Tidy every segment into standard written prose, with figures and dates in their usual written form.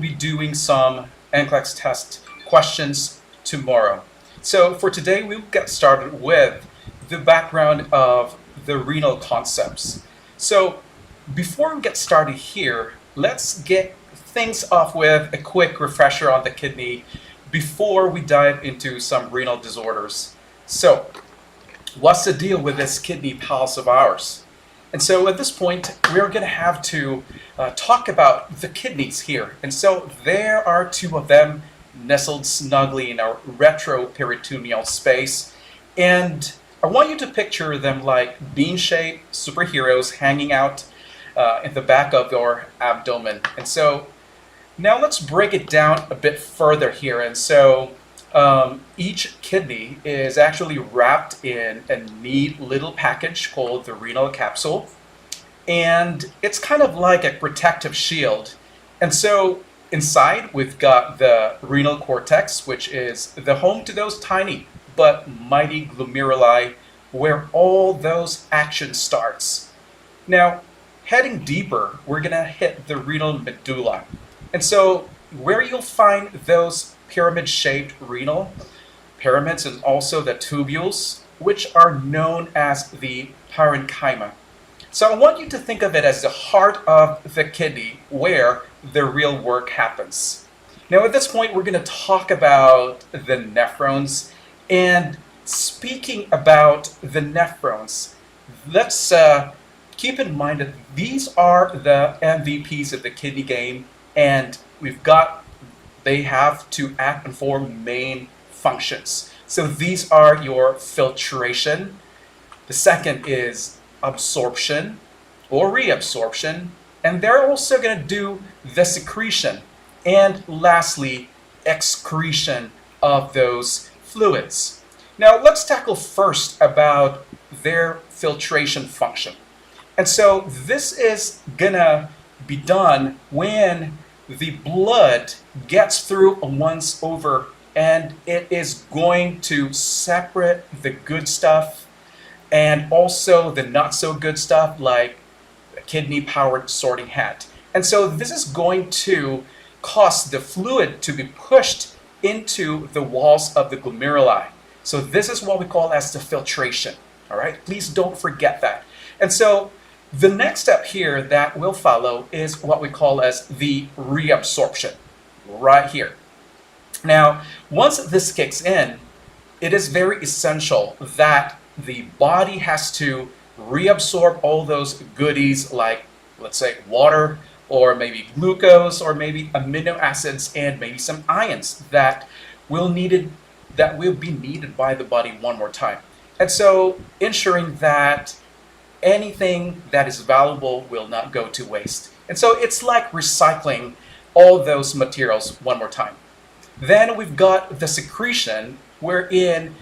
be doing some NCLEX test questions tomorrow. So for today, we'll get started with the background of the renal concepts. So before we get started here, let's get things off with a quick refresher on the kidney before we dive into some renal disorders. So what's the deal with this kidney palace of ours? And so at this point, we're going to have to talk about the kidneys here. And so there are two of them nestled snugly in our retroperitoneal space. And I want you to picture them like bean-shaped superheroes hanging out in the back of your abdomen. And so now let's break it down a bit further here. And so each kidney is actually wrapped in a neat little package called the renal capsule. And it's kind of like a protective shield. And so inside we've got the renal cortex, which is the home to those tiny but mighty glomeruli where all those action starts. Now, heading deeper, we're gonna hit the renal medulla. And so where you'll find those pyramid-shaped renal pyramids and also the tubules, which are known as the parenchyma. So I want you to think of it as the heart of the kidney where the real work happens. Now at this point, we're going to talk about the nephrons. And speaking about the nephrons, let's keep in mind that these are the MVPs of the kidney game, and they have to act and perform main functions. So these are your filtration. The second is absorption or reabsorption, and they're also going to do the secretion, and lastly, excretion of those fluids. Now let's tackle first about their filtration function. And so this is gonna be done when the blood gets through a once over, and it is going to separate the good stuff and also the not so good stuff, like a kidney powered sorting hat. And so this is going to cause the fluid to be pushed into the walls of the glomeruli. So this is what we call as the filtration. All right, please don't forget that. And so the next step here that will follow is what we call as the reabsorption, right here. Now, once this kicks in, it is very essential that the body has to reabsorb all those goodies like, let's say, water, or maybe glucose, or maybe amino acids, and maybe some ions that will be needed by the body one more time. And so ensuring that anything that is valuable will not go to waste. And so it's like recycling all those materials one more time. Then we've got the secretion, wherein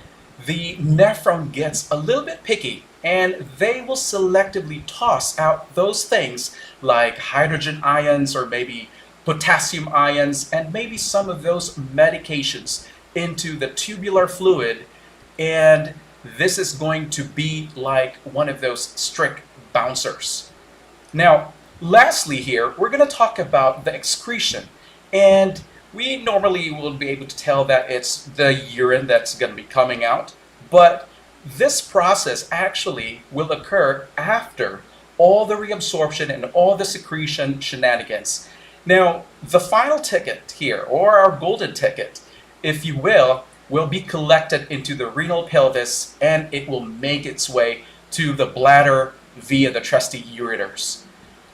the nephron gets a little bit picky, and they will selectively toss out those things like hydrogen ions or maybe potassium ions and maybe some of those medications into the tubular fluid, and this is going to be like one of those strict bouncers. Now, lastly here, we're going to talk about the excretion, and we normally will be able to tell that it's the urine that's going to be coming out, but this process actually will occur after all the reabsorption and all the secretion shenanigans. Now, the final ticket here, or our golden ticket, if you will be collected into the renal pelvis, and it will make its way to the bladder via the trusty ureters.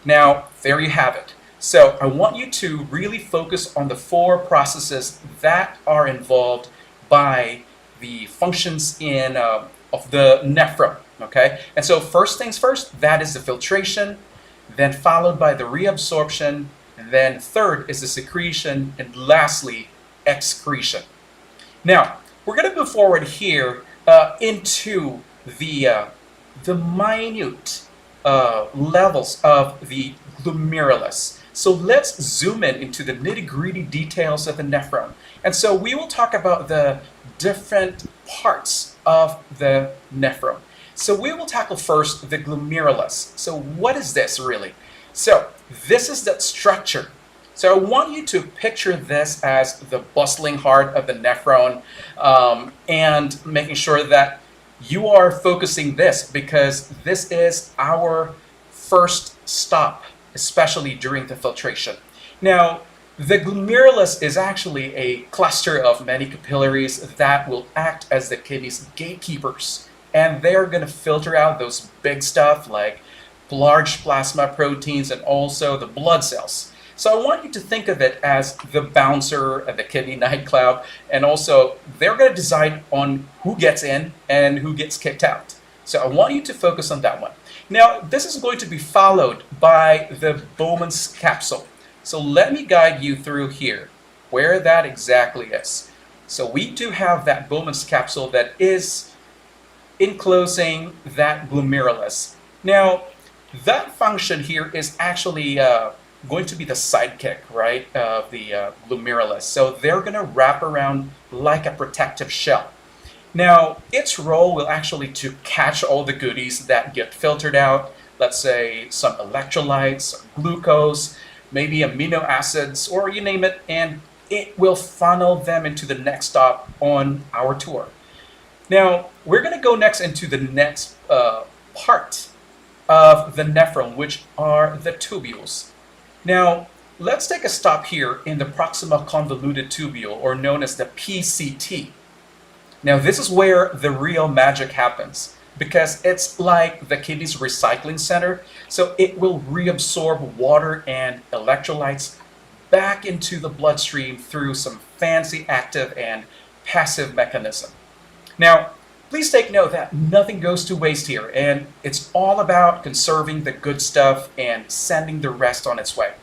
Now, there you have it. So I want you to really focus on the four processes that are involved by the functions of the nephron, okay? And so first things first, that is the filtration, then followed by the reabsorption, and then third is the secretion, and lastly, excretion. Now, we're going to move forward here into the minute levels of the glomerulus. So let's zoom in into the nitty-gritty details of the nephron. And so we will talk about the different parts of the nephron. So we will tackle first the glomerulus. So what is this really? So this is that structure So I want you to picture this as the bustling heart of the nephron, and making sure that you are focusing this, because this is our first stop, especially during the filtration. Now, the glomerulus is actually a cluster of many capillaries that will act as the kidney's gatekeepers, and they're going to filter out those big stuff like large plasma proteins and also the blood cells. So I want you to think of it as the bouncer at the kidney nightclub, and also they're going to decide on who gets in and who gets kicked out. So I want you to focus on that one. Now, this is going to be followed by the Bowman's capsule. So let me guide you through here, where that exactly is. So we do have that Bowman's capsule that is enclosing that glomerulus. Now, that function here is actually going to be the sidekick, right, of the glomerulus. So they're going to wrap around like a protective shell. Now, its role will actually to catch all the goodies that get filtered out, let's say some electrolytes, glucose, maybe amino acids, or you name it, and it will funnel them into the next stop on our tour. Now, we're going to go next into the next part of the nephron, which are the tubules. Now, let's take a stop here in the proximal convoluted tubule, or known as the PCT. Now, this is where the real magic happens, because it's like the kidney's recycling center, so it will reabsorb water and electrolytes back into the bloodstream through some fancy active and passive mechanism. Now, please take note that nothing goes to waste here, and it's all about conserving the good stuff and sending the rest on its way.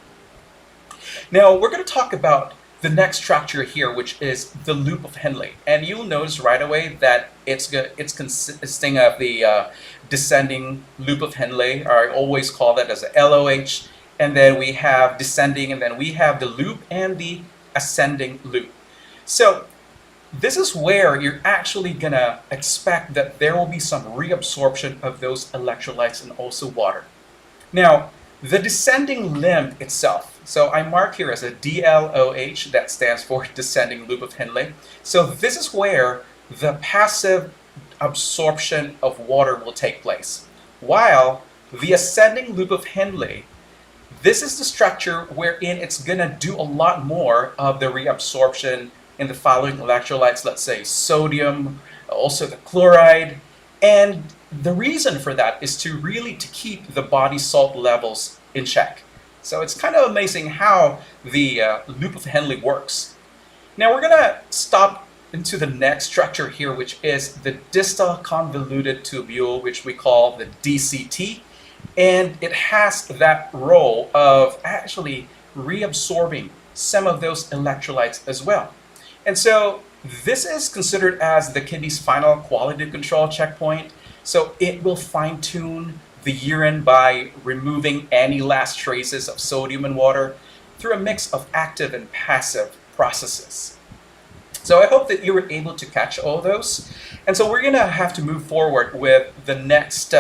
Now, we're going to talk about the next structure here, which is the loop of Henle. And you'll notice right away that it's consisting of the descending loop of Henle, or I always call that as a LOH, and then we have descending, and then we have the loop and the ascending loop. So this is where you're actually going to expect that there will be some reabsorption of those electrolytes and also water. Now, the descending limb itself, so I mark here as a DLOH, that stands for descending loop of Henle. So this is where the passive absorption of water will take place. While the ascending loop of Henle, this is the structure wherein it's going to do a lot more of the reabsorption in the following electrolytes, let's say sodium, also the chloride, and the reason for that is to keep the body salt levels in check. So it's kind of amazing how the loop of Henle works. Now we're going to stop into the next structure here, which is the distal convoluted tubule, which we call the DCT, and it has that role of actually reabsorbing some of those electrolytes as well. And so this is considered as the kidney's final quality control checkpoint. So it will fine-tune the urine by removing any last traces of sodium and water through a mix of active and passive processes. So I hope that you were able to catch all those. And so we're going to have to move forward with the next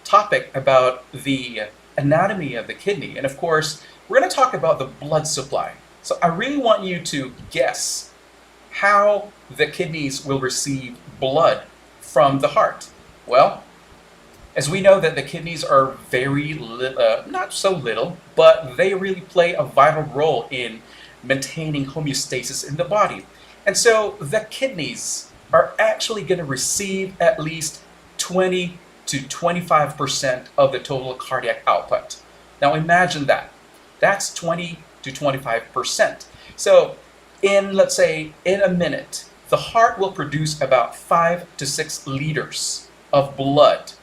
topic about the anatomy of the kidney. And of course, we're going to talk about the blood supply. So I really want you to guess how the kidneys will receive blood from the heart. Well, as we know that the kidneys are very, not so little, but they really play a vital role in maintaining homeostasis in the body. And so the kidneys are actually going to receive at least 20 to 25% of the total cardiac output. Now imagine that. That's 20 to 25%. So let's say in a minute, the heart will produce about 5 to 6 liters of blood.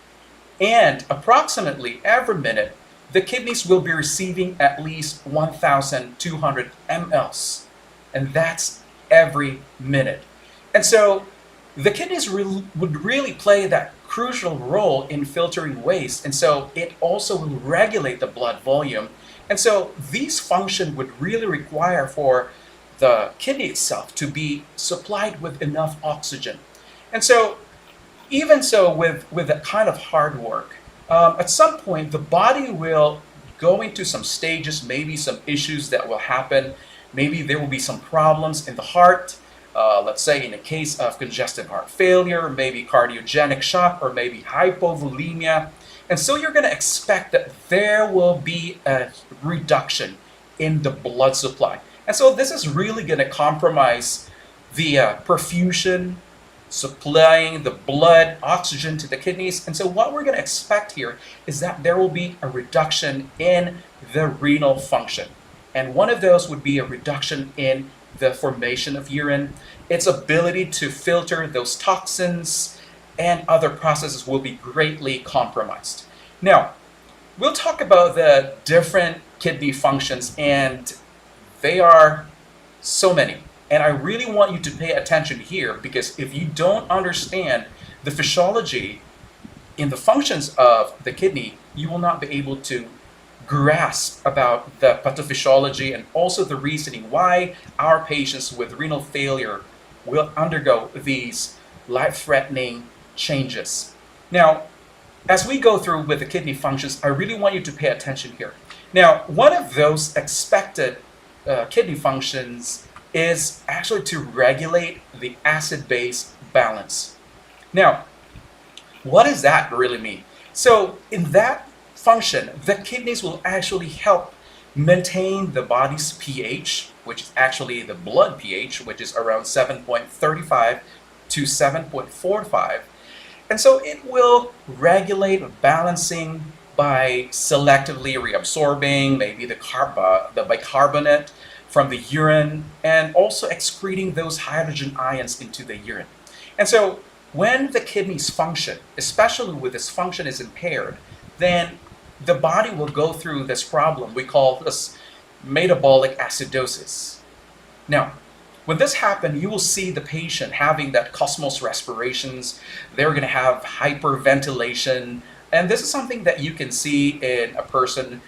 And approximately every minute, the kidneys will be receiving at least 1,200 mLs. And that's every minute. And so the kidneys would really play that crucial role in filtering waste. And so it also will regulate the blood volume. And so these functions would really require for the kidney itself to be supplied with enough oxygen. And so even so with that kind of hard work, at some point the body will go into some stages, maybe some issues that will happen. Maybe there will be some problems in the heart. Let's say in the case of congestive heart failure, maybe cardiogenic shock, or maybe hypovolemia. And so you're going to expect that there will be a reduction in the blood supply. And so this is really going to compromise the perfusion, supplying the blood, oxygen to the kidneys. And so what we're going to expect here is that there will be a reduction in the renal function. And one of those would be a reduction in the formation of urine, its ability to filter those toxins, and other processes will be greatly compromised. Now, we'll talk about the different kidney functions, and they are so many. And I really want you to pay attention here, because if you don't understand the physiology in the functions of the kidney, you will not be able to grasp about the pathophysiology and also the reasoning why our patients with renal failure will undergo these life-threatening changes. Now, as we go through with the kidney functions, I really want you to pay attention here. Now, one of those expected kidney functions is actually to regulate the acid-base balance. Now, what does that really mean? So in that function, the kidneys will actually help maintain the body's pH, which is actually the blood pH, which is around 7.35 to 7.45. And so it will regulate balancing by selectively reabsorbing maybe the bicarbonate from the urine and also excreting those hydrogen ions into the urine. And so when the kidneys function, especially when this function is impaired, then the body will go through this problem we call this metabolic acidosis. Now, when this happens, you will see the patient having that cosmos respirations. They're going to have hyperventilation, and this is something that you can see in a person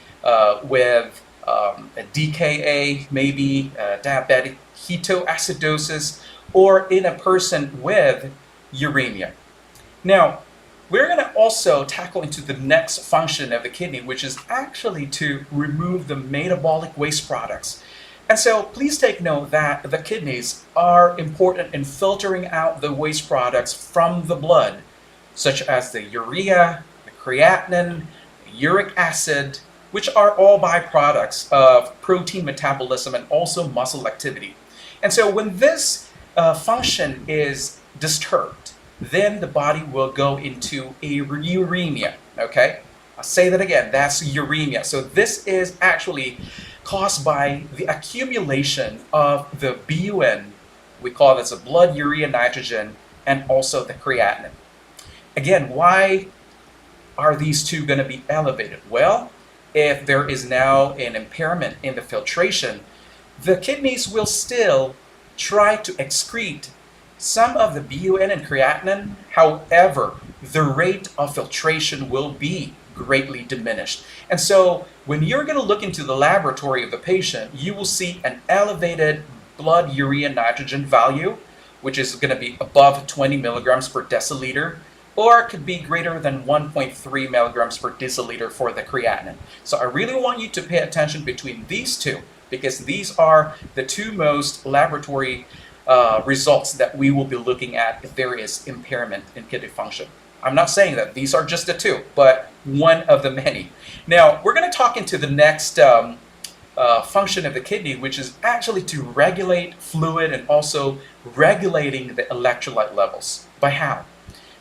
with a DKA, maybe diabetic ketoacidosis, or in a person with uremia. Now, we're going to also tackle into the next function of the kidney, which is actually to remove the metabolic waste products. And so please take note that the kidneys are important in filtering out the waste products from the blood, such as the urea, the creatinine, the uric acid, which are all byproducts of protein metabolism and also muscle activity. And so when this function is disturbed, then the body will go into a uremia, okay? I'll say that again, that's uremia. So this is actually caused by the accumulation of the BUN, we call this a blood urea nitrogen, and also the creatinine. Again, why are these two going to be elevated? Well, if there is now an impairment in the filtration, the kidneys will still try to excrete some of the BUN and creatinine. However, the rate of filtration will be greatly diminished. And so when you're going to look into the laboratory of the patient, you will see an elevated blood urea nitrogen value, which is going to be above 20 milligrams per deciliter, or it could be greater than 1.3 milligrams per deciliter for the creatinine. So I really want you to pay attention between these two, because these are the two most laboratory results that we will be looking at if there is impairment in kidney function. I'm not saying that these are just the two, but one of the many. Now, we're going to talk into the next function of the kidney, which is actually to regulate fluid and also regulating the electrolyte levels. By how?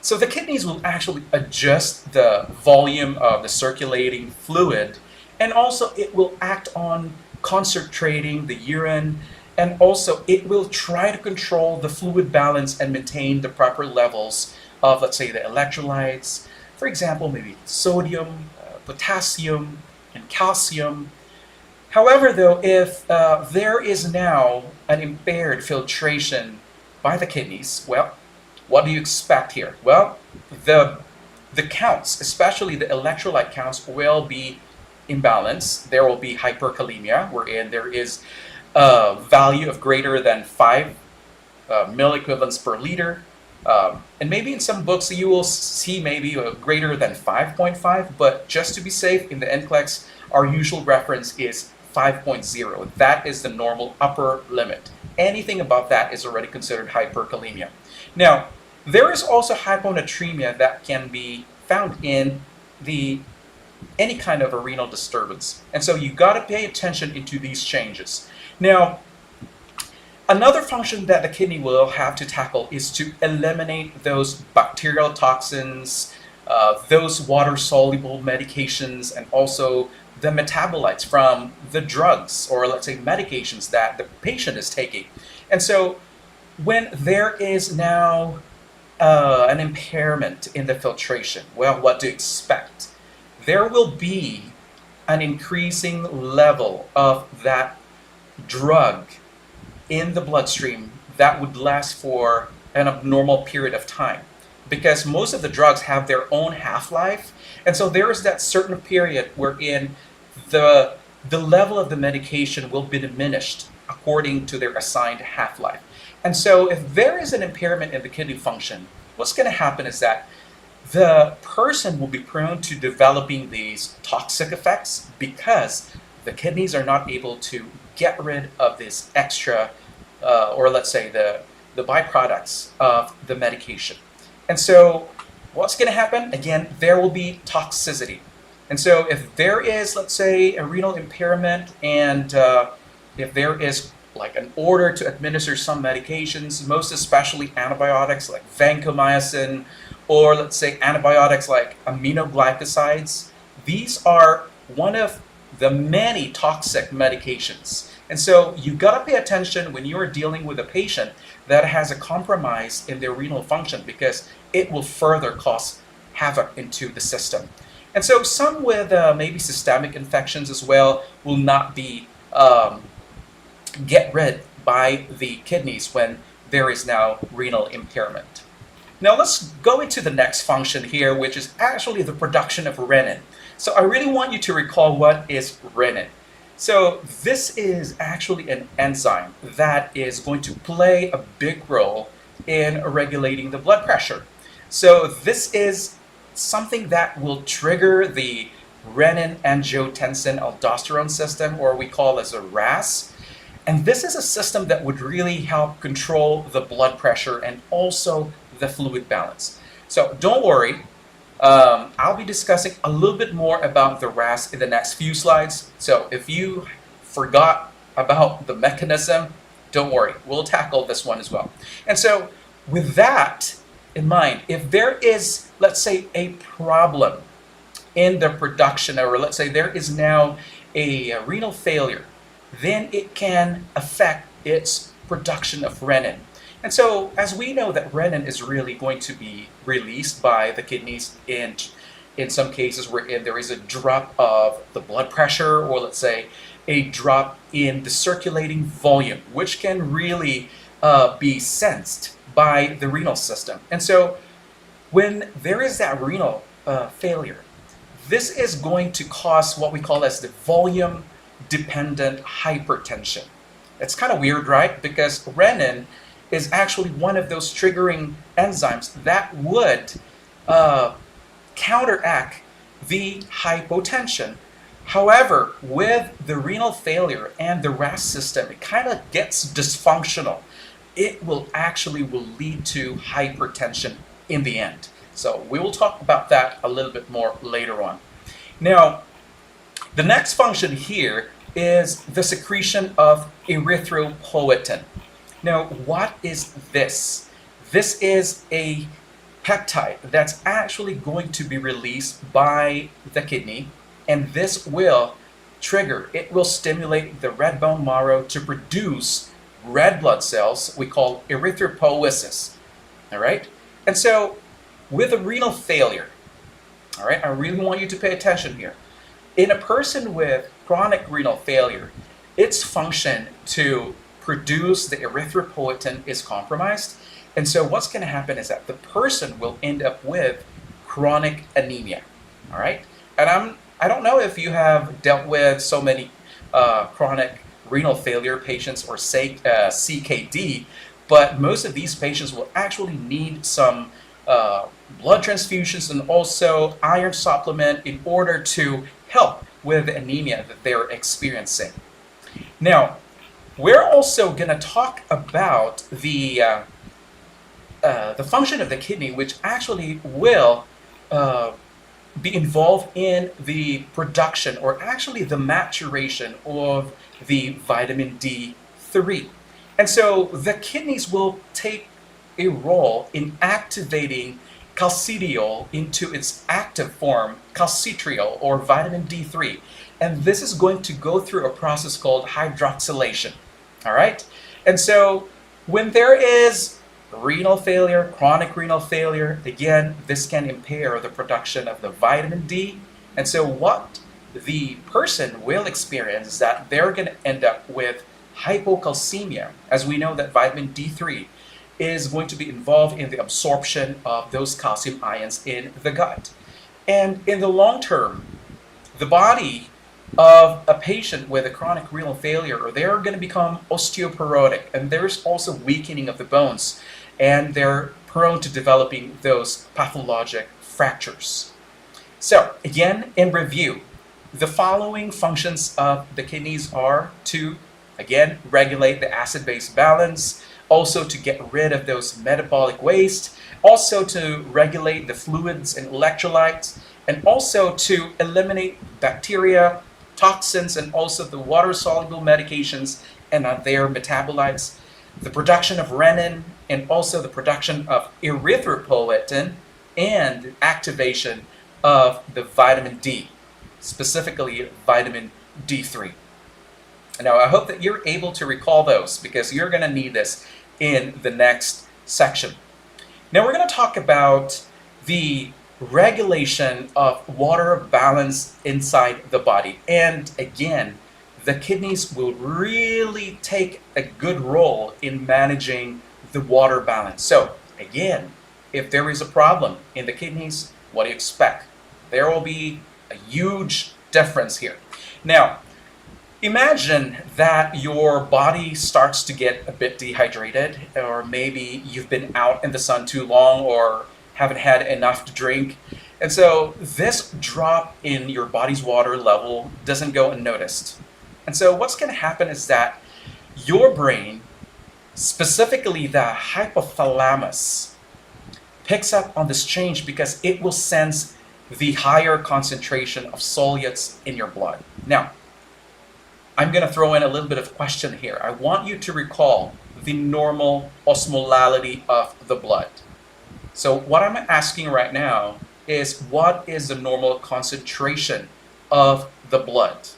So the kidneys will actually adjust the volume of the circulating fluid, and also it will act on concentrating the urine, and also it will try to control the fluid balance and maintain the proper levels of, let's say, the electrolytes. For example, maybe sodium, potassium, and calcium. However, though, if there is now an impaired filtration by the kidneys, well, what do you expect here? Well, the counts, especially the electrolyte counts, will be imbalanced. There will be hyperkalemia, wherein there is a value of greater than 5 milliequivalents per liter. And maybe in some books you will see maybe a greater than 5.5, but just to be safe, in the NCLEX, our usual reference is 5.0. That is the normal upper limit. Anything above that is already considered hyperkalemia. Now, there is also hyponatremia that can be found in any kind of a renal disturbance. And so you got to pay attention into these changes. Now, another function that the kidney will have to tackle is to eliminate those bacterial toxins, those water-soluble medications, and also the metabolites from the drugs, or let's say medications that the patient is taking. And so when there is now an impairment in the filtration, well, what to expect? There will be an increasing level of that drug in the bloodstream that would last for an abnormal period of time, because most of the drugs have their own half-life, and so there is that certain period wherein the level of the medication will be diminished according to their assigned half-life. And so if there is an impairment in the kidney function, what's going to happen is that the person will be prone to developing these toxic effects because the kidneys are not able to get rid of this extra, or let's say the byproducts of the medication. And so what's going to happen? Again, there will be toxicity. And so if there is, let's say, a renal impairment, and if there is like an order to administer some medications, most especially antibiotics like vancomycin, or let's say antibiotics like aminoglycosides, these are one of the many toxic medications. And so you gotta pay attention when you are dealing with a patient that has a compromise in their renal function, because it will further cause havoc into the system. And so some with maybe systemic infections as well will not be get rid by the kidneys when there is now renal impairment. Now let's go into the next function here, which is actually the production of renin. So I really want you to recall what is renin. So this is actually an enzyme that is going to play a big role in regulating the blood pressure. So this is something that will trigger the renin-angiotensin-aldosterone system, or we call as a RAAS. And this is a system that would really help control the blood pressure and also the fluid balance. So don't worry, I'll be discussing a little bit more about the RAAS in the next few slides. So if you forgot about the mechanism, don't worry, we'll tackle this one as well. And so with that in mind, if there is, let's say, a problem in the production, or let's say there is now a renal failure, then it can affect its production of renin. And so as we know that renin is really going to be released by the kidneys in some cases where there is a drop of the blood pressure, or let's say a drop in the circulating volume, which can really be sensed by the renal system. And so when there is that renal failure, this is going to cause what we call as the volume dependent hypertension. It's kind of weird, right? Because renin is actually one of those triggering enzymes that would counteract the hypotension. However, with the renal failure and the RAAS system, it kind of gets dysfunctional. It will lead to hypertension in the end. So we will talk about that a little bit more later on. Now, the next function here is the secretion of erythropoietin. Now, what is this? This is a peptide that's actually going to be released by the kidney, and this will it will stimulate the red bone marrow to produce red blood cells we call erythropoiesis. All right? And so with a renal failure, all right, I really want you to pay attention here. In a person with chronic renal failure, its function to produce the erythropoietin is compromised. And so what's going to happen is that the person will end up with chronic anemia. All right? And I don't know if you have dealt with so many chronic renal failure patients, or say CKD, but most of these patients will actually need some blood transfusions and also iron supplement in order to help with the anemia that they're experiencing. Now, we're also going to talk about the function of the kidney, which actually will be involved in the production or actually the maturation of the vitamin D3. And so the kidneys will take a role in activating calcidiol into its active form, calcitriol or vitamin D3. And this is going to go through a process called hydroxylation. All right? And so when there is renal failure, chronic renal failure, again, this can impair the production of the vitamin D. And so what the person will experience is that they're going to end up with hypocalcemia, as we know that vitamin D3 is going to be involved in the absorption of those calcium ions in the gut. And in the long term, the body of a patient with a chronic renal failure, they're going to become osteoporotic, and there's also weakening of the bones, and they're prone to developing those pathologic fractures. So again, in review, the following functions of the kidneys are to, again, regulate the acid-base balance, also to get rid of those metabolic waste, also to regulate the fluids and electrolytes, and also to eliminate bacteria, toxins, and also the water-soluble medications and their metabolites, the production of renin, and also the production of erythropoietin, and activation of the vitamin D, specifically vitamin D3. Now, I hope that you're able to recall those because you're going to need this in the next section. Now, we're going to talk about the regulation of water balance inside the body. And again, the kidneys will really take a good role in managing the water balance. So again, if there is a problem in the kidneys, what do you expect? There will be a huge difference here. Now, imagine that your body starts to get a bit dehydrated, or maybe you've been out in the sun too long or haven't had enough to drink. And so this drop in your body's water level doesn't go unnoticed. And so what's going to happen is that your brain, specifically the hypothalamus, picks up on this change because it will sense the higher concentration of solutes in your blood. Now, I'm going to throw in a little bit of question here. I want you to recall the normal osmolality of the blood. So what I'm asking right now is, what is the normal concentration of the blood?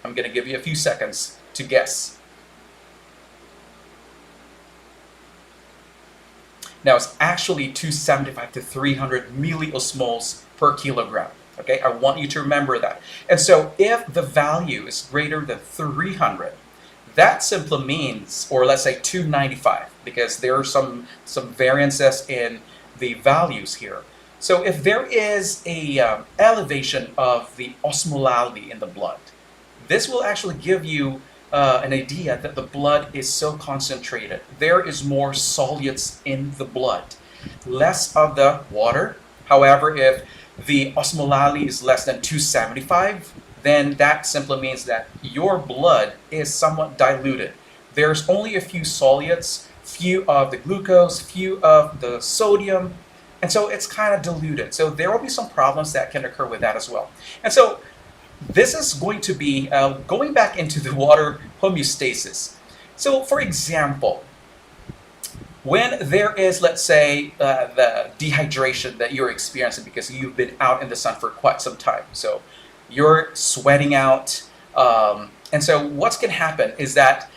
I'm going to give you a few seconds to guess. Now, it's actually 275 to 300 milliosmoles per kilogram. Okay, I want you to remember that. And so if the value is greater than 300, that simply means, or let's say 295, because there are some variances in the values here. So if there is a elevation of the osmolality in the blood, this will actually give you an idea that the blood is so concentrated. There is more solutes in the blood, less of the water. However, if the osmolality is less than 275, then that simply means that your blood is somewhat diluted. There's only a few solutes, few of the glucose, few of the sodium, and so it's kind of diluted. So there will be some problems that can occur with that as well. And so this is going to be going back into the water homeostasis. So for example, when there is, let's say, the dehydration that you're experiencing because you've been out in the sun for quite some time, so you're sweating out, and so what's going to happen is that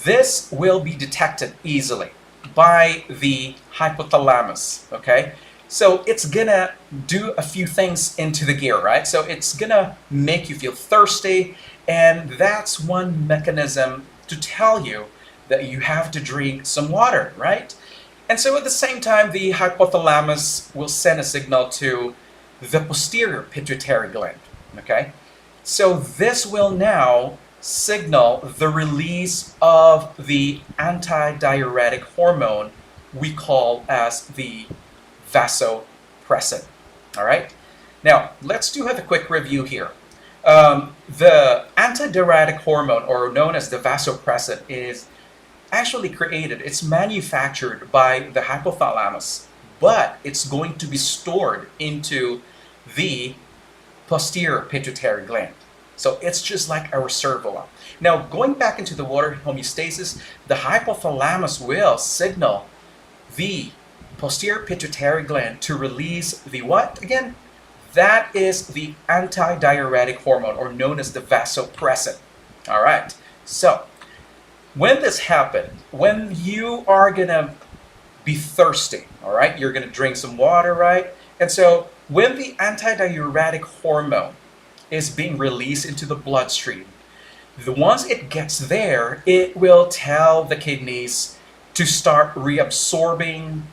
this will be detected easily by the hypothalamus, okay? So it's going to do a few things into the gear, right? So it's going to make you feel thirsty, and that's one mechanism to tell you that you have to drink some water, right? And so at the same time, the hypothalamus will send a signal to the posterior pituitary gland, okay? So this will now signal the release of the antidiuretic hormone we call as the vasopressin. All right? Now, let's do have a quick review here. The antidiuretic hormone, or known as the vasopressin, is actually created, it's manufactured by the hypothalamus, but it's going to be stored into the posterior pituitary gland. So it's just like a reservoir. Now, going back into the water homeostasis, the hypothalamus will signal the posterior pituitary gland to release the what again? That is the antidiuretic hormone, or known as the vasopressin. All right. So when this happens, when you are gonna be thirsty, all right, you're gonna drink some water, right? And so when the antidiuretic hormone is being released into the bloodstream, once it gets there, it will tell the kidneys to start reabsorbing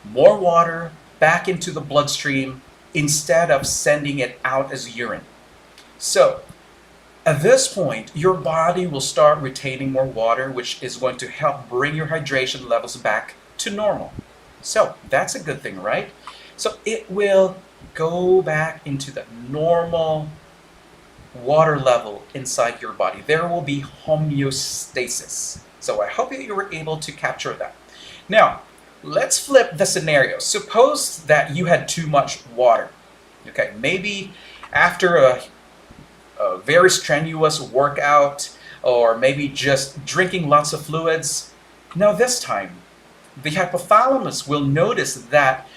more water back into the bloodstream instead of sending it out as urine. So at this point, your body will start retaining more water, which is going to help bring your hydration levels back to normal. So that's a good thing, right? So it will go back into the normal water level inside your body. There will be homeostasis. So I hope that you were able to capture that. Now, let's flip the scenario. Suppose that you had too much water. Okay, maybe after a very strenuous workout, or maybe just drinking lots of fluids. Now this time, the hypothalamus will notice that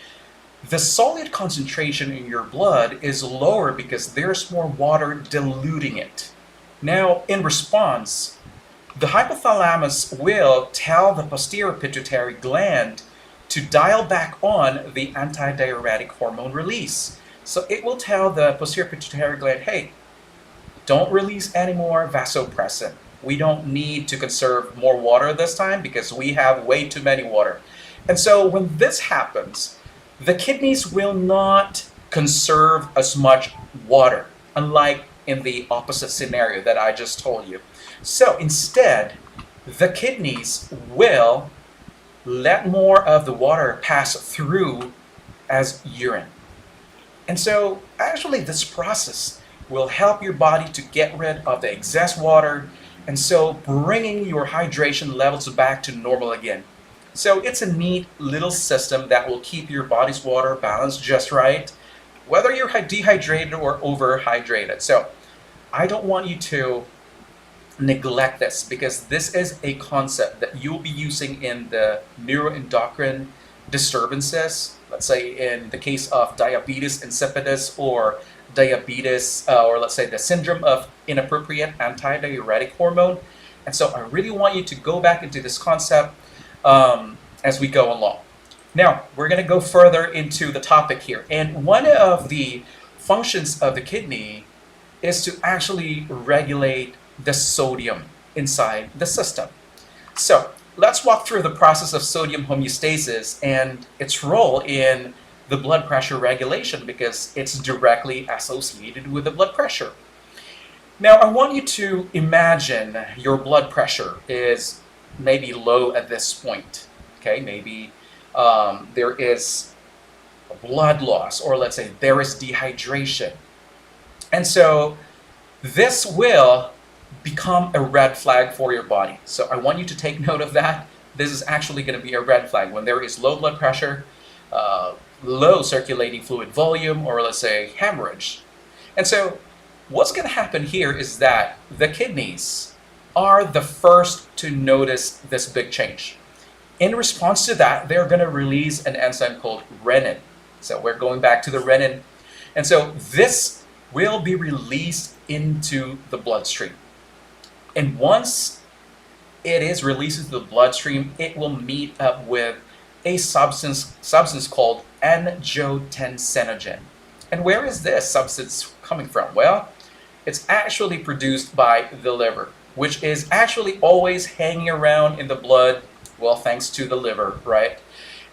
the solid concentration in your blood is lower because there's more water diluting it. Now, in response, the hypothalamus will tell the posterior pituitary gland to dial back on the antidiuretic hormone release. So it will tell the posterior pituitary gland, hey, don't release any more vasopressin. We don't need to conserve more water this time because we have way too many water. And so when this happens, the kidneys will not conserve as much water, unlike in the opposite scenario that I just told you. So instead, the kidneys will let more of the water pass through as urine. And so actually this process will help your body to get rid of the excess water, and so bringing your hydration levels back to normal again. So it's a neat little system that will keep your body's water balanced just right, whether you're dehydrated or overhydrated. So I don't want you to neglect this, because this is a concept that you'll be using in the neuroendocrine disturbances, let's say in the case of diabetes insipidus, or diabetes, or let's say the syndrome of inappropriate antidiuretic hormone. And so I really want you to go back into this concept as we go along. Now, we're going to go further into the topic here. And one of the functions of the kidney is to actually regulate the sodium inside the system. So let's walk through the process of sodium homeostasis and its role in the blood pressure regulation, because it's directly associated with the blood pressure. Now, I want you to imagine your blood pressure is maybe low at this point. Okay, maybe there is blood loss, or let's say there is dehydration. And so this will become a red flag for your body. So I want you to take note of that. This is actually going to be a red flag when there is low blood pressure, low circulating fluid volume, or let's say hemorrhage. And so what's going to happen here is that the kidneys are the first to notice this big change. In response to that, they're going to release an enzyme called renin. So we're going back to the renin. And so this will be released into the bloodstream. And once it is released into the bloodstream, it will meet up with a substance called angiotensinogen. And where is this substance coming from? Well, it's actually produced by the liver, which is actually always hanging around in the blood, well, thanks to the liver, right?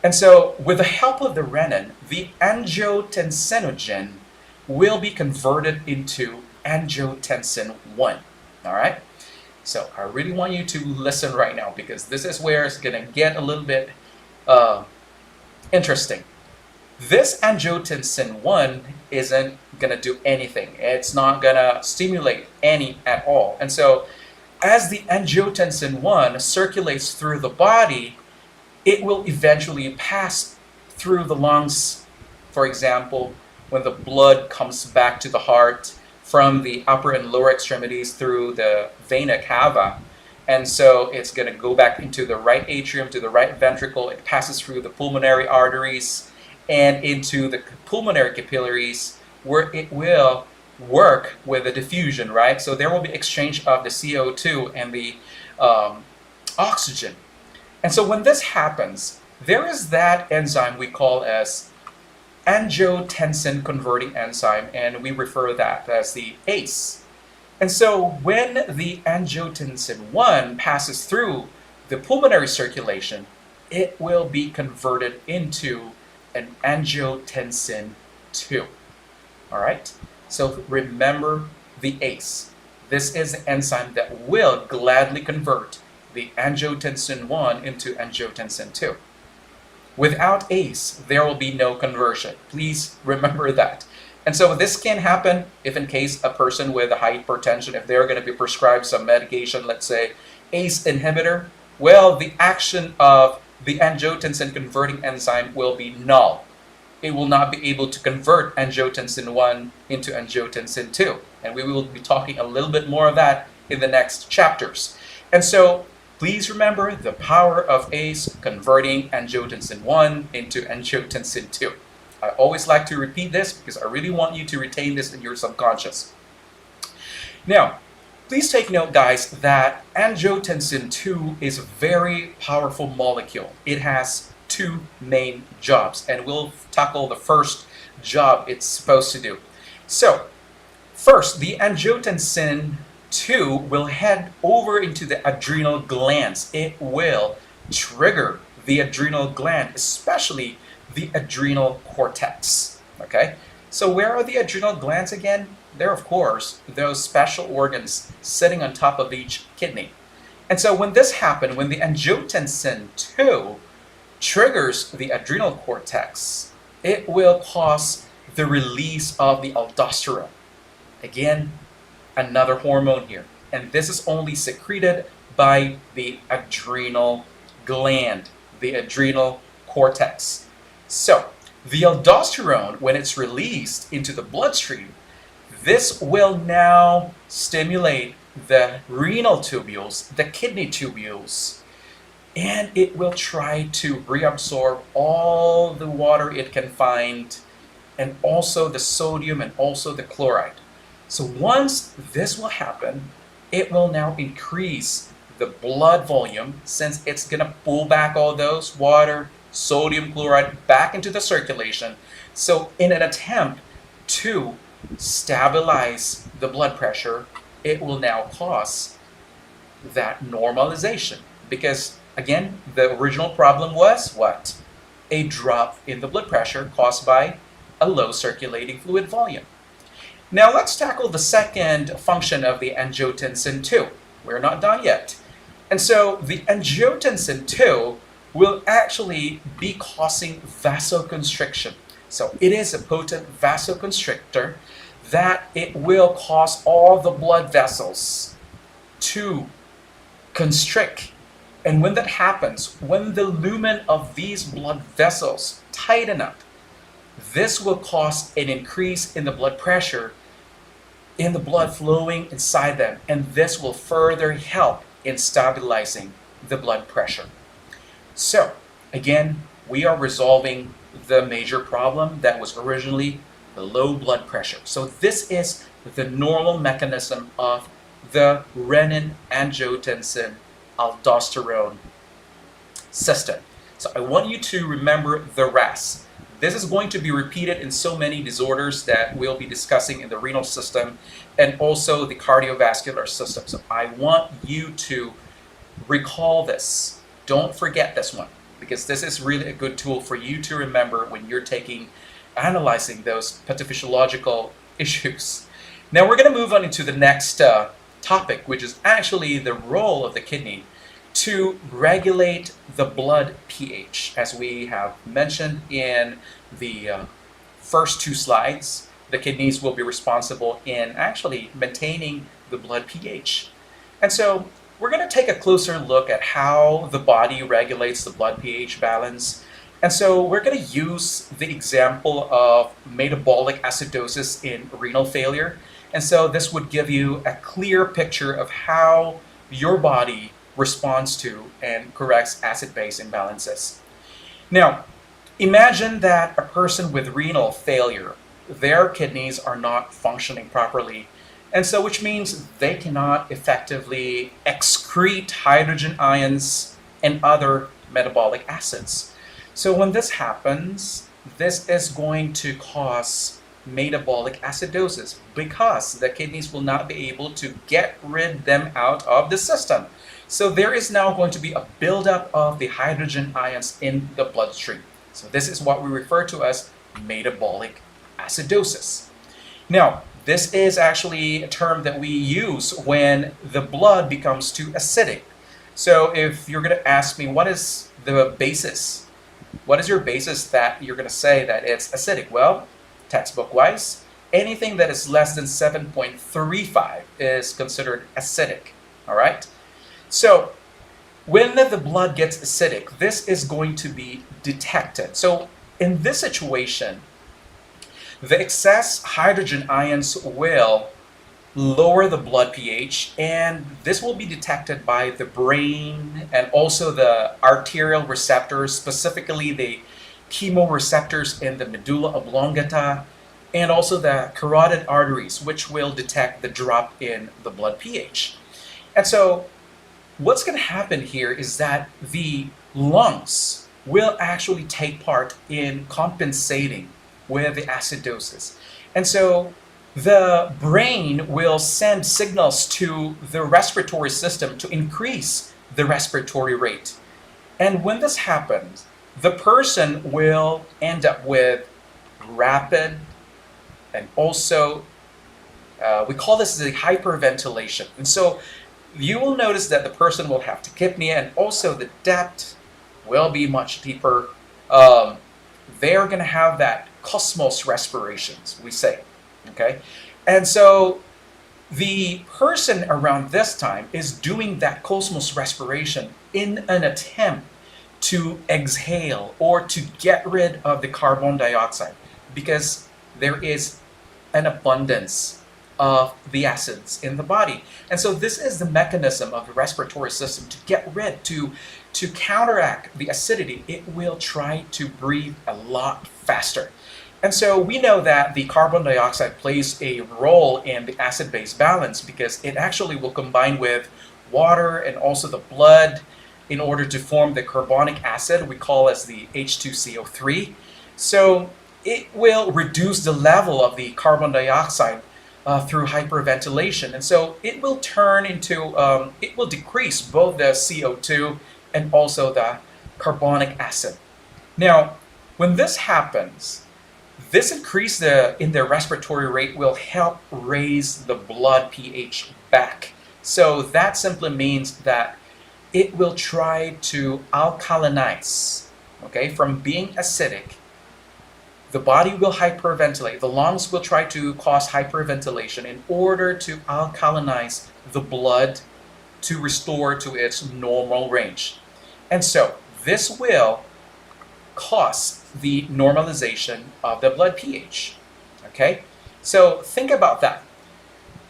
And so with the help of the renin, the angiotensinogen will be converted into angiotensin 1, all right? So I really want you to listen right now, because this is where it's going to get a little bit uh, interesting. This angiotensin 1 isn't going to do anything. It's not going to stimulate any at all. And so as the angiotensin 1 circulates through the body, it will eventually pass through the lungs. For example, when the blood comes back to the heart from the upper and lower extremities through the vena cava. And so it's going to go back into the right atrium, to the right ventricle. It passes through the pulmonary arteries and into the pulmonary capillaries, where it will work with the diffusion, right? So there will be exchange of the CO2 and the oxygen. And so when this happens, there is that enzyme we call as angiotensin converting enzyme, and we refer that as the ACE. And so when the angiotensin 1 passes through the pulmonary circulation, it will be converted into an angiotensin 2. All right? So remember the ACE. This is the enzyme that will gladly convert the angiotensin 1 into angiotensin 2. Without ACE, there will be no conversion. Please remember that. And so this can happen if in case a person with hypertension, if they're going to be prescribed some medication, let's say ACE inhibitor, well, the action of the angiotensin converting enzyme will be null. It will not be able to convert angiotensin 1 into angiotensin 2. And we will be talking a little bit more of that in the next chapters. And so please remember the power of ACE converting angiotensin 1 into angiotensin 2. I always like to repeat this because I really want you to retain this in your subconscious. Now, please take note, guys, that angiotensin 2 is a very powerful molecule. It has two main jobs, and we'll tackle the first job it's supposed to do. So, first, the angiotensin 2 will head over into the adrenal glands. It will trigger the adrenal gland, especially the adrenal cortex. Okay? So where are the adrenal glands again? They're, of course, those special organs sitting on top of each kidney. And so when this happens, when the angiotensin 2 triggers the adrenal cortex, it will cause the release of the aldosterone. Again, another hormone here. And this is only secreted by the adrenal gland, the adrenal cortex. So, the aldosterone, when it's released into the bloodstream, this will now stimulate the renal tubules, the kidney tubules, and it will try to reabsorb all the water it can find, and also the sodium and also the chloride. So once this will happen, it will now increase the blood volume, since it's going to pull back all those water, sodium chloride back into the circulation. So in an attempt to stabilize the blood pressure, it will now cause that normalization. Because again, the original problem was what? A drop in the blood pressure caused by a low circulating fluid volume. Now let's tackle the second function of the angiotensin 2. We're not done yet. And so the angiotensin 2 will actually be causing vasoconstriction. So it is a potent vasoconstrictor that it will cause all the blood vessels to constrict. And when that happens, when the lumen of these blood vessels tighten up, this will cause an increase in the blood pressure, in the blood flowing inside them, and this will further help in stabilizing the blood pressure. So, again, we are resolving the major problem that was originally the low blood pressure. So this is the normal mechanism of the renin-angiotensin-aldosterone system. So I want you to remember the RAAS. This is going to be repeated in so many disorders that we'll be discussing in the renal system and also the cardiovascular system. So I want you to recall this. Don't forget this one, because this is really a good tool for you to remember when you're analyzing those pathophysiological issues. Now we're going to move on into the next topic, which is actually the role of the kidney to regulate the blood pH. As we have mentioned in the first two slides, the kidneys will be responsible in actually maintaining the blood pH. And so we're going to take a closer look at how the body regulates the blood pH balance. And so we're going to use the example of metabolic acidosis in renal failure. And so this would give you a clear picture of how your body responds to and corrects acid-base imbalances. Now, imagine that a person with renal failure, their kidneys are not functioning properly, and so which means they cannot effectively excrete hydrogen ions and other metabolic acids. So when this happens, this is going to cause metabolic acidosis because the kidneys will not be able to get rid them out of the system. So there is now going to be a buildup of the hydrogen ions in the bloodstream. So this is what we refer to as metabolic acidosis. Now, this is actually a term that we use when the blood becomes too acidic. So if you're going to ask me, what is the basis? What is your basis that you're going to say that it's acidic? Well, textbook-wise, anything that is less than 7.35 is considered acidic. All right? So when the blood gets acidic, this is going to be detected. So in this situation, the excess hydrogen ions will lower the blood pH, and this will be detected by the brain and also the arterial receptors, specifically the chemoreceptors in the medulla oblongata, and also the carotid arteries, which will detect the drop in the blood pH. And so what's going to happen here is that the lungs will actually take part in compensating with the acidosis. And so the brain will send signals to the respiratory system to increase the respiratory rate. And when this happens, the person will end up with rapid and also, we call this the hyperventilation. And so you will notice that the person will have tachypnea, and also the depth will be much deeper. They're going to have that cosmos respirations, we say. Okay? And so the person around this time is doing that cosmos respiration in an attempt to exhale or to get rid of the carbon dioxide, because there is an abundance of the acids in the body. And so this is the mechanism of the respiratory system to get rid, to counteract the acidity. It will try to breathe a lot faster. And so we know that the carbon dioxide plays a role in the acid-base balance because it actually will combine with water and also the blood in order to form the carbonic acid we call as the H2CO3. So it will reduce the level of the carbon dioxide through hyperventilation. And so it will turn into, it will decrease both the CO2 and also the carbonic acid. Now, when this happens, this increase in the respiratory rate will help raise the blood pH back. So that simply means that it will try to alkalinize, okay, from being acidic. The body will hyperventilate. The lungs will try to cause hyperventilation in order to alkalinize the blood to restore to its normal range. And so this will cause the normalization of the blood pH. Okay? So think about that.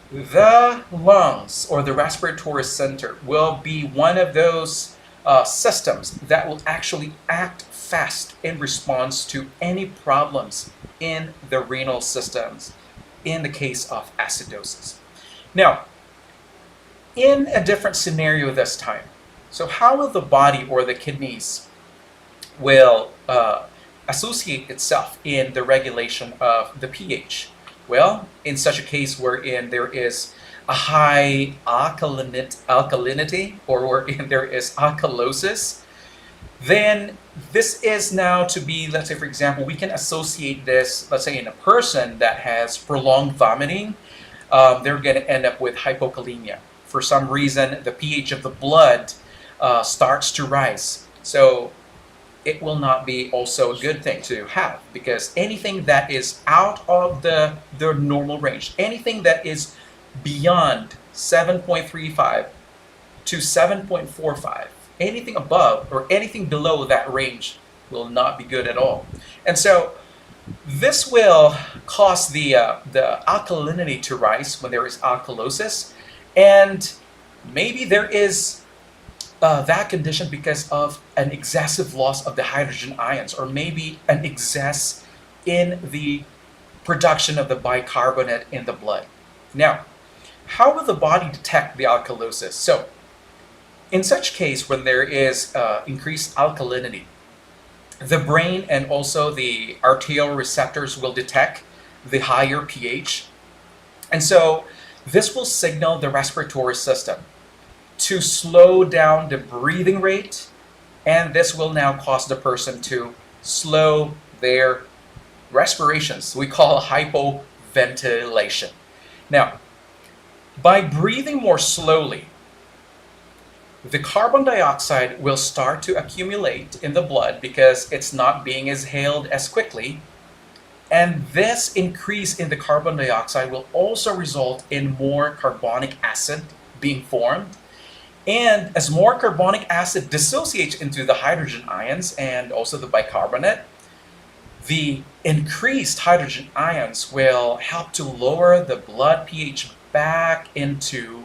The lungs or the respiratory center will be one of those systems that will actually act fast in response to any problems in the renal systems in the case of acidosis. Now, in a different scenario this time, so how will the body or the kidneys will associate itself in the regulation of the pH? Well, in such a case wherein there is a high alkalinity or wherein there is alkalosis, then this is now to be, let's say for example, we can associate this, let's say in a person that has prolonged vomiting, they're going to end up with hypokalemia. For some reason, the pH of the blood starts to rise. So it will not be also a good thing to have, because anything that is out of the normal range, anything that is beyond 7.35 to 7.45, anything above or anything below that range will not be good at all. And so this will cause the alkalinity to rise when there is alkalosis, and maybe there is that condition because of an excessive loss of the hydrogen ions, or maybe an excess in the production of the bicarbonate in the blood. Now, how will the body detect the alkalosis? So, in such case, when there is increased alkalinity, the brain and also the arterial receptors will detect the higher pH. And so this will signal the respiratory system to slow down the breathing rate, and this will now cause the person to slow their respirations. We call hypoventilation. Now, by breathing more slowly, the carbon dioxide will start to accumulate in the blood because it's not being exhaled as quickly. And this increase in the carbon dioxide will also result in more carbonic acid being formed. And as more carbonic acid dissociates into the hydrogen ions and also the bicarbonate, the increased hydrogen ions will help to lower the blood pH back into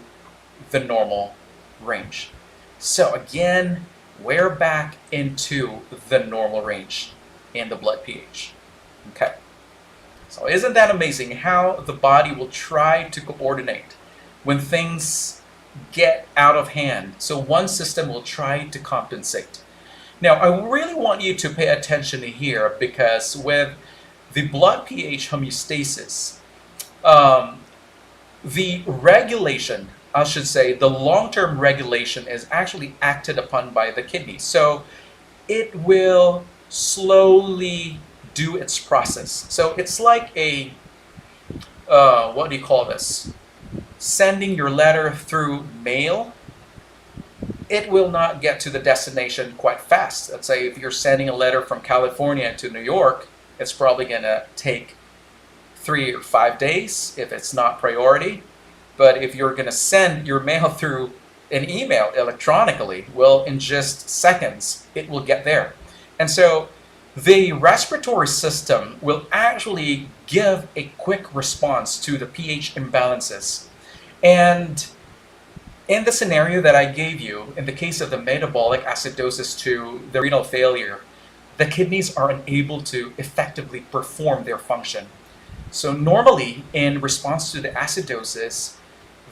the normal range. So again, we're back into the normal range in the blood pH. Okay. So isn't that amazing how the body will try to coordinate when things get out of hand? So one system will try to compensate. Now, I really want you to pay attention here, because with the blood pH homeostasis, the regulation, I should say, the long-term regulation is actually acted upon by the kidney. So it will slowly do its process. So it's like a, what do you call this? Sending your letter through mail. It will not get to the destination quite fast. Let's say if you're sending a letter from California to New York, it's probably going to take 3 or 5 days if it's not priority. But if you're going to send your mail through an email electronically, well, in just seconds, it will get there. And so the respiratory system will actually give a quick response to the pH imbalances. And in the scenario that I gave you, in the case of the metabolic acidosis to the renal failure, the kidneys are unable to effectively perform their function. So normally, in response to the acidosis,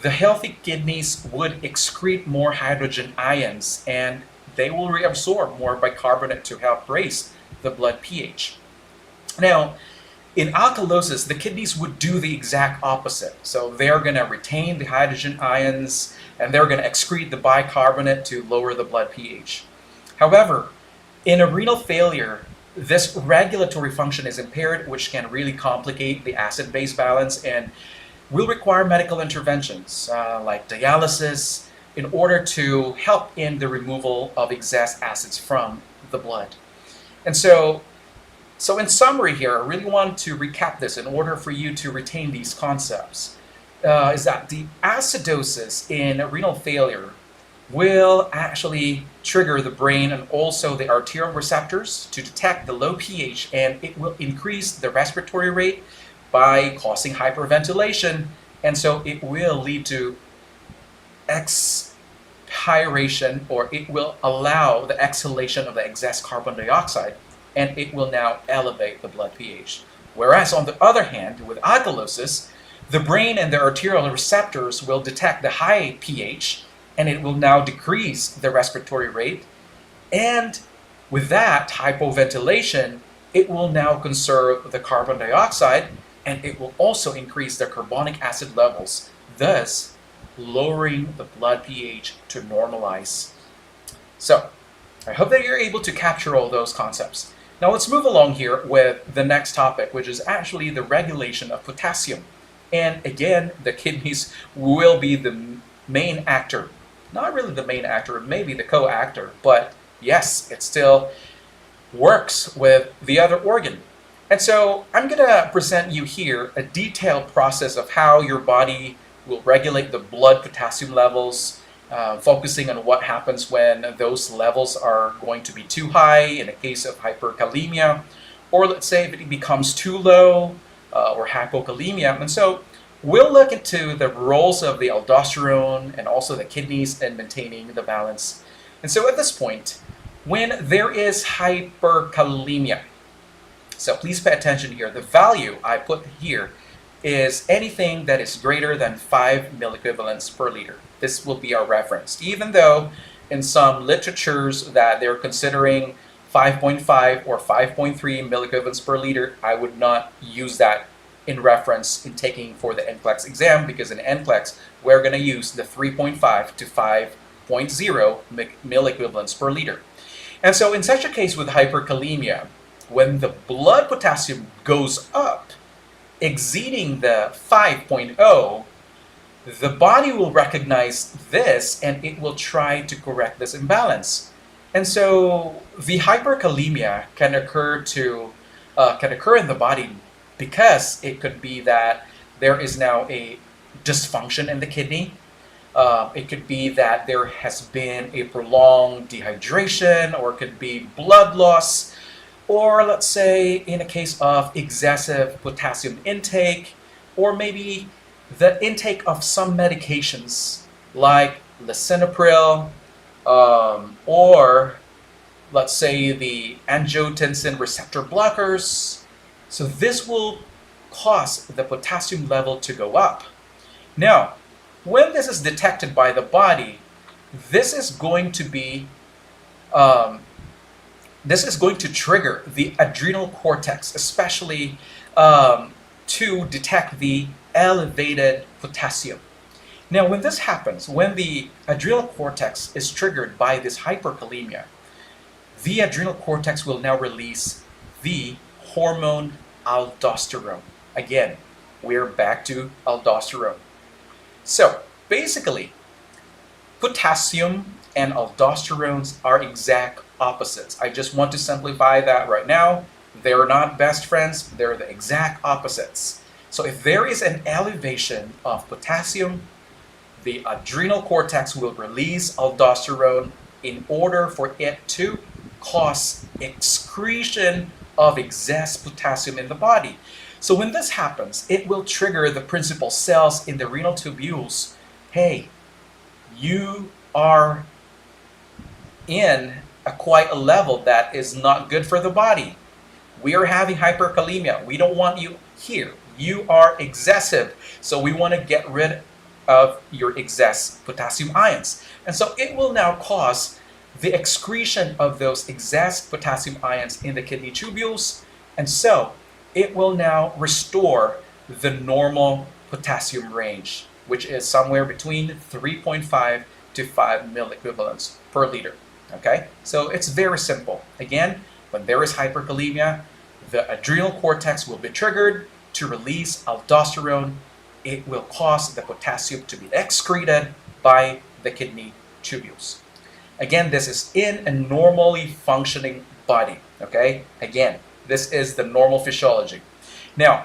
the healthy kidneys would excrete more hydrogen ions, and they will reabsorb more bicarbonate to help raise the blood pH. Now, in alkalosis, the kidneys would do the exact opposite. So they're going to retain the hydrogen ions, and they're going to excrete the bicarbonate to lower the blood pH. However, in a renal failure, this regulatory function is impaired, which can really complicate the acid-base balance and will require medical interventions like dialysis in order to help in the removal of excess acids from the blood. And so in summary here, I really want to recap this in order for you to retain these concepts, is that the acidosis in renal failure will actually trigger the brain and also the arterial receptors to detect the low pH, and it will increase the respiratory rate by causing hyperventilation, and so it will lead to expiration, or it will allow the exhalation of the excess carbon dioxide, and it will now elevate the blood pH. Whereas on the other hand, with alkalosis, the brain and the arterial receptors will detect the high pH, and it will now decrease the respiratory rate, and with that hypoventilation, it will now conserve the carbon dioxide, and it will also increase the carbonic acid levels, thus lowering the blood pH to normalize. So, I hope that you're able to capture all those concepts. Now let's move along here with the next topic, which is actually the regulation of potassium And again, the kidneys will be the main actor. Not really the main actor, maybe the co-actor, but yes, it still works with the other organ. And so I'm going to present you here a detailed process of how your body will regulate the blood potassium levels, focusing on what happens when those levels are going to be too high in a case of hyperkalemia, or let's say if it becomes too low, or hypokalemia. And so we'll look into the roles of the aldosterone and also the kidneys in maintaining the balance. And so at this point, when there is hyperkalemia, so please pay attention here, the value I put here is anything that is greater than 5 milliequivalents per liter. This will be our reference, even though in some literatures that they're considering 5.5 or 5.3 milliequivalents per liter, I would not use that in reference in taking for the NCLEX exam, because in NCLEX, we're going to use the 3.5 to 5.0 milliequivalents per liter. And so in such a case with hyperkalemia, when the blood potassium goes up, exceeding the 5.0, the body will recognize this and it will try to correct this imbalance. And so the hyperkalemia can occur in the body because it could be that there is now a dysfunction in the kidney. It could be that there has been a prolonged dehydration, or it could be blood loss, or let's say in a case of excessive potassium intake, or maybe the intake of some medications like lisinopril, or let's say the angiotensin receptor blockers. So this will cause the potassium level to go up. Now, when this is detected by the body, this is going to be trigger the adrenal cortex, especially to detect the elevated potassium. Now, when this happens, when the adrenal cortex is triggered by this hyperkalemia, the adrenal cortex will now release the hormone aldosterone. Again, we're back to aldosterone. So basically, potassium and aldosterones are exact opposites. I just want to simplify that right now. They're not best friends, they're the exact opposites. So if there is an elevation of potassium, the adrenal cortex will release aldosterone in order for it to cause excretion of excess potassium in the body. So when this happens, it will trigger the principal cells in the renal tubules. Hey, you are in quite a level that is not good for the body. We are having hyperkalemia. We don't want you here. You are excessive. So we want to get rid of your excess potassium ions. And so it will now cause the excretion of those excess potassium ions in the kidney tubules. And so it will now restore the normal potassium range, which is somewhere between 3.5 to 5 milliequivalents per liter. Okay, so it's very simple. Again, when there is hyperkalemia, the adrenal cortex will be triggered to release aldosterone. It will cause the potassium to be excreted by the kidney tubules. Again, this is in a normally functioning body. Okay, again, this is the normal physiology. Now,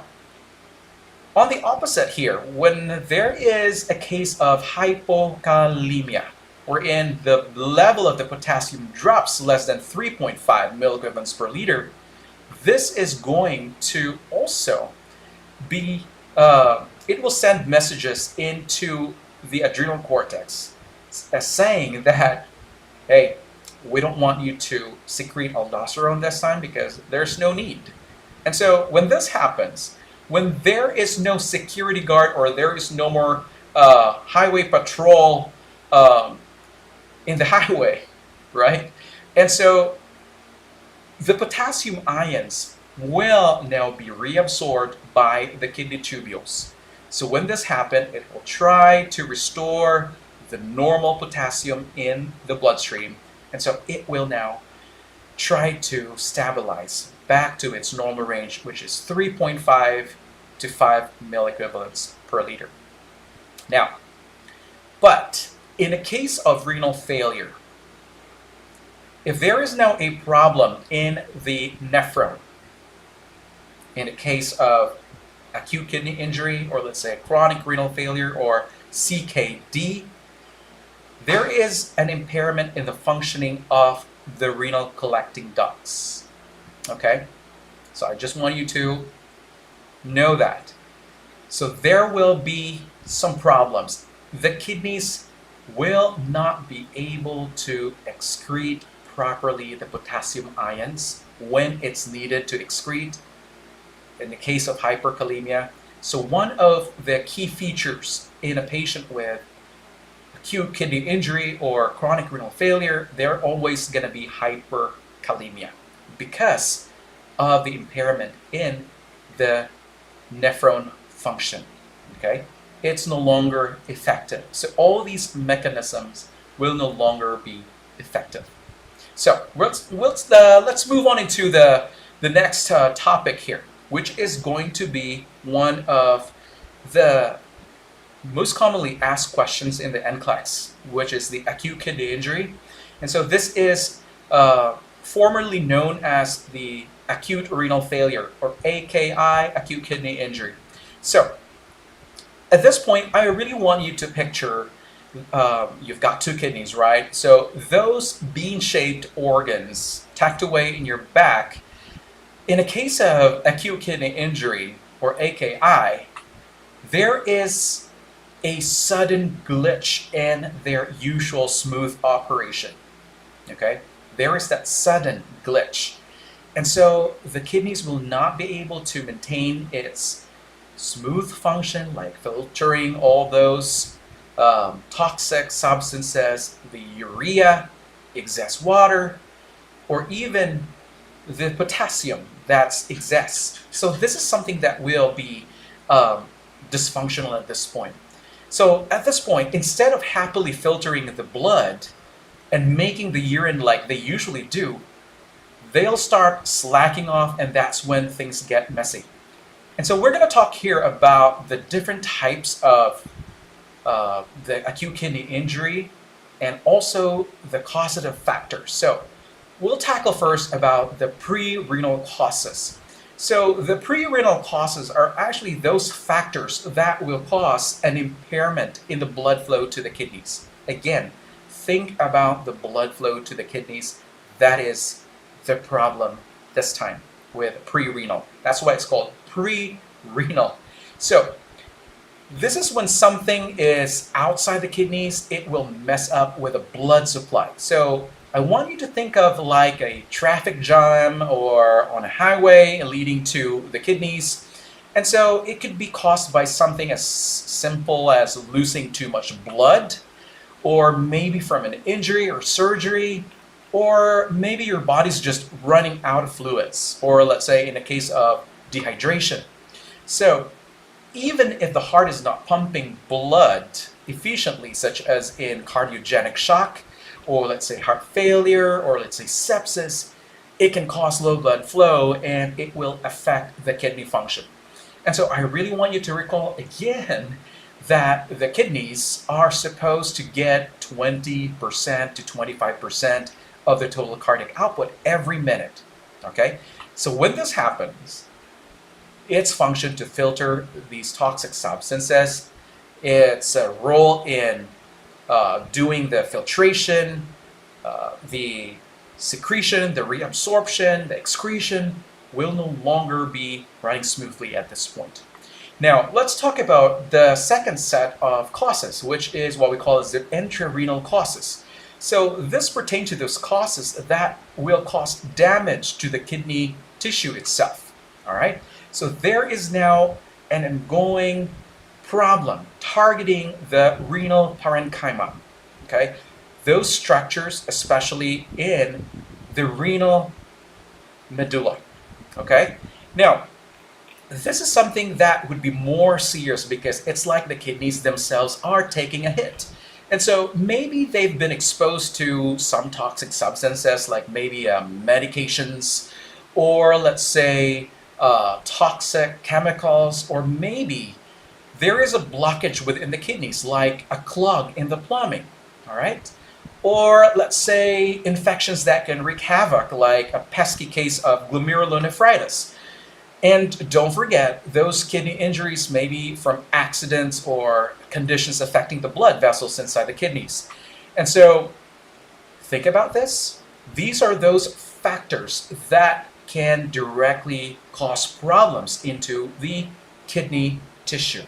on the opposite here, when there is a case of hypokalemia, wherein the level of the potassium drops less than 3.5 milliequivalents per liter, this is going to also be, it will send messages into the adrenal cortex as saying that, hey, we don't want you to secrete aldosterone this time because there's no need. And so when this happens, when there is no security guard or there is no more highway patrol in the highway, right? And so the potassium ions will now be reabsorbed by the kidney tubules. So when this happens, it will try to restore the normal potassium in the bloodstream. And so it will now try to stabilize back to its normal range, which is 3.5 to 5 milliequivalents per liter. Now, but in a case of renal failure, if there is now a problem in the nephron, in a case of acute kidney injury, or let's say chronic renal failure, or CKD, there is an impairment in the functioning of the renal collecting ducts. Okay? So I just want you to know that. So there will be some problems. The kidneys will not be able to excrete properly the potassium ions when it's needed to excrete in the case of hyperkalemia. So one of the key features in a patient with acute kidney injury or chronic renal failure, they're always going to be hyperkalemia because of the impairment in the nephron function. Okay, it's no longer effective. So all these mechanisms will no longer be effective. So let's move on into the next topic here, which is going to be one of the most commonly asked questions in the NCLEX, which is the acute kidney injury. And so this is formerly known as the acute renal failure, or AKI, acute kidney injury. So at this point, I really want you to picture you've got two kidneys, right? So those bean-shaped organs tucked away in your back. In a case of acute kidney injury, or AKI, there is a sudden glitch in their usual smooth operation. Okay? There is that sudden glitch. And so the kidneys will not be able to maintain its smooth function, like filtering all those toxic substances, the urea, excess water, or even the potassium that exists. So this is something that will be dysfunctional at this point. So at this point, instead of happily filtering the blood and making the urine like they usually do, they'll start slacking off, and that's when things get messy. And so we're going to talk here about the different types of the acute kidney injury and also the causative factors. So we'll tackle first about the pre-renal causes. So the pre-renal causes are actually those factors that will cause an impairment in the blood flow to the kidneys. Again, think about the blood flow to the kidneys. That is the problem this time with pre-renal. That's why it's called pre-renal. So this is when something is outside the kidneys, it will mess up with the blood supply. So I want you to think of like a traffic jam or on a highway leading to the kidneys. And so it could be caused by something as simple as losing too much blood, or maybe from an injury or surgery, or maybe your body's just running out of fluids, or let's say in a case of dehydration. So even if the heart is not pumping blood efficiently, such as in cardiogenic shock, or let's say heart failure, or let's say sepsis, it can cause low blood flow and it will affect the kidney function. And so I really want you to recall again that the kidneys are supposed to get 20% to 25% of the total cardiac output every minute. Okay? So when this happens, its function to filter these toxic substances, its role in doing the filtration, the secretion, the reabsorption, the excretion will no longer be running smoothly at this point. Now, let's talk about the second set of causes, which is what we call as the intrarenal causes. So this pertains to those causes that will cause damage to the kidney tissue itself. All right? So there is now an ongoing problem targeting the renal parenchyma. Okay? Those structures, especially in the renal medulla. Okay? Now, this is something that would be more serious because it's like the kidneys themselves are taking a hit. And so maybe they've been exposed to some toxic substances like maybe medications, or let's say toxic chemicals, or maybe there is a blockage within the kidneys, like a clog in the plumbing, all right? Or let's say infections that can wreak havoc, like a pesky case of glomerulonephritis. And don't forget, those kidney injuries may be from accidents or conditions affecting the blood vessels inside the kidneys. And so think about this. These are those factors that can directly cause problems into the kidney tissue.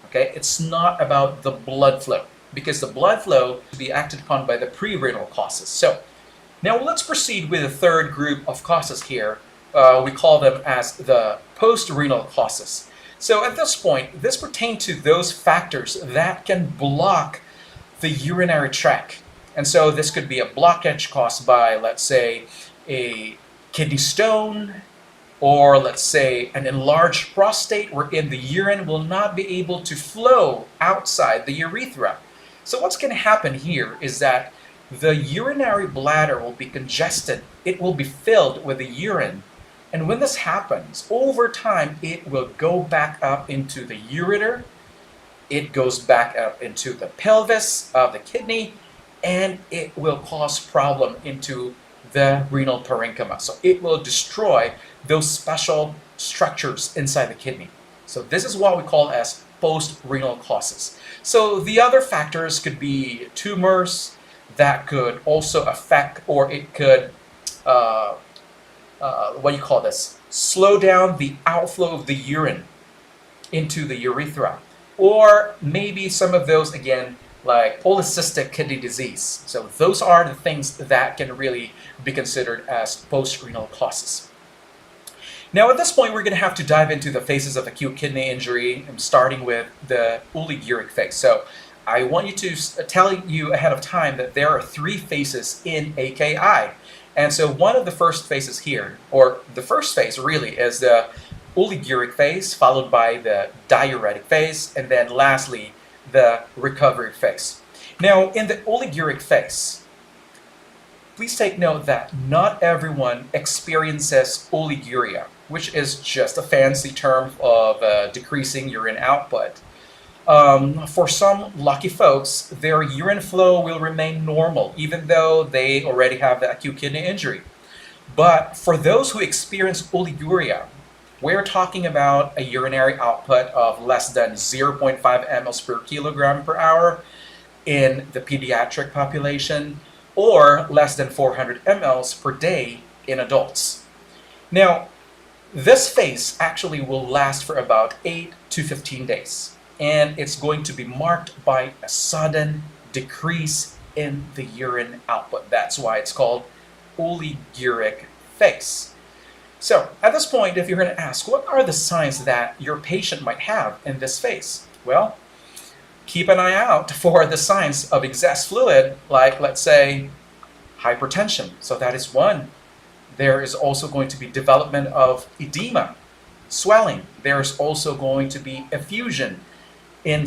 Okay, it's not about the blood flow, because the blood flow will be acted upon by the pre-renal causes. So now let's proceed with the third group of causes here. We call them as the post-renal causes. So at this point, this pertains to those factors that can block the urinary tract. And so this could be a blockage caused by, let's say, a kidney stone, or let's say an enlarged prostate wherein the urine will not be able to flow outside the urethra. So what's going to happen here is that the urinary bladder will be congested. It will be filled with the urine. And when this happens, over time, it will go back up into the ureter. It goes back up into the pelvis of the kidney, and it will cause problem into the renal parenchyma. So it will destroy those special structures inside the kidney. So this is what we call as post-renal causes. So the other factors could be tumors that could also affect, or it could, what do you call this? Slow down the outflow of the urine into the urethra. Or maybe some of those, again, like polycystic kidney disease. So those are the things that can really be considered as post-renal causes. Now at this point, we're going to have to dive into the phases of acute kidney injury, starting with the oliguric phase. So I want you to tell you ahead of time that there are 3 phases in AKI. And so one of the first phases here, or the first phase really, is the oliguric phase, followed by the diuretic phase, and then lastly, the recovery phase. Now, in the oliguric phase, please take note that not everyone experiences oliguria, which is just a fancy term of decreasing urine output. For some lucky folks, their urine flow will remain normal, even though they already have the acute kidney injury. But for those who experience oliguria, we're talking about a urinary output of less than 0.5 mL per kilogram per hour in the pediatric population, or less than 400 mL per day in adults. Now, this phase actually will last for about 8 to 15 days, and it's going to be marked by a sudden decrease in the urine output. That's why it's called oliguric phase. So at this point, if you're going to ask, what are the signs that your patient might have in this phase? Well, keep an eye out for the signs of excess fluid, like, let's say, hypertension. So that is one. There is also going to be development of edema, swelling. There's also going to be effusion in,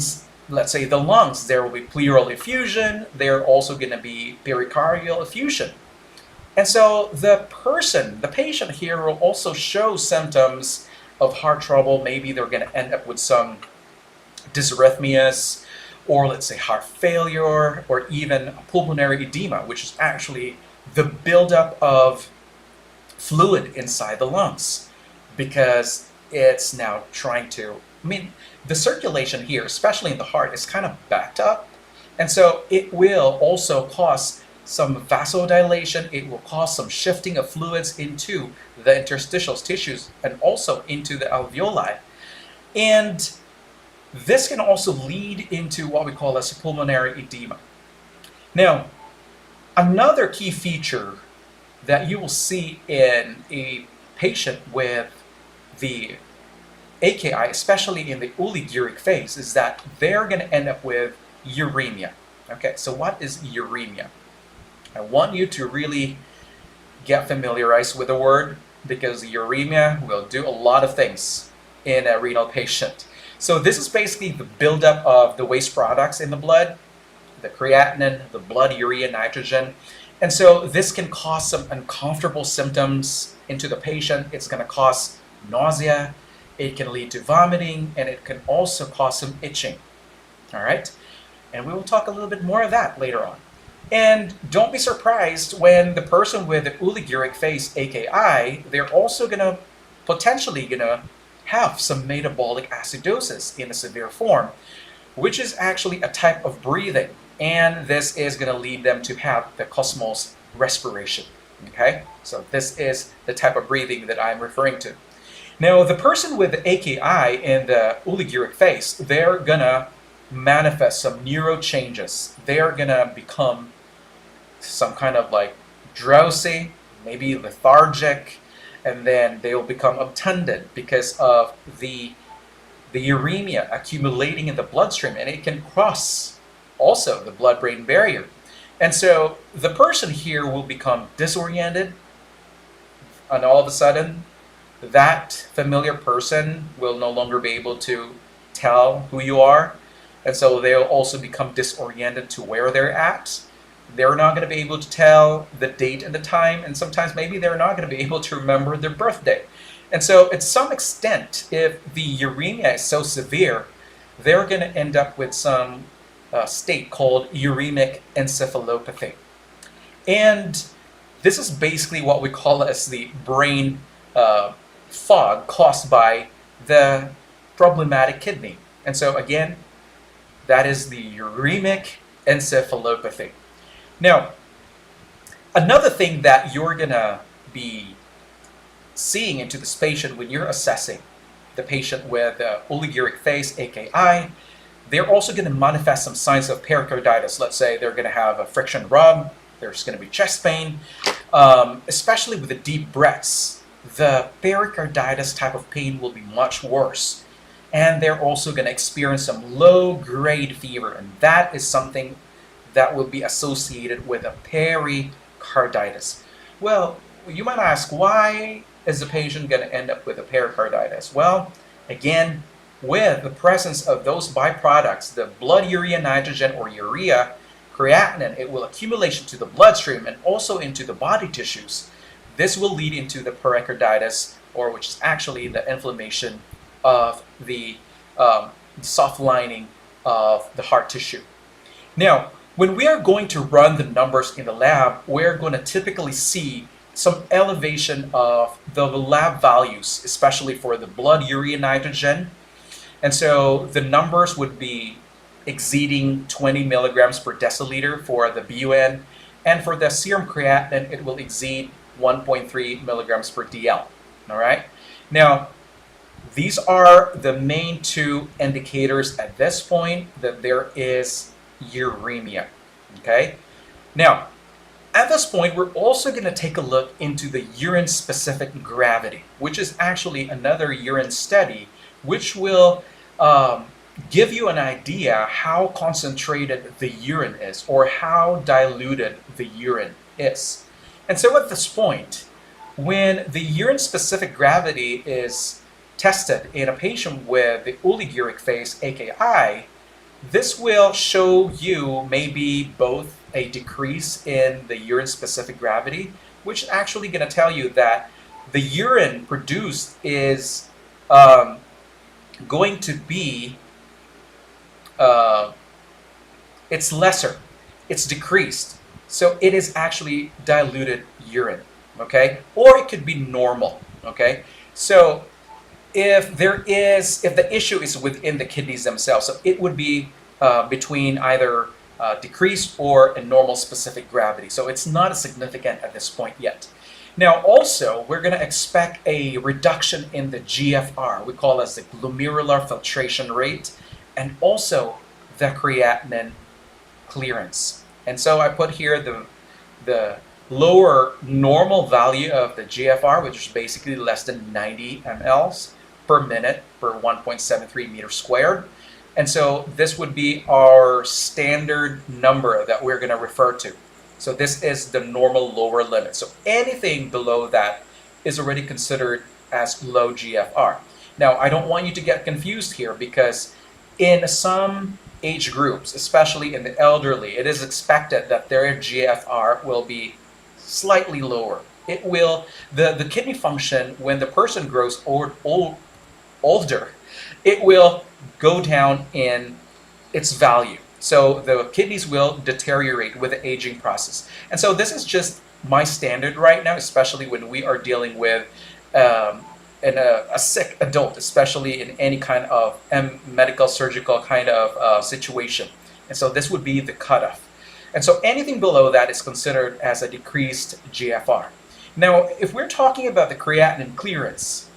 let's say, the lungs. There will be pleural effusion. There are also going to be pericardial effusion. And so the patient here will also show symptoms of heart trouble. Maybe they're going to end up with some dysrhythmias, or let's say heart failure, or even pulmonary edema, which is actually the buildup of fluid inside the lungs, because it's now trying to, the circulation here, especially in the heart, is kind of backed up. And so it will also cause some vasodilation. It will cause some shifting of fluids into the interstitial tissues and also into the alveoli. And this can also lead into what we call as pulmonary edema. Now, another key feature that you will see in a patient with the AKI, especially in the oliguric phase, is that they're going to end up with uremia. Okay, so what is uremia? I want you to really get familiarized with the word, because uremia will do a lot of things in a renal patient. So this is basically the buildup of the waste products in the blood, the creatinine, the blood urea, nitrogen. And so this can cause some uncomfortable symptoms into the patient. It's going to cause nausea, it can lead to vomiting, and it can also cause some itching. All right? And we will talk a little bit more of that later on. And don't be surprised when the person with the oliguric phase AKI, they're also gonna potentially gonna have some metabolic acidosis in a severe form, which is actually a type of breathing. And this is gonna lead them to have the Cosmos respiration. Okay, so this is the type of breathing that I'm referring to. Now, the person with the AKI in the oliguric phase, they're gonna manifest some neuro changes. They're gonna become some kind of like drowsy, maybe lethargic, and then they will become obtunded because of the uremia accumulating in the bloodstream, and it can cross also the blood-brain barrier. And so the person here will become disoriented, and all of a sudden that familiar person will no longer be able to tell who you are, and so they'll also become disoriented to where they're at. They're not going to be able to tell the date and the time, and sometimes maybe they're not going to be able to remember their birthday. And so, to some extent, if the uremia is so severe, they're going to end up with some state called uremic encephalopathy. And this is basically what we call as the brain fog caused by the problematic kidney. And so, again, that is the uremic encephalopathy. Now, another thing that you're going to be seeing into this patient when you're assessing the patient with oliguric phase AKI, they're also going to manifest some signs of pericarditis. Let's say they're going to have a friction rub, there's going to be chest pain, especially with the deep breaths. The pericarditis type of pain will be much worse. And they're also going to experience some low-grade fever, and that is something that will be associated with a pericarditis. Well, you might ask, why is the patient going to end up with a pericarditis? Well, again, with the presence of those byproducts, the blood urea nitrogen or urea, creatinine, it will accumulate to the bloodstream and also into the body tissues. This will lead into the pericarditis, or which is actually the inflammation of the soft lining of the heart tissue. Now, when we are going to run the numbers in the lab, we're going to typically see some elevation of the lab values, especially for the blood urea nitrogen. And so the numbers would be exceeding 20 milligrams per deciliter for the BUN, and for the serum creatinine, it will exceed 1.3 milligrams per DL. All right. Now, these are the main two indicators at this point that there is uremia. Okay. Now, at this point, we're also going to take a look into the urine-specific gravity, which is actually another urine study, which will give you an idea how concentrated the urine is, or how diluted the urine is. And so at this point, when the urine-specific gravity is tested in a patient with the oliguric phase AKI, this will show you maybe both a decrease in the urine-specific gravity, which is actually going to tell you that the urine produced is going to be, it's lesser, it's decreased. So it is actually diluted urine, okay? Or it could be normal, okay? So if the issue is within the kidneys themselves, so it would be between either decreased or a normal specific gravity. So it's not as significant at this point yet. Now also, we're going to expect a reduction in the GFR. We call this the glomerular filtration rate, and also the creatinine clearance. And so I put here the lower normal value of the GFR, which is basically less than 90 mLs per minute per 1.73 meters squared. And so this would be our standard number that we're going to refer to. So this is the normal lower limit. So anything below that is already considered as low GFR. Now, I don't want you to get confused here, because in some age groups, especially in the elderly, it is expected that their GFR will be slightly lower. It will, the kidney function, when the person grows older, it will go down in its value. So the kidneys will deteriorate with the aging process. And so this is just my standard right now, especially when we are dealing with a sick adult, especially in any kind of medical, surgical kind of situation. And so this would be the cutoff. And so anything below that is considered as a decreased GFR. Now, if we're talking about the creatinine clearance,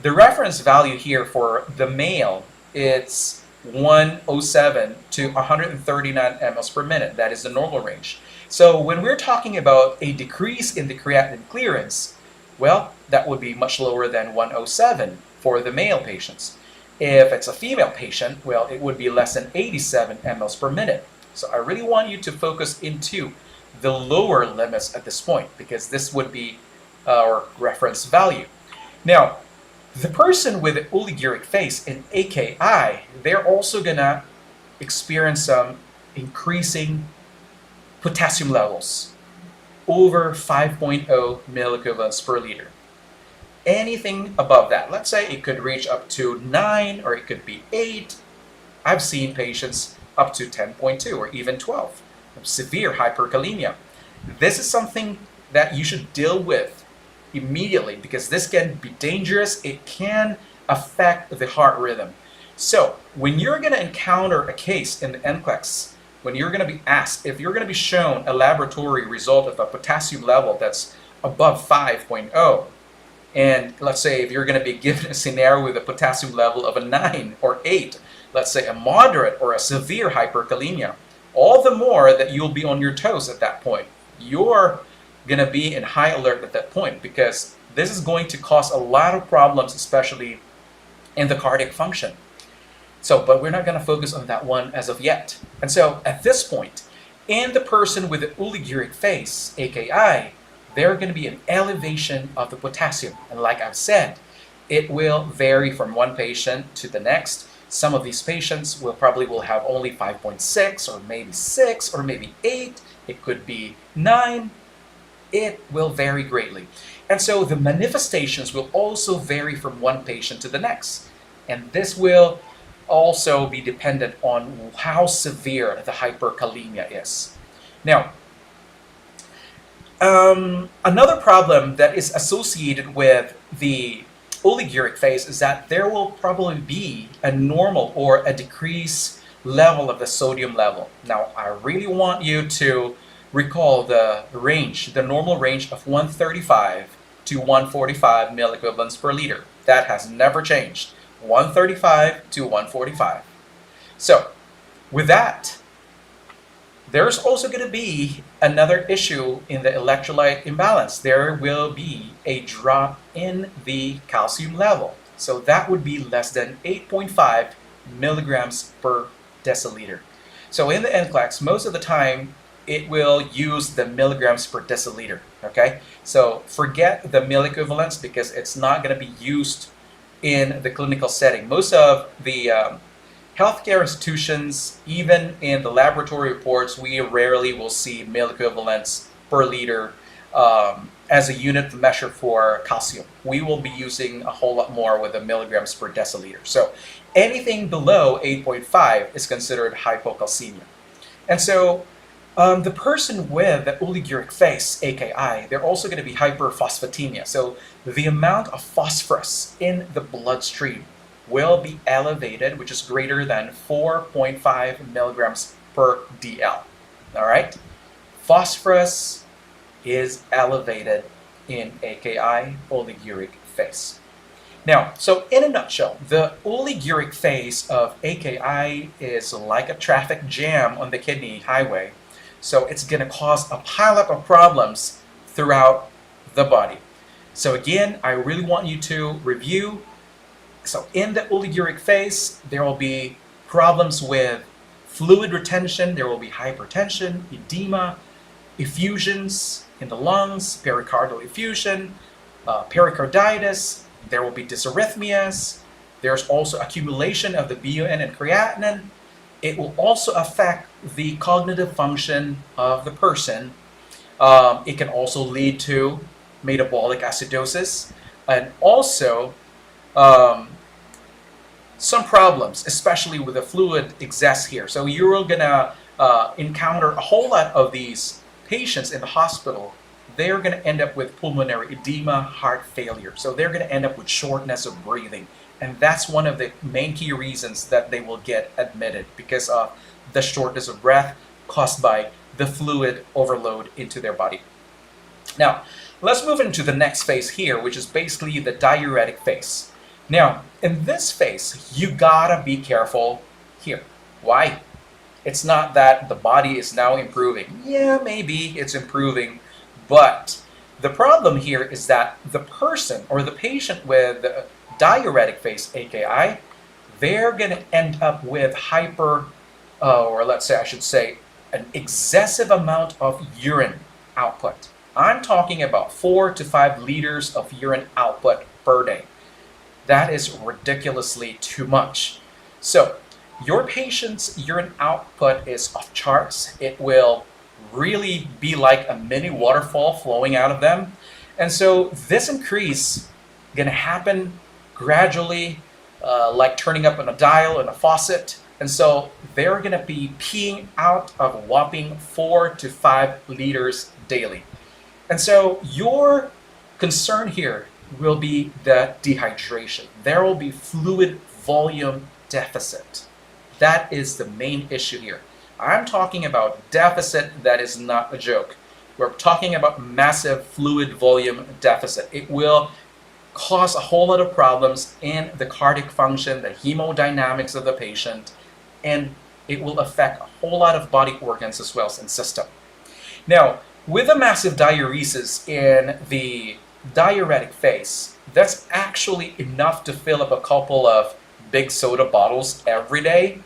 the reference value here for the male, it's 107 to 139 mLs per minute. That is the normal range. So when we're talking about a decrease in the creatinine clearance, well, that would be much lower than 107 for the male patients. If it's a female patient, well, it would be less than 87 mLs per minute. So I really want you to focus into the lower limits at this point, because this would be our reference value. Now, the person with the oliguric phase in AKI, they're also gonna experience some increasing potassium levels over 5.0 milliequivalents per liter. Anything above that, let's say it could reach up to 9 or it could be 8. I've seen patients up to 10.2 or even 12, severe hyperkalemia. This is something that you should deal with immediately, because this can be dangerous. It can affect the heart rhythm. So when you're going to encounter a case in the NCLEX, when you're going to be asked, if you're going to be shown a laboratory result of a potassium level that's above 5.0, and let's say if you're going to be given a scenario with a potassium level of a 9 or 8, let's say a moderate or a severe hyperkalemia, all the more that you'll be on your toes at that point. You're going to be in high alert at that point, because this is going to cause a lot of problems, especially in the cardiac function. So, but we're not going to focus on that one as of yet. And so at this point, in the person with the oliguric phase, AKI, there are going to be an elevation of the potassium. And like I've said, it will vary from one patient to the next. Some of these patients will have only 5.6 or maybe 6 or maybe 8. It could be 9. It will vary greatly. And so the manifestations will also vary from one patient to the next. And this will also be dependent on how severe the hyperkalemia is. Now, another problem that is associated with the oliguric phase is that there will probably be a normal or a decreased level of the sodium level. Now, I really want you to recall the range, the normal range of 135 to 145 milliequivalents per liter. That has never changed. 135 to 145. So, with that, there's also going to be another issue in the electrolyte imbalance. There will be a drop in the calcium level. So that would be less than 8.5 milligrams per deciliter. So in the NCLEX, most of the time, it will use the milligrams per deciliter, okay? So forget the milliequivalents, because it's not going to be used in the clinical setting. Most of the healthcare institutions, even in the laboratory reports, we rarely will see milliequivalents per liter as a unit of measure for calcium. We will be using a whole lot more with the milligrams per deciliter. So anything below 8.5 is considered hypocalcemia. And so the person with the oliguric phase, AKI, they're also going to be hyperphosphatemia. So the amount of phosphorus in the bloodstream will be elevated, which is greater than 4.5 milligrams per DL. All right? Phosphorus is elevated in AKI, oliguric phase. Now, so in a nutshell, the oliguric phase of AKI is like a traffic jam on the kidney highway. So it's going to cause a pileup of problems throughout the body. So again, I really want you to review. So in the oliguric phase, there will be problems with fluid retention, there will be hypertension, edema, effusions in the lungs, pericardial effusion, pericarditis, there will be dysarrhythmias, there's also accumulation of the BUN and creatinine. It will also affect the cognitive function of the person. It can also lead to metabolic acidosis, and also um, some problems, especially with the fluid excess here. So you're gonna encounter a whole lot of these patients in the hospital. They're gonna end up with pulmonary edema, heart failure. So they're gonna end up with shortness of breathing. And that's one of the main key reasons that they will get admitted, because of the shortness of breath caused by the fluid overload into their body. Now, let's move into the next phase here, which is basically the diuretic phase. Now, in this phase, you gotta be careful here. Why? It's not that the body is now improving. Yeah, maybe it's improving, but the problem here is that the person or the patient with the diuretic phase, AKI, they're gonna end up with or let's say I should say, an excessive amount of urine output. I'm talking about 4 to 5 liters of urine output per day. That is ridiculously too much. So your patient's urine output is off charts. It will really be like a mini waterfall flowing out of them. And so this increase gonna happen gradually, like turning up on a dial in a faucet. And so they're gonna be peeing out of a whopping 4 to 5 liters daily. And so your concern here will be the dehydration. There will be fluid volume deficit. That is the main issue here. I'm talking about deficit that is not a joke. We're talking about massive fluid volume deficit. It will cause a whole lot of problems in the cardiac function, the hemodynamics of the patient, and it will affect a whole lot of body organs as well as in system. Now, with a massive diuresis in the diuretic phase, that's actually enough to fill up a couple of big soda bottles every day.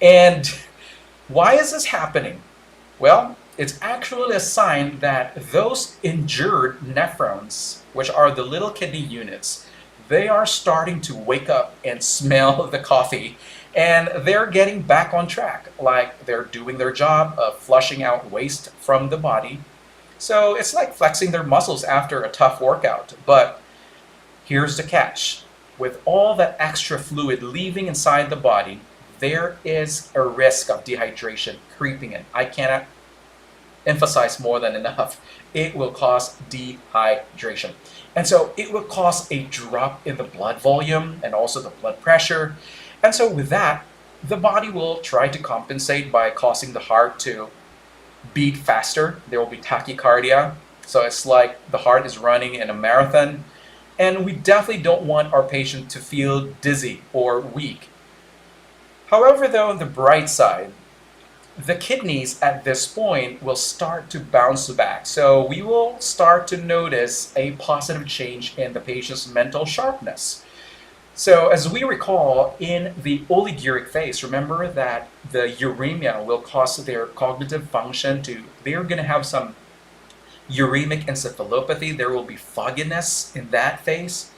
And why is this happening? Well, it's actually a sign that those injured nephrons, which are the little kidney units, they are starting to wake up and smell the coffee, and they're getting back on track, like they're doing their job of flushing out waste from the body. So it's like flexing their muscles after a tough workout. But here's the catch. With all that extra fluid leaving inside the body, there is a risk of dehydration creeping in. I cannot emphasize more than enough. It will cause dehydration. And so it will cause a drop in the blood volume and also the blood pressure. And so with that, the body will try to compensate by causing the heart to beat faster. There will be tachycardia. So it's like the heart is running in a marathon. And we definitely don't want our patient to feel dizzy or weak. However, though, on the bright side, the kidneys at this point will start to bounce back. So we will start to notice a positive change in the patient's mental sharpness. So as we recall, in the oliguric phase, remember that the uremia will cause their cognitive function they're going to have some uremic encephalopathy. There will be fogginess in that phase.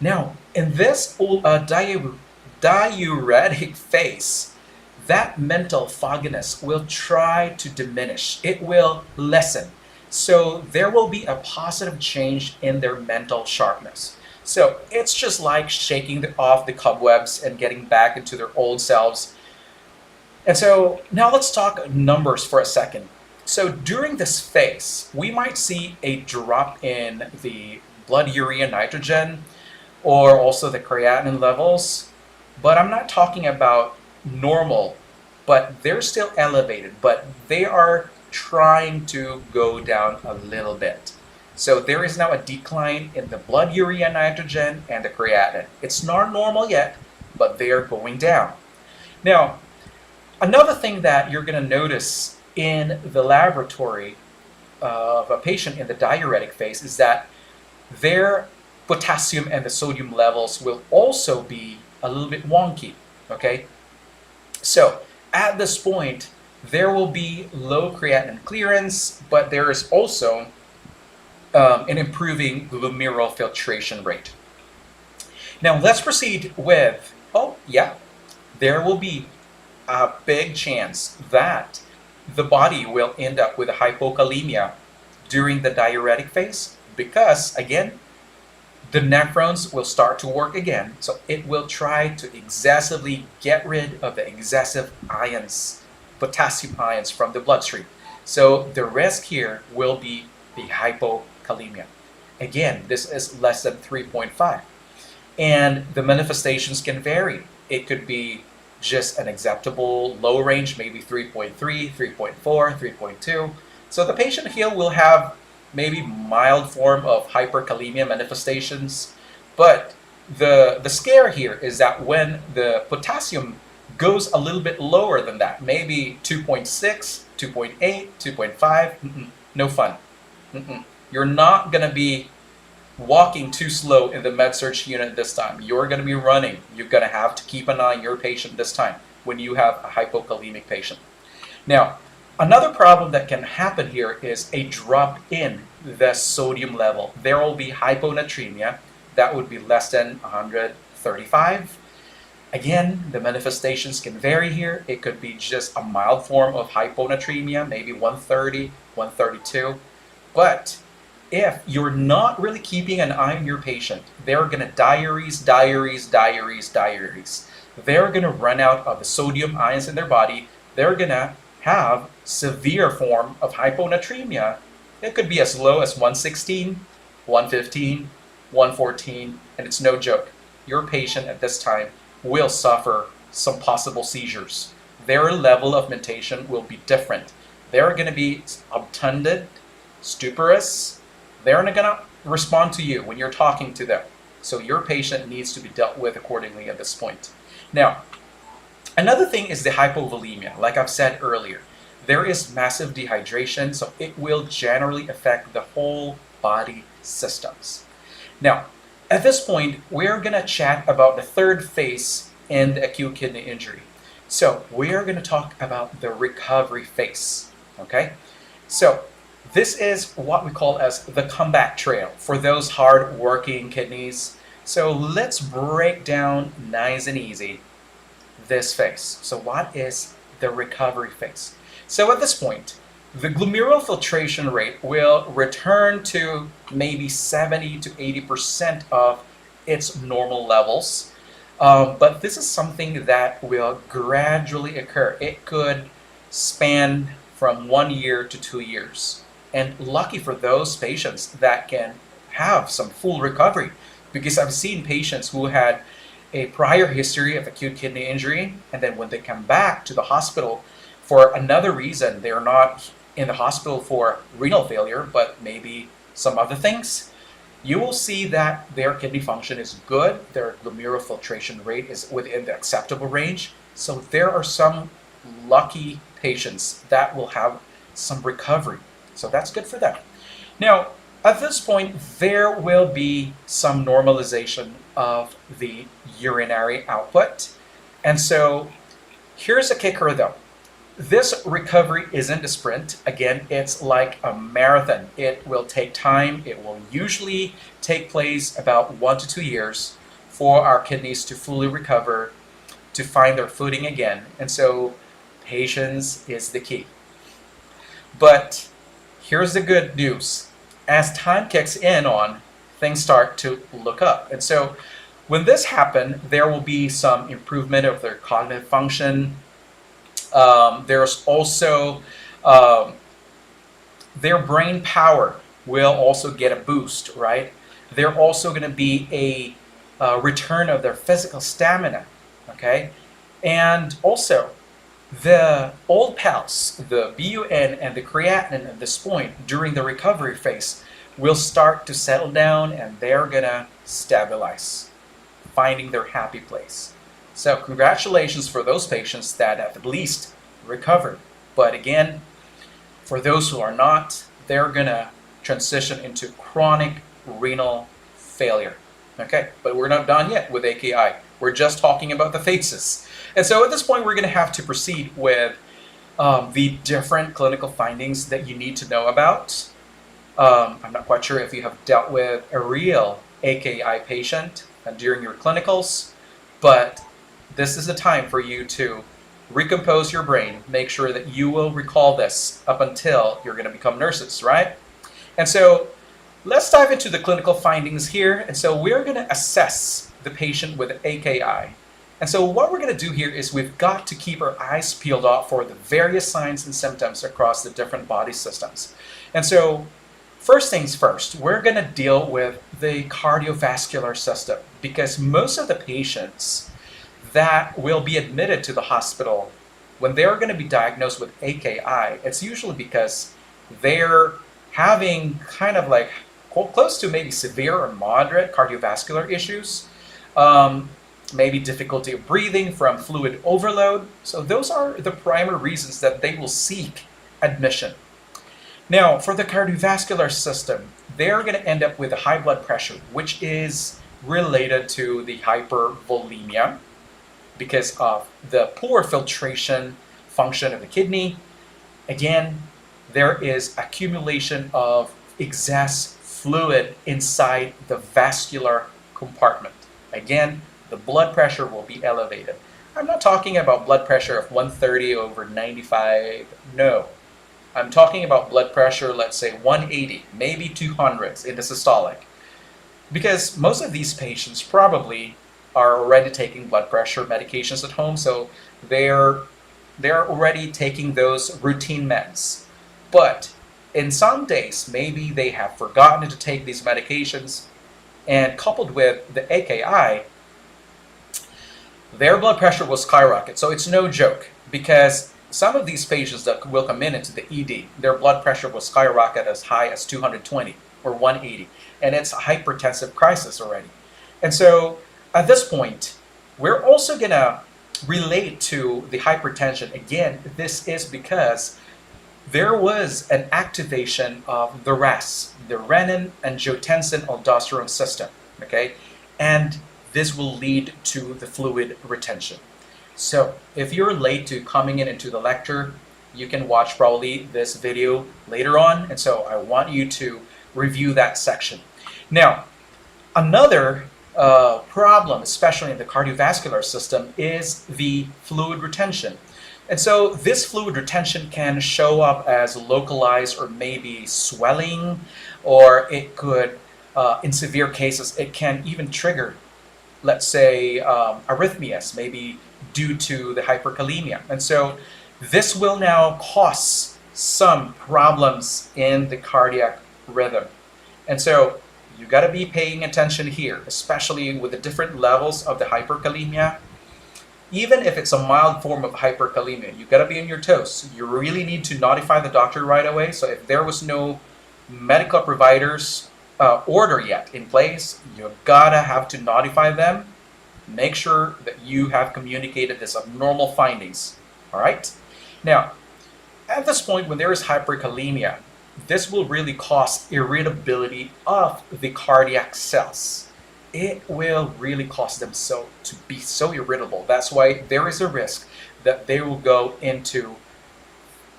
Now, in this diuretic phase, that mental fogginess will try to diminish. It will lessen. So there will be a positive change in their mental sharpness. So it's just like shaking off the cobwebs and getting back into their old selves. And so now let's talk numbers for a second. So during this phase, we might see a drop in the blood urea nitrogen or also the creatinine levels. But I'm not talking about normal, but they're still elevated, but they are trying to go down a little bit. So there is now a decline in the blood urea nitrogen and the creatinine. It's not normal yet, but they are going down. Now, another thing that you're going to notice in the laboratory of a patient in the diuretic phase is that their potassium and the sodium levels will also be a little bit wonky, okay? So at this point, there will be low creatinine clearance, but there is also an improving glomerular filtration rate. Now let's proceed with, there will be a big chance that the body will end up with a hypokalemia during the diuretic phase, because, again, the nephrons will start to work again. So it will try to excessively get rid of the excessive ions, potassium ions from the bloodstream. So the risk here will be the hypokalemia. Again, this is less than 3.5. And the manifestations can vary. It could be just an acceptable low range, maybe 3.3, 3.4, 3.2. So the patient here will have maybe mild form of hyperkalemia manifestations. But the scare here is that when the potassium goes a little bit lower than that, maybe 2.6, 2.8, 2.5, no fun. You're not going to be walking too slow in the med-surg unit this time. You're going to be running. You're going to have to keep an eye on your patient this time when you have a hypokalemic patient. Now, another problem that can happen here is a drop in the sodium level. There will be hyponatremia. That would be less than 135. Again, the manifestations can vary here. It could be just a mild form of hyponatremia, maybe 130, 132. But if you're not really keeping an eye on your patient, they're going to diuresis. They're going to run out of the sodium ions in their body. They're going to have severe form of hyponatremia. It could be as low as 116, 115, 114, and it's no joke. Your patient at this time will suffer some possible seizures. Their level of mentation will be different. They're going to be obtunded, stuporous. They're not going to respond to you when you're talking to them. So your patient needs to be dealt with accordingly at this point. Now, another thing is the hypovolemia. Like I've said earlier, there is massive dehydration, so it will generally affect the whole body systems. Now, at this point, we're going to chat about the third phase in the acute kidney injury. So we're going to talk about the recovery phase, okay? So this is what we call as the comeback trail for those hard-working kidneys. So let's break down nice and easy this phase. So what is the recovery phase? So at this point, the glomerular filtration rate will return to maybe 70 to 80% of its normal levels. But this is something that will gradually occur. It could span from 1 year to 2 years. And lucky for those patients that can have some full recovery, because I've seen patients who had a prior history of acute kidney injury, and then when they come back to the hospital for another reason, they're not in the hospital for renal failure, but maybe some other things, you will see that their kidney function is good, their glomerular filtration rate is within the acceptable range. So there are some lucky patients that will have some recovery. So that's good for them. Now, at this point, there will be some normalization of the urinary output. And so here's a kicker though. This recovery isn't a sprint. Again, it's like a marathon. It will take time. It will usually take place about 1 to 2 years for our kidneys to fully recover, to find their footing again. And so patience is the key. But here's the good news. As time kicks in on, things start to look up. And so when this happens, there will be some improvement of their cognitive function. There's also their brain power will also get a boost, right? They're also going to be a return of their physical stamina, okay? And also, the old pals, the BUN and the creatinine at this point during the recovery phase will start to settle down and they're going to stabilize, finding their happy place. So congratulations for those patients that have at least recovered. But again, for those who are not, they're going to transition into chronic renal failure. Okay, but we're not done yet with AKI. We're just talking about the phases. And so at this point, we're going to have to proceed with the different clinical findings that you need to know about. I'm not quite sure if you have dealt with a real AKI patient during your clinicals, but this is the time for you to recompose your brain, make sure that you will recall this up until you're going to become nurses, right? And so let's dive into the clinical findings here. And so we're going to assess the patient with AKI. And so what we're going to do here is we've got to keep our eyes peeled out for the various signs and symptoms across the different body systems. And so first things first, we're going to deal with the cardiovascular system, because most of the patients that will be admitted to the hospital when they're going to be diagnosed with AKI, it's usually because they're having kind of like close to maybe severe or moderate cardiovascular issues, maybe difficulty of breathing from fluid overload. So those are the primary reasons that they will seek admission. Now, for the cardiovascular system, they're going to end up with a high blood pressure, which is related to the hypervolemia because of the poor filtration function of the kidney. Again, there is accumulation of excess fluid inside the vascular compartment. Again, the blood pressure will be elevated. I'm not talking about blood pressure of 130 over 95. No. I'm talking about blood pressure, let's say 180, maybe 200 in the systolic. Because most of these patients probably are already taking blood pressure medications at home, so they're already taking those routine meds. But in some days, maybe they have forgotten to take these medications, and coupled with the AKI, their blood pressure will skyrocket. So it's no joke, because some of these patients that will come into the ED, their blood pressure will skyrocket as high as 220 or 180, and it's a hypertensive crisis already. And so at this point, we're also going to relate to the hypertension. Again, this is because there was an activation of the RAAS, the renin angiotensin aldosterone system, okay? And this will lead to the fluid retention. So if you're late to coming into the lecture, you can watch probably this video later on. And so I want you to review that section. Now, another problem, especially in the cardiovascular system, is the fluid retention. And so this fluid retention can show up as localized or maybe swelling, or it could, in severe cases, it can even trigger, let's say, arrhythmias, maybe due to the hyperkalemia. And so this will now cause some problems in the cardiac rhythm. And so you got to be paying attention here, especially with the different levels of the hyperkalemia. Even if it's a mild form of hyperkalemia, you got to be on your toes. You really need to notify the doctor right away. So if there was no medical providers order yet in place, you gotta have to notify them. Make sure that you have communicated this abnormal findings. All right. Now, at this point, when there is hyperkalemia, this will really cause irritability of the cardiac cells. It will really cause them to be so irritable. That's why there is a risk that they will go into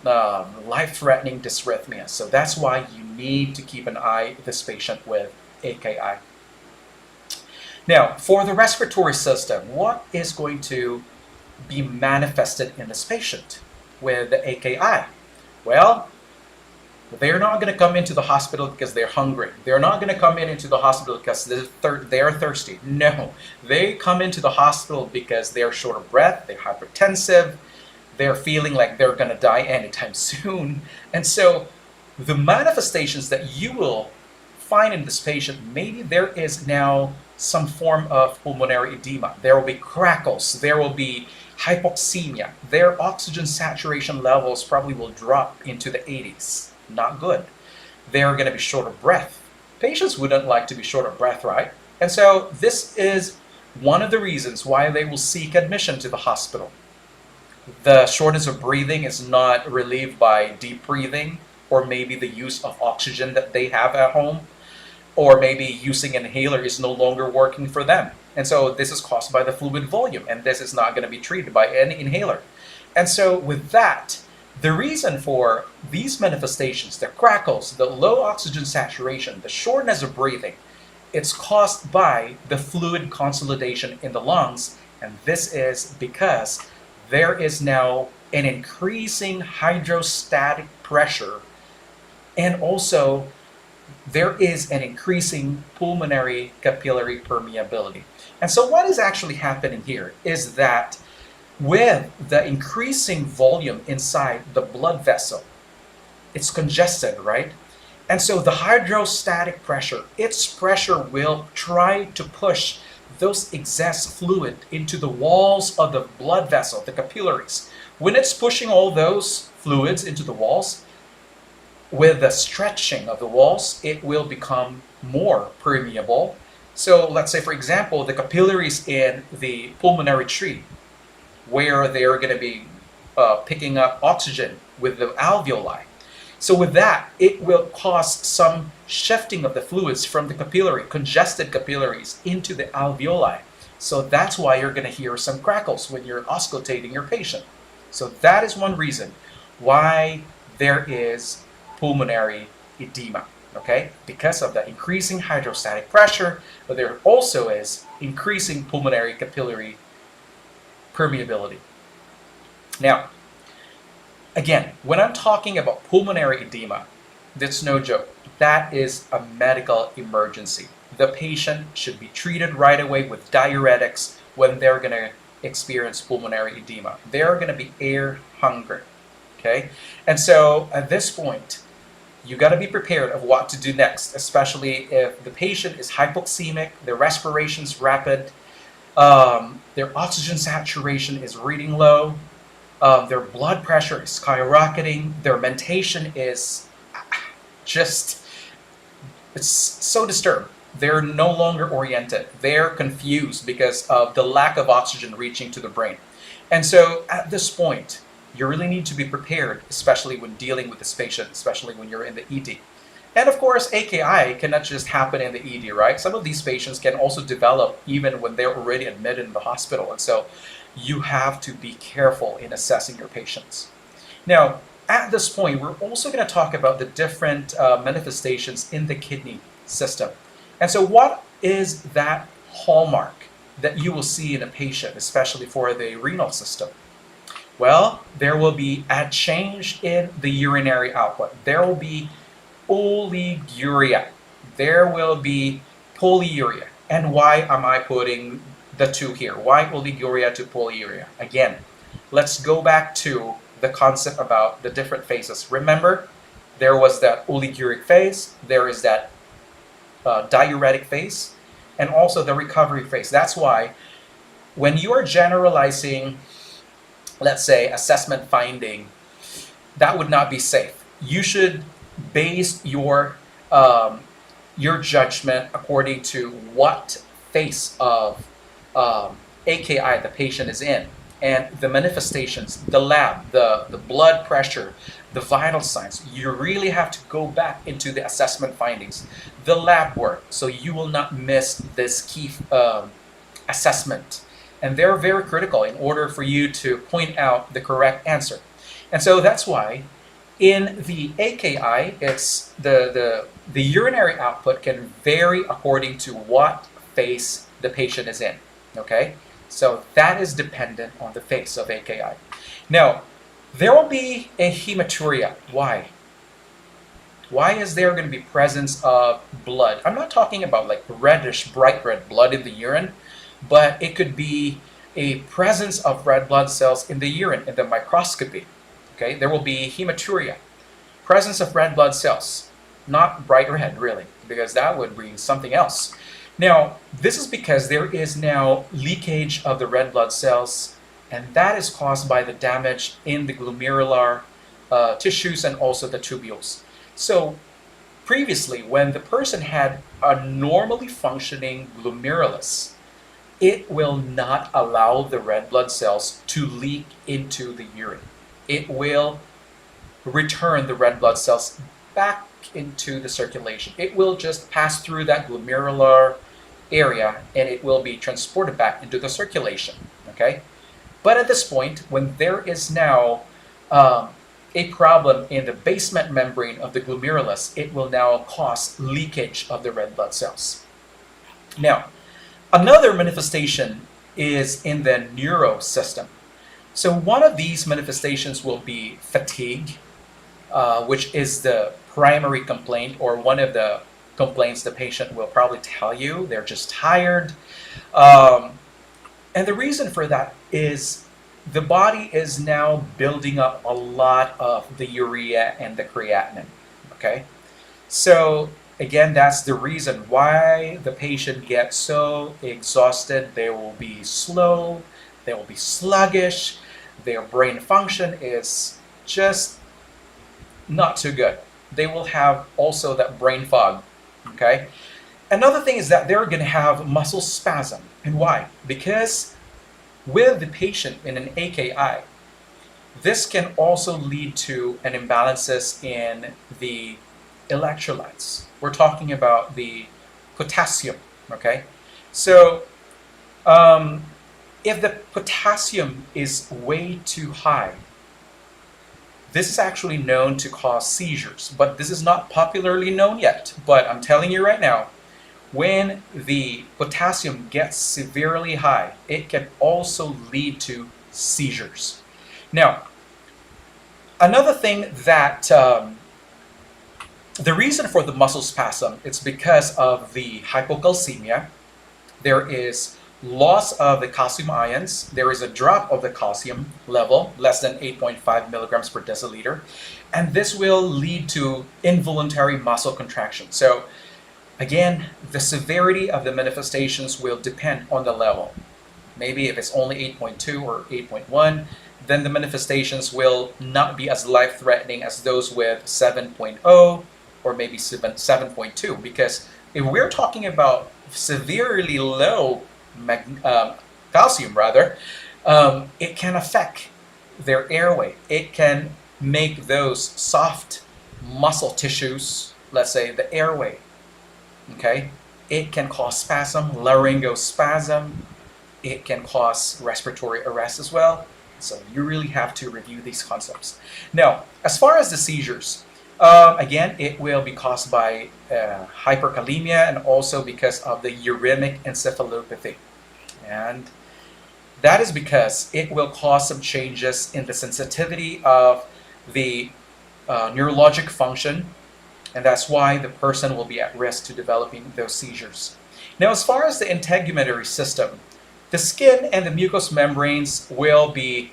life-threatening dysrhythmia. So that's why you need to keep an eye on this patient with AKI. Now, for the respiratory system, what is going to be manifested in this patient with the AKI? Well, they're not going to come into the hospital because they're hungry. They're not going to come into the hospital because they're thirsty. No, they come into the hospital because they're short of breath, they're hypertensive, they're feeling like they're going to die anytime soon. And so the manifestations that you will find in this patient, maybe there is now some form of pulmonary edema. There will be crackles, there will be hypoxemia. Their oxygen saturation levels probably will drop into the 80s. Not good. They're going to be short of breath. Patients wouldn't like to be short of breath, right? And so this is one of the reasons why they will seek admission to the hospital. The shortness of breathing is not relieved by deep breathing, or maybe the use of oxygen that they have at home, or maybe using an inhaler is no longer working for them. And so this is caused by the fluid volume, and this is not going to be treated by any inhaler. And so with that, the reason for these manifestations, the crackles, the low oxygen saturation, the shortness of breathing, it's caused by the fluid consolidation in the lungs. And this is because there is now an increasing hydrostatic pressure, and also there is an increasing pulmonary capillary permeability. And so what is actually happening here is that with the increasing volume inside the blood vessel, it's congested, right? And so the hydrostatic pressure, its pressure will try to push those excess fluid into the walls of the blood vessel, the capillaries. When it's pushing all those fluids into the walls, with the stretching of the walls, it will become more permeable. So let's say, for example, the capillaries in the pulmonary tree, where they're going to be picking up oxygen with the alveoli. So with that, it will cause some shifting of the fluids from the capillary, congested capillaries, into the alveoli. So that's why you're going to hear some crackles when you're auscultating your patient. So that is one reason why there is pulmonary edema, okay? Because of the increasing hydrostatic pressure, but there also is increasing pulmonary capillary permeability. Now, again, when I'm talking about pulmonary edema, that's no joke. That is a medical emergency. The patient should be treated right away with diuretics when they're going to experience pulmonary edema. They're going to be air hungry, okay? And so at this point, you got to be prepared of what to do next, especially if the patient is hypoxemic, their respiration's rapid, their oxygen saturation is reading low, their blood pressure is skyrocketing, their mentation is just, it's so disturbed. They're no longer oriented. They're confused because of the lack of oxygen reaching to the brain. And so at this point, you really need to be prepared, especially when dealing with this patient, especially when you're in the ED. And of course, AKI cannot just happen in the ED, right? Some of these patients can also develop even when they're already admitted in the hospital. And so you have to be careful in assessing your patients. Now, at this point, we're also going to talk about the different manifestations in the kidney system. And so what is that hallmark that you will see in a patient, especially for the renal system? Well, there will be a change in the urinary output. There will be oliguria. There will be polyuria. And why am I putting the two here? Why oliguria to polyuria? Again, let's go back to the concept about the different phases. Remember, there was that oliguric phase, there is that diuretic phase, and also the recovery phase. That's why when you are generalizing, let's say, assessment finding, that would not be safe. You should base your judgment according to what phase of AKI the patient is in, and the manifestations, the lab, the blood pressure, the vital signs. You really have to go back into the assessment findings, the lab work, so you will not miss this key assessment. And they're very critical in order for you to point out the correct answer. And so that's why in the AKI, it's the urinary output can vary according to what phase the patient is in, okay? So that is dependent on the phase of AKI. Now, there will be a hematuria. Why? Why is there going to be presence of blood? I'm not talking about like reddish, bright red blood in the urine, but it could be a presence of red blood cells in the urine, in the microscopy. Okay, there will be hematuria, presence of red blood cells, not bright red really, because that would be something else. Now, this is because there is now leakage of the red blood cells, and that is caused by the damage in the glomerular tissues and also the tubules. So previously, when the person had a normally functioning glomerulus, it will not allow the red blood cells to leak into the urine. It will return the red blood cells back into the circulation. It will just pass through that glomerular area and it will be transported back into the circulation, okay? But at this point, when there is now a problem in the basement membrane of the glomerulus, it will now cause leakage of the red blood cells. Now, another manifestation is in the neuro system. So one of these manifestations will be fatigue, which is the primary complaint, or one of the complaints the patient will probably tell you. They're just tired. Um, and the reason for that is the body is now building up a lot of the urea and the creatinine. Okay? So again, that's the reason why the patient gets so exhausted. They will be slow, they will be sluggish, their brain function is just not too good. They will have also that brain fog. Okay? Another thing is that they're going to have muscle spasm. And why? Because with the patient in an AKI, this can also lead to an imbalances in the electrolytes. We're talking about the potassium, okay? So if the potassium is way too high, this is actually known to cause seizures, but this is not popularly known yet. But I'm telling you right now, when the potassium gets severely high, it can also lead to seizures. Now, another thing that the reason for the muscle spasm, it's because of the hypocalcemia. There is loss of the calcium ions. There is a drop of the calcium level, less than 8.5 milligrams per deciliter. And this will lead to involuntary muscle contraction. So again, the severity of the manifestations will depend on the level. Maybe if it's only 8.2 or 8.1, then the manifestations will not be as life-threatening as those with 7.0 or maybe 7.2. Because if we're talking about severely low calcium, it can affect their airway. It can make those soft muscle tissues, let's say the airway, okay? It can cause spasm, laryngospasm. It can cause respiratory arrest as well. So you really have to review these concepts. Now, as far as the seizures, again, it will be caused by hyperkalemia and also because of the uremic encephalopathy. And that is because it will cause some changes in the sensitivity of the neurologic function, and that's why the person will be at risk to developing those seizures. Now, as far as the integumentary system, the skin and the mucous membranes will be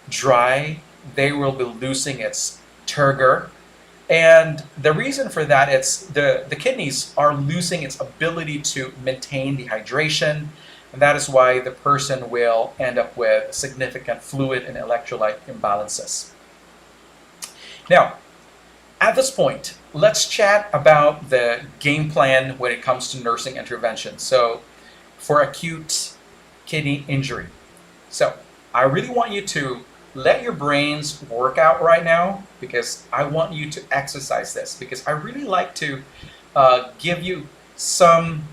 dry. They will be losing its turgor. And the reason for that is the kidneys are losing its ability to maintain the hydration. And that is why the person will end up with significant fluid and electrolyte imbalances. Now, at this point, let's chat about the game plan when it comes to nursing intervention. So, for acute kidney injury. So, I really want you to let your brains work out right now, because I want you to exercise this, because I really like to give you some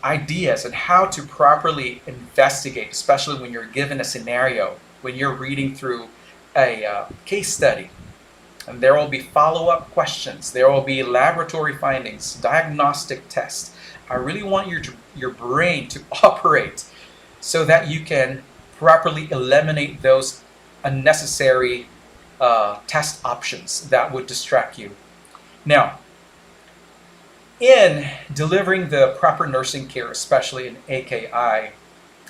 ideas on how to properly investigate, especially when you're given a scenario, when you're reading through a case study. And there will be follow-up questions. There will be laboratory findings, diagnostic tests. I really want your brain to operate so that you can properly eliminate those unnecessary test options that would distract you. Now, in delivering the proper nursing care, especially in AKI,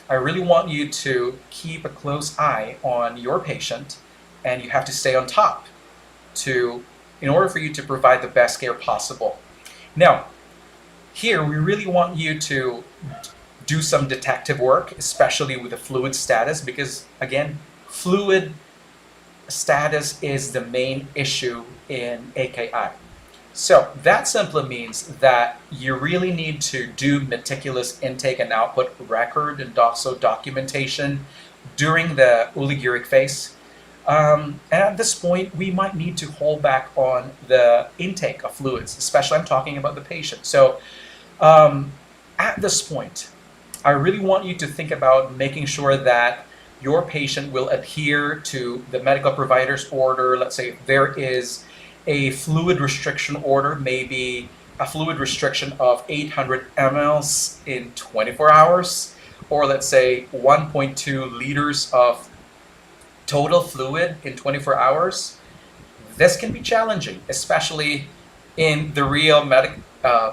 I really want you to keep a close eye on your patient, and you have to stay on top in order for you to provide the best care possible. Now, here we really want you to do some detective work, especially with the fluid status, because again, fluid status is the main issue in AKI. So that simply means that you really need to do meticulous intake and output record and also documentation during the oliguric phase. And at this point, we might need to hold back on the intake of fluids, especially I'm talking about the patient. So at this point, I really want you to think about making sure that your patient will adhere to the medical provider's order. Let's say if there is a fluid restriction order, maybe a fluid restriction of 800 mLs in 24 hours, or let's say 1.2 liters of total fluid in 24 hours, This can be challenging, especially in the real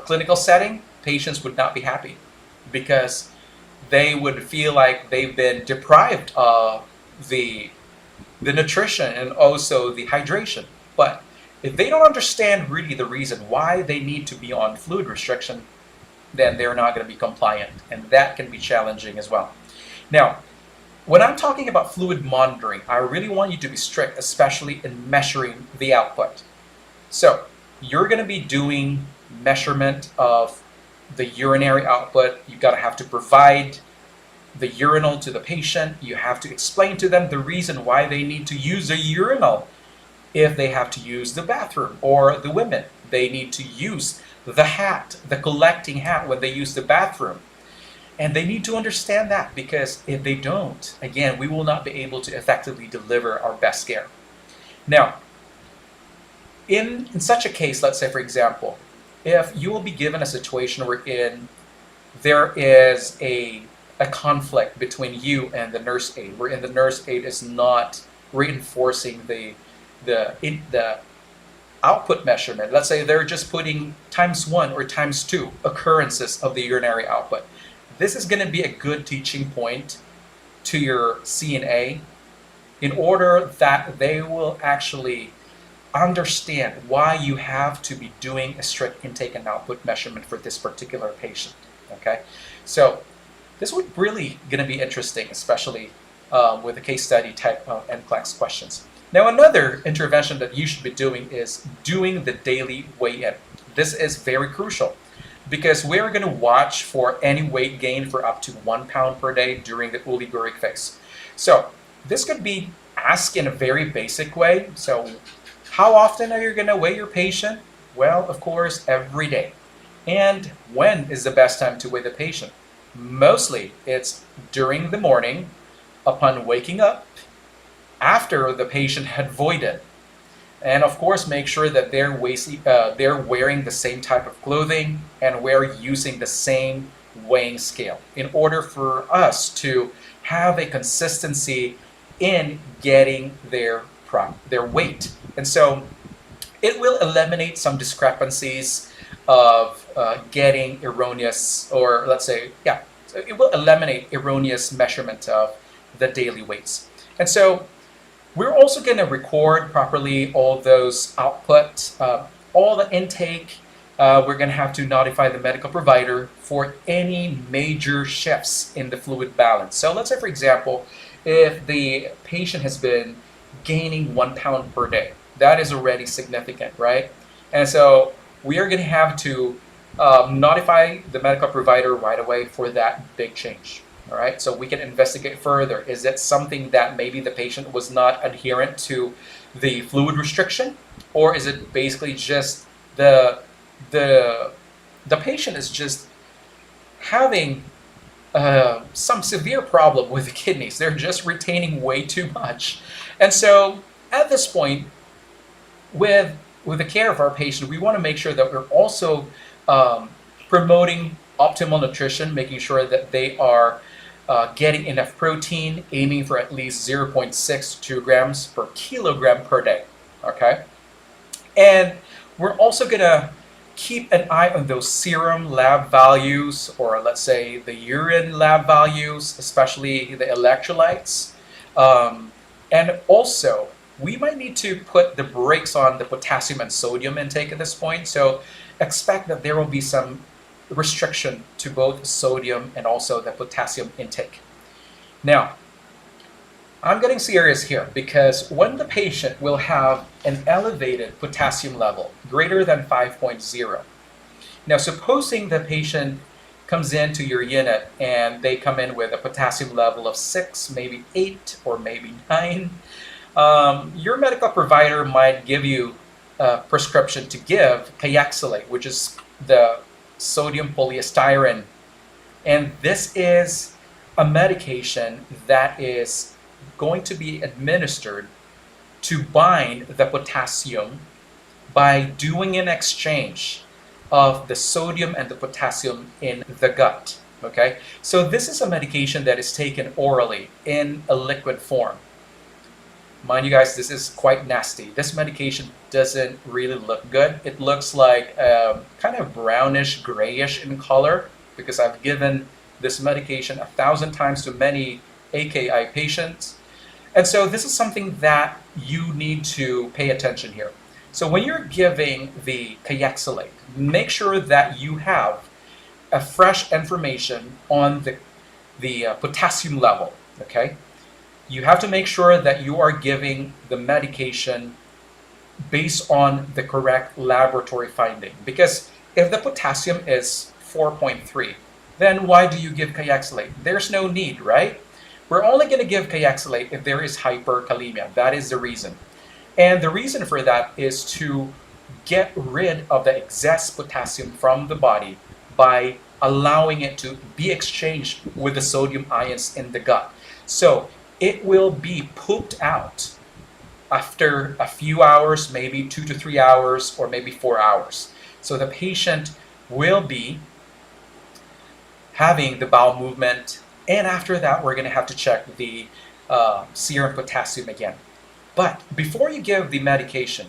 clinical setting. Patients would not be happy because they would feel like they've been deprived of the nutrition and also the hydration. But if they don't understand really the reason why they need to be on fluid restriction, then they're not going to be compliant, and that can be challenging as well. Now, when I'm talking about fluid monitoring, I really want you to be strict, especially in measuring the output. So you're going to be doing measurement of the urinary output. You got to have to provide the urinal to the patient. You have to explain to them the reason why they need to use a urinal. If they have to use the bathroom, or the women, they need to use the hat, the collecting hat when they use the bathroom. And they need to understand that, because if they don't, again, we will not be able to effectively deliver our best care. Now, in such a case, let's say, for example, if you will be given a situation wherein there is a conflict between you and the nurse aide, wherein the nurse aide is not reinforcing the output measurement. Let's say they're just putting ×1 or ×2 occurrences of the urinary output. This is going to be a good teaching point to your CNA in order that they will actually understand why you have to be doing a strict intake and output measurement for this particular patient. Okay, so this would really going to be interesting, especially with a case study type of NCLEX questions. Now, another intervention that you should be doing is doing the daily weigh-in. This is very crucial because we're going to watch for any weight gain for up to 1 pound per day during the oliguric phase. So this could be asked in a very basic way. So how often are you going to weigh your patient? Well, of course, every day. And when is the best time to weigh the patient? Mostly it's during the morning, upon waking up, after the patient had voided. And of course, make sure that they're wearing the same type of clothing and we're using the same weighing scale in order for us to have a consistency in getting their weight. And so it will eliminate some discrepancies of getting erroneous, or let's say, so it will eliminate erroneous measurement of the daily weights. And so we're also going to record properly all those outputs, all the intake. We're going to have to notify the medical provider for any major shifts in the fluid balance. So let's say, for example, if the patient has been gaining 1 pound per day, that is already significant, right? And so we are going to have to notify the medical provider right away for that big change. All right, so we can investigate further. Is it something that maybe the patient was not adherent to the fluid restriction, or is it basically just the patient is just having some severe problem with the kidneys? They're just retaining way too much. And so at this point, with the care of our patient, we want to make sure that we're also promoting optimal nutrition, making sure that they are getting enough protein, aiming for at least 0.6 to 2 grams per kilogram per day. Okay, and we're also gonna keep an eye on those serum lab values, or let's say the urine lab values, especially the electrolytes. And also, we might need to put the brakes on the potassium and sodium intake at this point. So expect that there will be some restriction to both sodium and also the potassium intake. Now, I'm getting serious here because when the patient will have an elevated potassium level greater than 5.0, now supposing the patient comes into your unit and they come in with a potassium level of 6, maybe 8, or maybe 9, your medical provider might give you a prescription to give Kayexalate, which is the sodium polyestyrene. And this is a medication that is going to be administered to bind the potassium by doing an exchange of the sodium and the potassium in the gut. Okay, so this is a medication that is taken orally in a liquid form. Mind you guys, this is quite nasty. This medication doesn't really look good. It looks like kind of brownish, grayish in color because I've given this medication 1,000 times to many AKI patients. And so this is something that you need to pay attention here. So when you're giving the Kayexalate, make sure that you have a fresh information on the potassium level, okay? You have to make sure that you are giving the medication based on the correct laboratory finding. Because if the potassium is 4.3, then why do you give Kayexalate? There's no need, right? We're only going to give Kayexalate if there is hyperkalemia. That is the reason. And the reason for that is to get rid of the excess potassium from the body by allowing it to be exchanged with the sodium ions in the gut. So it will be pooped out after a few hours, maybe 2 to 3 hours, or maybe 4 hours. So the patient will be having the bowel movement, and after that, we're going to have to check the serum potassium again. But before you give the medication,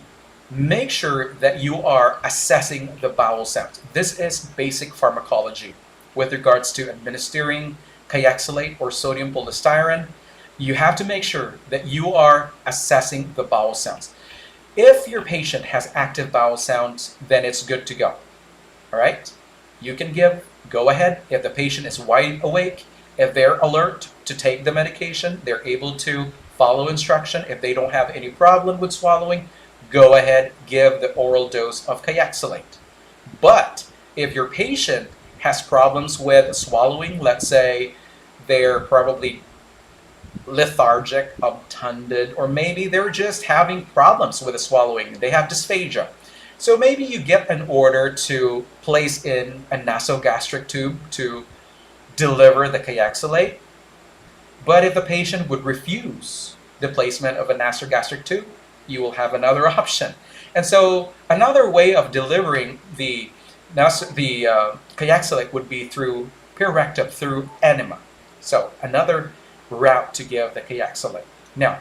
make sure that you are assessing the bowel sounds. This is basic pharmacology with regards to administering Kayexalate or sodium polystyrene. You have to make sure that you are assessing the bowel sounds. If your patient has active bowel sounds, then it's good to go. All right? You can go ahead. If the patient is wide awake, if they're alert to take the medication, they're able to follow instruction. If they don't have any problem with swallowing, go ahead, give the oral dose of Kayexalate. But if your patient has problems with swallowing, let's say they're probably lethargic, obtunded, or maybe they're just having problems with the swallowing. They have dysphagia. So maybe you get an order to place in a nasogastric tube to deliver the Kayexalate. But if the patient would refuse the placement of a nasogastric tube, you will have another option. And so another way of delivering the Kayexalate would be through perirectum, through enema. So another route to give the Kayexalate. Now,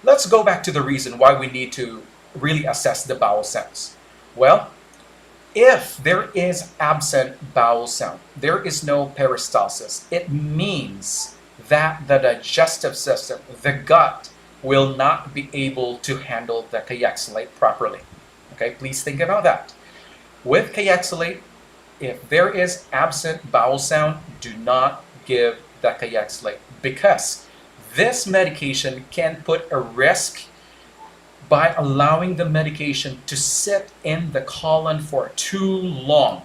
let's go back to the reason why we need to really assess the bowel sounds. Well, if there is absent bowel sound, there is no peristalsis, it means that the digestive system, the gut, will not be able to handle the Kayexalate properly. Okay, please think about that. With Kayexalate, if there is absent bowel sound, do not give the Kayexalate, because this medication can put a risk by allowing the medication to sit in the colon for too long.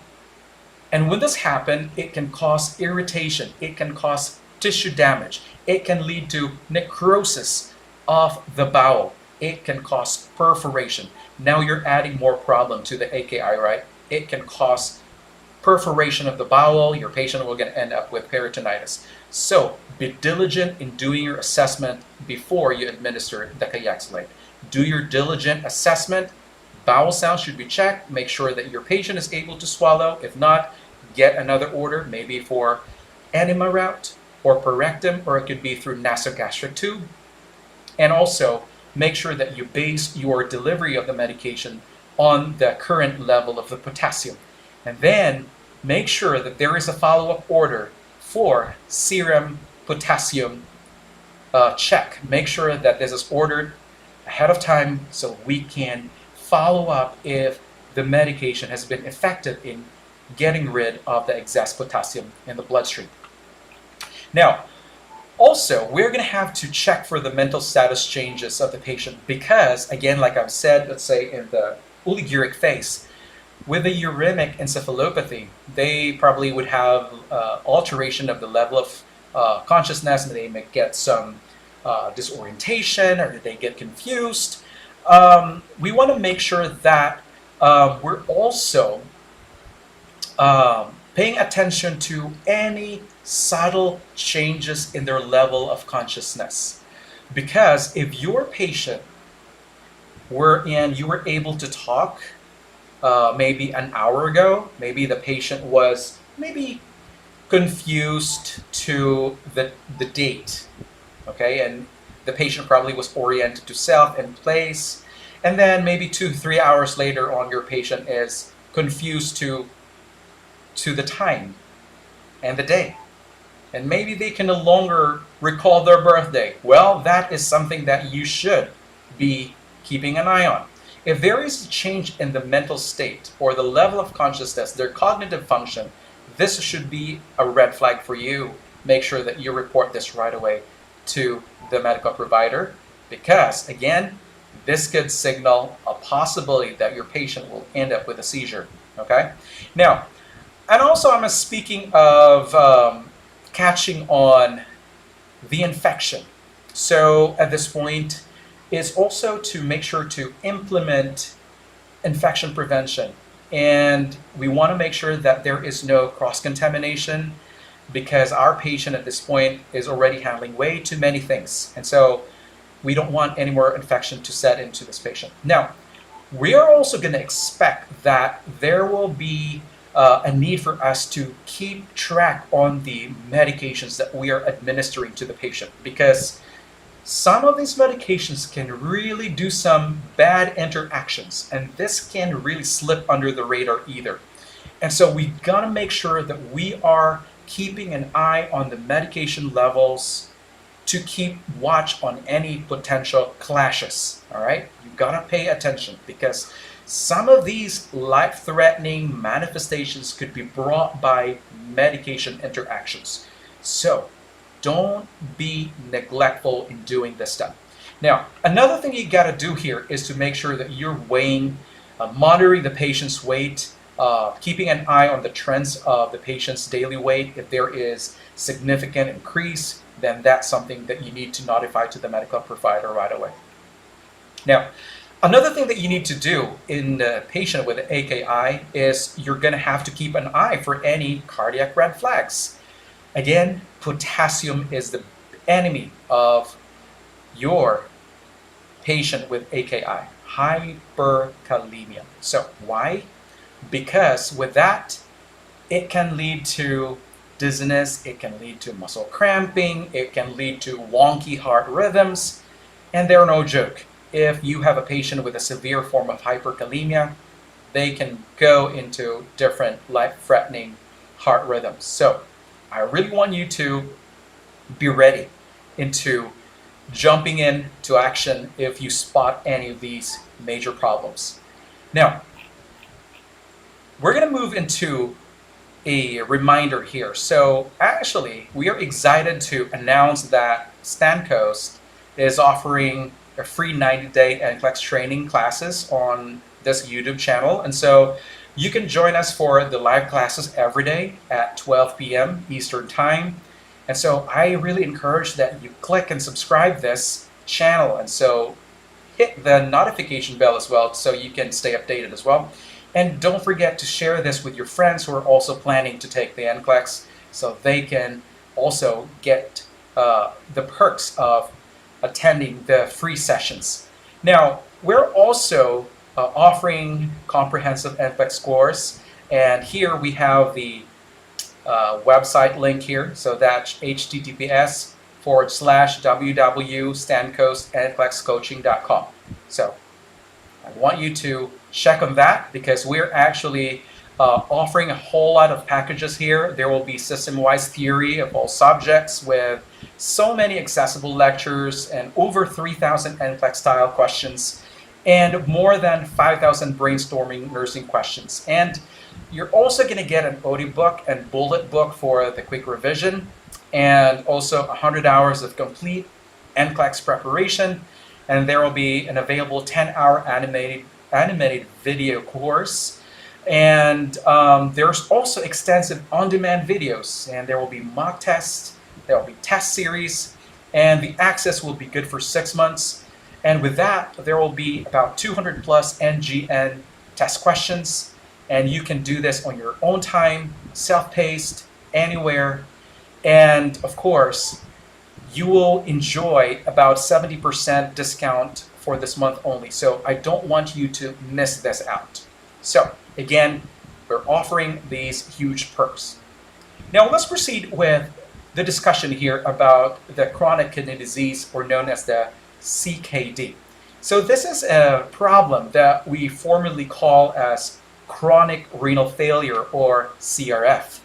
And when this happens, it can cause irritation, it can cause tissue damage, it can lead to necrosis of the bowel, it can cause perforation. Now you're adding more problem to the AKI, right? It can cause perforation of the bowel. Your patient will end up with peritonitis. So be diligent in doing your assessment before you administer the Kayexalate. Do your diligent assessment. Bowel sounds should be checked. Make sure that your patient is able to swallow. If not, get another order, maybe for enema route or perirectum, or it could be through nasogastric tube. And also, make sure that you base your delivery of the medication on the current level of the potassium. And then make sure that there is a follow-up order for serum potassium check. Make sure that this is ordered ahead of time so we can follow up if the medication has been effective in getting rid of the excess potassium in the bloodstream. Now, also, we're going to have to check for the mental status changes of the patient because, again, like I've said, let's say in the oliguric phase, with the uremic encephalopathy, they probably would have alteration of the level of consciousness, and they may get some disorientation, or they get confused. We want to make sure that we're also paying attention to any subtle changes in their level of consciousness. Because if your patient you were able to talk maybe an hour ago, maybe the patient was maybe confused to the date, okay, and the patient probably was oriented to self in place, and then maybe 2-3 hours later on, your patient is confused to the time and the day, and maybe they can no longer recall their birthday. Well, that is something that you should be keeping an eye on. If there is a change in the mental state or the level of consciousness, their cognitive function, this should be a red flag for you. Make sure that you report this right away to the medical provider, because again, this could signal a possibility that your patient will end up with a seizure. Okay? Now, and also I'm speaking of catching on the infection. So at this point, is also to make sure to implement infection prevention. And we want to make sure that there is no cross-contamination, because our patient at this point is already handling way too many things. And so we don't want any more infection to set into this patient. Now, we are also going to expect that there will be a need for us to keep track on the medications that we are administering to the patient, because some of these medications can really do some bad interactions, and this can really slip under the radar either. And so we gotta make sure that we are keeping an eye on the medication levels to keep watch on any potential clashes. All right, you gotta pay attention, because some of these life-threatening manifestations could be brought by medication interactions. So don't be neglectful in doing this stuff. Now, another thing you got to do here is to make sure that you're weighing, monitoring the patient's weight, keeping an eye on the trends of the patient's daily weight. If there is significant increase, then that's something that you need to notify to the medical provider right away. Now, another thing that you need to do in the patient with AKI is you're going to have to keep an eye for any cardiac red flags. Again, potassium is the enemy of your patient with AKI, hyperkalemia. So why? Because with that, it can lead to dizziness, it can lead to muscle cramping, it can lead to wonky heart rhythms, and they're no joke. If you have a patient with a severe form of hyperkalemia, they can go into different life-threatening heart rhythms. So I really want you to be ready into jumping into action if you spot any of these major problems. Now, we're going to move into a reminder here. So actually, we are excited to announce that Stancoast is offering a free 90-day NCLEX training classes on this YouTube channel. And so you can join us for the live classes every day at 12 p.m. Eastern Time. And so I really encourage that you click and subscribe this channel. And so hit the notification bell as well so you can stay updated as well. And don't forget to share this with your friends who are also planning to take the NCLEX, so they can also get the perks of attending the free sessions. Now, we're also offering comprehensive NCLEX course, and here we have the website link here. So that's https://www.stancoast-nclexcoaching.com. So I want you to check on that, because we're actually offering a whole lot of packages here. There will be system-wise theory of all subjects with so many accessible lectures and over 3,000 NCLEX style questions and more than 5,000 brainstorming nursing questions. And you're also going to get an audiobook and bullet book for the quick revision, and also 100 hours of complete NCLEX preparation. And there will be an available 10-hour animated video course. And there's also extensive on-demand videos, and there will be mock tests, there will be test series, and the access will be good for 6 months. And with that, there will be about 200 plus NGN test questions, and you can do this on your own time, self-paced, anywhere. And of course, you will enjoy about 70% discount for this month only. So I don't want you to miss this out. So again, we're offering these huge perks. Now let's proceed with the discussion here about the chronic kidney disease, or known as the CKD. So this is a problem that we formerly call as chronic renal failure, or CRF,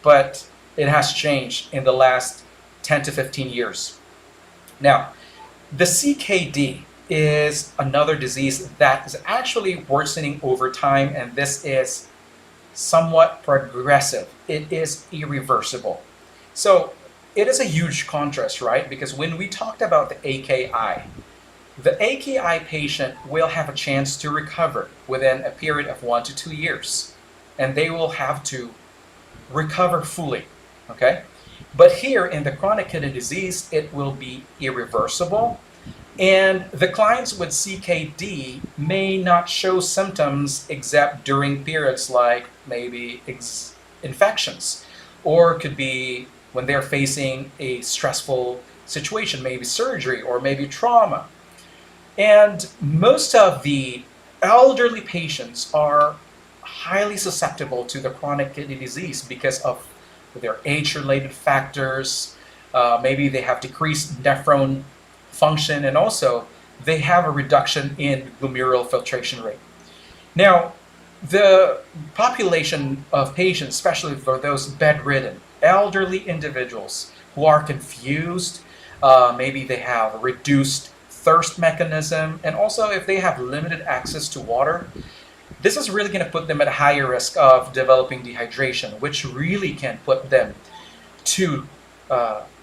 but it has changed in the last 10 to 15 years. Now, the CKD is another disease that is actually worsening over time, and this is somewhat progressive. It is irreversible. So it is a huge contrast, right? Because when we talked about the AKI patient will have a chance to recover within a period of 1 to 2 years, and they will have to recover fully, okay? But here in the chronic kidney disease, it will be irreversible, and the clients with CKD may not show symptoms except during periods like maybe infections, or it could be when they're facing a stressful situation, maybe surgery or maybe trauma. And most of the elderly patients are highly susceptible to the chronic kidney disease because of their age-related factors. Maybe they have decreased nephron function, and also they have a reduction in glomerular filtration rate. Now, the population of patients, especially for those bedridden, elderly individuals who are confused, maybe they have reduced thirst mechanism, and also if they have limited access to water, this is really going to put them at a higher risk of developing dehydration, which really can put them to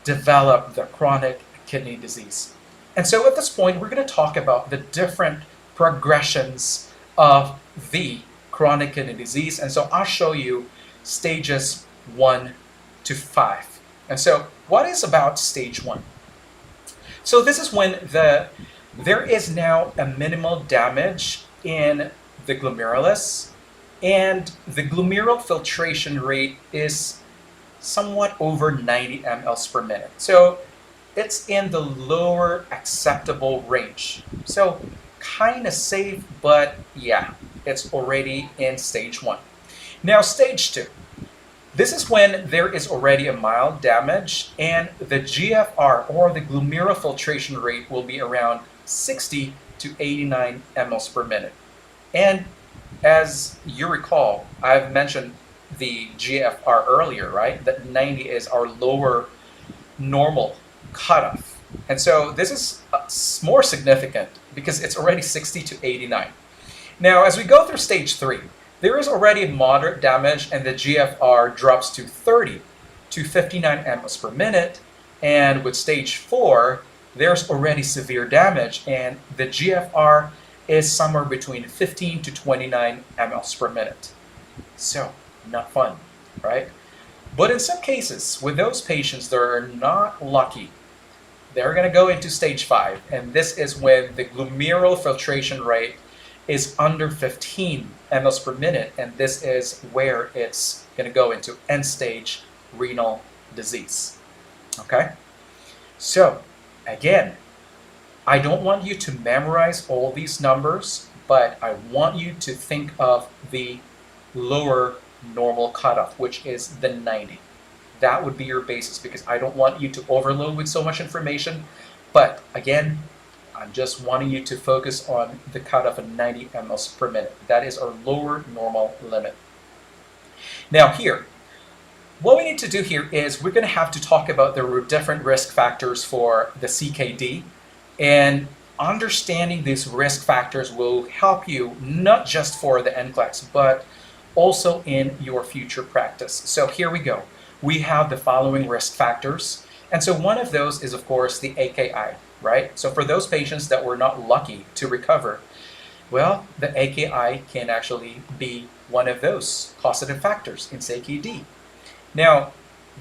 develop the chronic kidney disease. And so at this point, we're going to talk about the different progressions of the chronic kidney disease. And so I'll show you stages 1 to 5. And so what is about stage 1? So this is when there is now a minimal damage in the glomerulus, and the glomerular filtration rate is somewhat over 90 mLs per minute. So it's in the lower acceptable range. So kind of safe, but yeah, it's already in stage 1. Now stage 2. This is when there is already a mild damage, and the GFR, or the glomerular filtration rate, will be around 60 to 89 mLs per minute. And as you recall, I've mentioned the GFR earlier, right? That 90 is our lower normal cutoff. And so this is more significant because it's already 60 to 89. Now, as we go through stage 3, there is already moderate damage, and the GFR drops to 30 to 59 mLs per minute. And with stage 4, there's already severe damage, and the GFR is somewhere between 15 to 29 mLs per minute. So, not fun, right? But in some cases, with those patients that are not lucky, they're going to go into stage 5, and this is when the glomerular filtration rate is under 15 mLs per minute, and this is where it's going to go into end-stage renal disease. Okay? So, again, I don't want you to memorize all these numbers, but I want you to think of the lower normal cutoff, which is the 90. That would be your basis, because I don't want you to overload with so much information. But again, I'm just wanting you to focus on the cutoff of 90 mLs per minute. That is our lower normal limit. Now here, what we need to do here is we're going to have to talk about the different risk factors for the CKD, and understanding these risk factors will help you not just for the NCLEX, but also in your future practice. So here we go. We have the following risk factors. And so one of those is, of course, the AKI, right? So for those patients that were not lucky to recover, well, the AKI can actually be one of those causative factors in CKD. Now,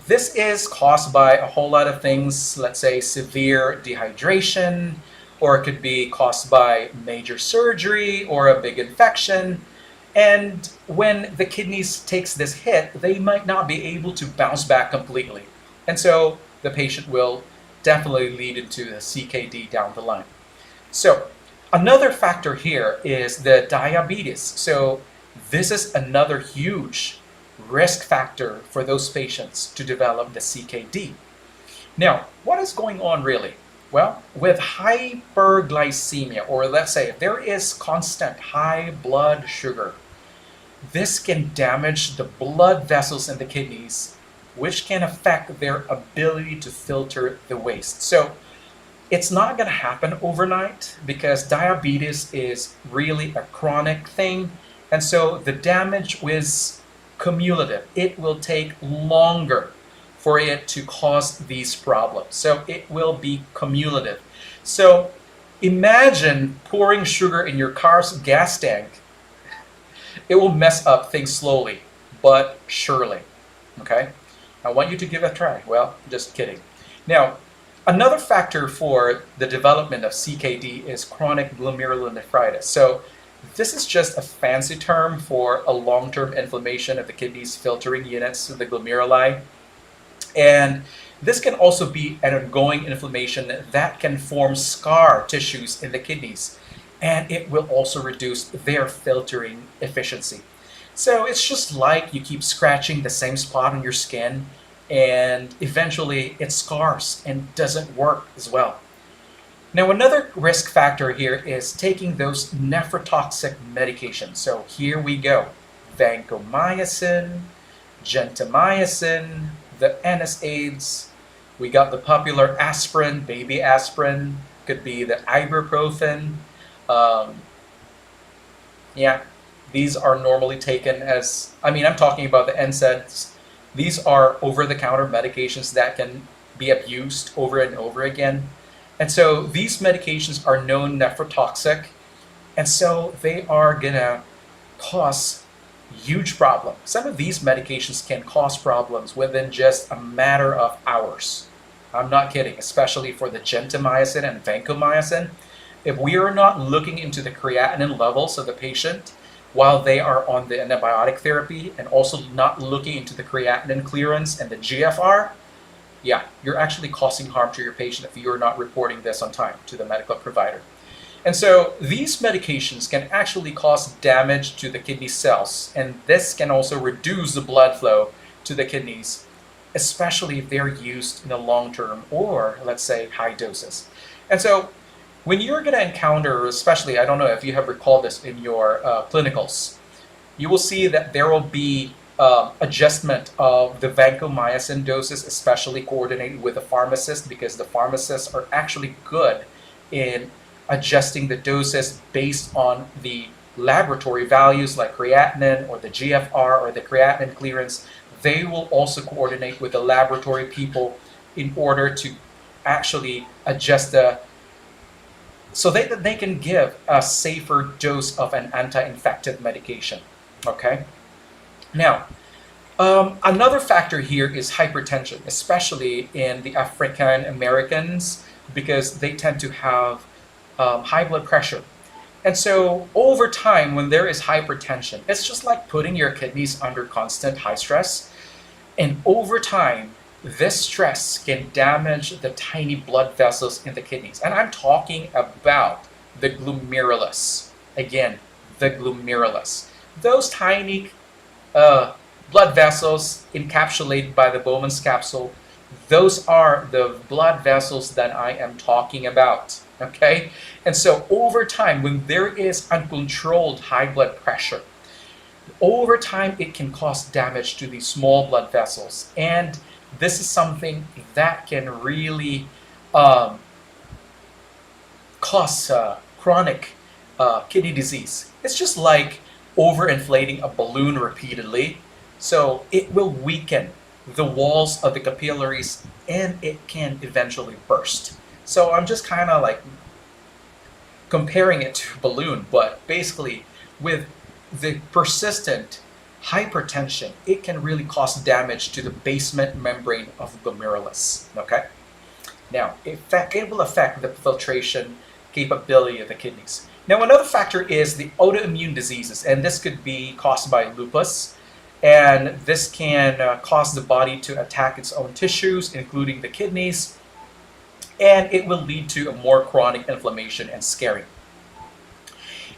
this is caused by a whole lot of things, let's say severe dehydration, or it could be caused by major surgery or a big infection. And when the kidneys takes this hit, they might not be able to bounce back completely. And so the patient will definitely lead into the CKD down the line. So another factor here is the diabetes. So this is another huge risk factor for those patients to develop the CKD. Now, what is going on really? Well, with hyperglycemia, or let's say if there is constant high blood sugar, this can damage the blood vessels in the kidneys, which can affect their ability to filter the waste. So it's not going to happen overnight because diabetes is really a chronic thing. And so the damage is cumulative. It will take longer for it to cause these problems. So it will be cumulative. So imagine pouring sugar in your car's gas tank. It will mess up things slowly, but surely. Okay? I want you to give it a try. Well, just kidding. Now, another factor for the development of CKD is chronic glomerulonephritis. So this is just a fancy term for a long-term inflammation of the kidney's filtering units, the glomeruli. And this can also be an ongoing inflammation that can form scar tissues in the kidneys. And it will also reduce their filtering efficiency. So it's just like you keep scratching the same spot on your skin and eventually it scars and doesn't work as well. Now, another risk factor here is taking those nephrotoxic medications. So here we go. Vancomycin, gentamicin, the NSAIDs. We got the popular aspirin, baby aspirin, could be the ibuprofen. Yeah, these are normally taken as, I'm talking about the NSAIDs. These are over-the-counter medications that can be abused over and over again. And so these medications are known nephrotoxic, and so they are gonna cause huge problems. Some of these medications can cause problems within just a matter of hours. I'm not kidding, especially for the gentamicin and vancomycin. If we are not looking into the creatinine levels of the patient while they are on the antibiotic therapy and also not looking into the creatinine clearance and the GFR, yeah, you're actually causing harm to your patient if you're not reporting this on time to the medical provider. And so these medications can actually cause damage to the kidney cells, and this can also reduce the blood flow to the kidneys, especially if they're used in the long term or, let's say, high doses. And so when you're going to encounter, especially, I don't know if you have recalled this in your clinicals, you will see that there will be adjustment of the vancomycin doses, especially coordinated with the pharmacist, because the pharmacists are actually good in adjusting the doses based on the laboratory values like creatinine or the GFR or the creatinine clearance. They will also coordinate with the laboratory people in order to actually adjust so that they can give a safer dose of an anti-infective medication. Okay? Now, another factor here is hypertension, especially in the African Americans, because they tend to have high blood pressure. And so over time, when there is hypertension, it's just like putting your kidneys under constant high stress. And over time, this stress can damage the tiny blood vessels in the kidneys. And I'm talking about the glomerulus. Again, the glomerulus. Those tiny blood vessels encapsulated by the Bowman's capsule, those are the blood vessels that I am talking about. Okay? And so over time, when there is uncontrolled high blood pressure, over time it can cause damage to these small blood vessels. And this is something that can really cause chronic kidney disease. It's just like overinflating a balloon repeatedly. So it will weaken the walls of the capillaries and it can eventually burst. So I'm just kind of like comparing it to a balloon, but basically with the persistent hypertension, it can really cause damage to the basement membrane of the glomerulus. Okay? Now, it will affect the filtration capability of the kidneys. Now, another factor is the autoimmune diseases, and this could be caused by lupus, and this can cause the body to attack its own tissues, including the kidneys, and it will lead to a more chronic inflammation and scarring.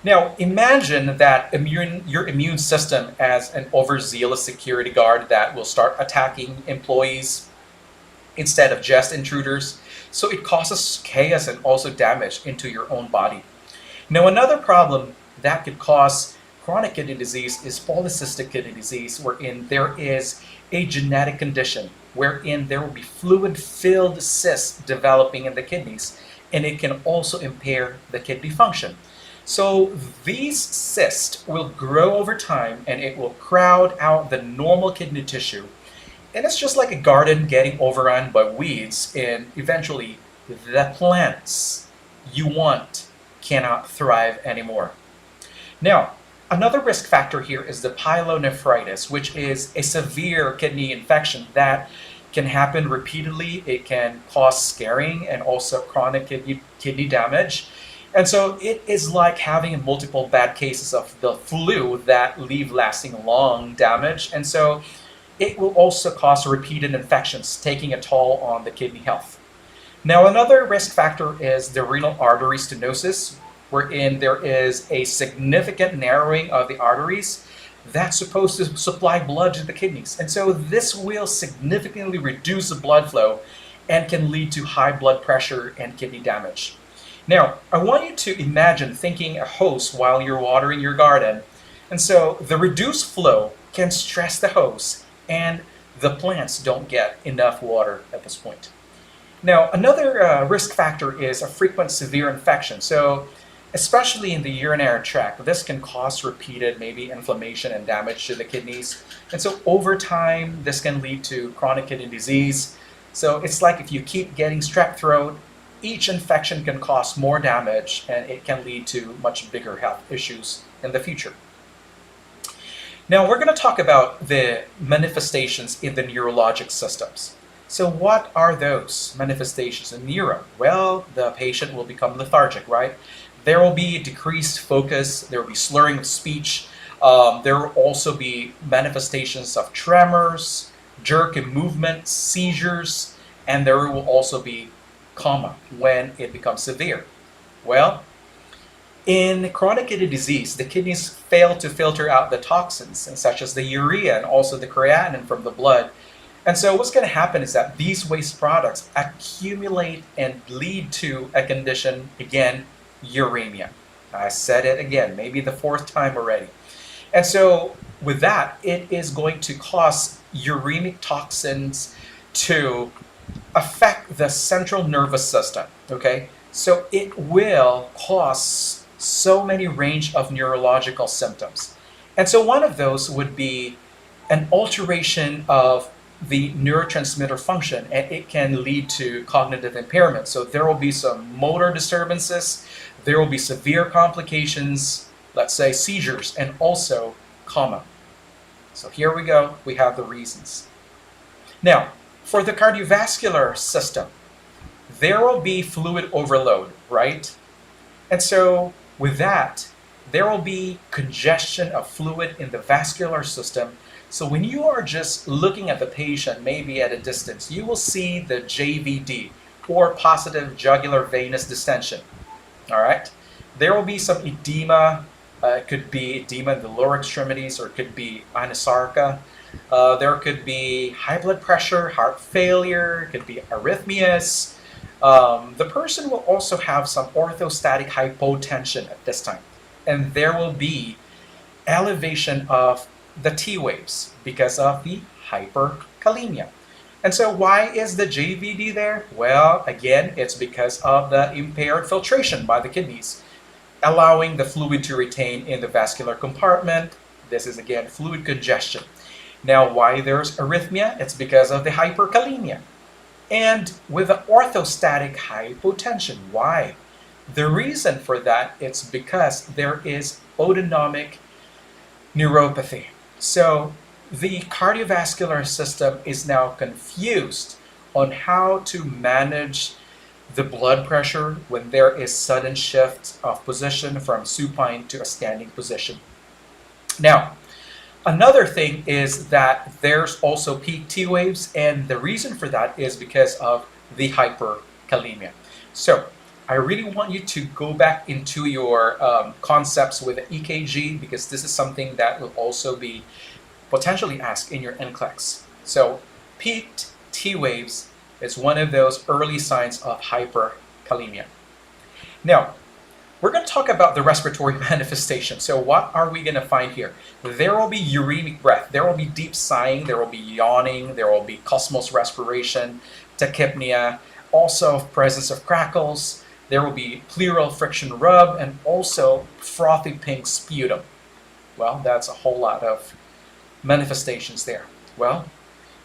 Now, imagine that your immune system as an overzealous security guard that will start attacking employees. instead of just intruders. So it causes chaos and also damage into your own body. Now, another problem that could cause chronic kidney disease is polycystic kidney disease, wherein there is a genetic condition wherein there will be fluid-filled cysts developing in the kidneys, and it can also impair the kidney function. So these cysts will grow over time and it will crowd out the normal kidney tissue. And it's just like a garden getting overrun by weeds, and eventually the plants you want cannot thrive anymore. Now, another risk factor here is the pyelonephritis, which is a severe kidney infection that can happen repeatedly. It can cause scarring and also chronic kidney damage. And so it is like having multiple bad cases of the flu that leave lasting long damage. And so it will also cause repeated infections, taking a toll on the kidney health. Now, another risk factor is the renal artery stenosis, wherein there is a significant narrowing of the arteries that's supposed to supply blood to the kidneys. And so this will significantly reduce the blood flow and can lead to high blood pressure and kidney damage. Now, I want you to imagine thinking a hose while you're watering your garden. And so the reduced flow can stress the hose, and the plants don't get enough water at this point. Now, another risk factor is a frequent severe infection. So especially in the urinary tract, this can cause repeated maybe inflammation and damage to the kidneys. And so over time, this can lead to chronic kidney disease. So it's like if you keep getting strep throat, each infection can cause more damage and it can lead to much bigger health issues in the future. Now we're going to talk about the manifestations in the neurologic systems. So what are those manifestations in neuro? Well, the patient will become lethargic, right? There will be decreased focus, there will be slurring of speech, there will also be manifestations of tremors, jerk in movement, seizures, and there will also be coma when it becomes severe. Well, in chronic kidney disease, the kidneys fail to filter out the toxins, such as the urea and also the creatinine from the blood. And so what's going to happen is that these waste products accumulate and lead to a condition, again, uremia. I said it again, maybe the fourth time already. And so with that, it is going to cause uremic toxins to affect the central nervous system, okay? So it will cause so many range of neurological symptoms. And so one of those would be an alteration of the neurotransmitter function, and it can lead to cognitive impairment. So there will be some motor disturbances, there will be severe complications, let's say seizures, and also coma. So here we go, we have the reasons. Now, for the cardiovascular system, there will be fluid overload, right? And so with that, there will be congestion of fluid in the vascular system. So when you are just looking at the patient, maybe at a distance, you will see the JVD, or positive jugular venous distension. All right? There will be some edema. It could be edema in the lower extremities, or it could be anosarca. There could be high blood pressure, heart failure, it could be arrhythmias. The person will also have some orthostatic hypotension at this time. And there will be elevation of the T waves because of the hyperkalemia. And so why is the JVD there? Well, again, it's because of the impaired filtration by the kidneys, allowing the fluid to retain in the vascular compartment. This is, again, fluid congestion. Now, why there's arrhythmia? It's because of the hyperkalemia. And with the orthostatic hypotension, why? The reason for that is because there is autonomic neuropathy. So the cardiovascular system is now confused on how to manage the blood pressure when there is sudden shift of position from supine to a standing position. Now, another thing is that there's also peak T waves, and the reason for that is because of the hyperkalemia. So I really want you to go back into your concepts with the EKG, because this is something that will also be potentially asked in your NCLEX. So peaked T waves It's one of those early signs of hyperkalemia. Now, we're going to talk about the respiratory manifestation. So what are we going to find here? There will be uremic breath. There will be deep sighing. There will be yawning. There will be cosmos respiration, tachypnea, also presence of crackles. There will be pleural friction rub, and also frothy pink sputum. Well, that's a whole lot of manifestations there. Well,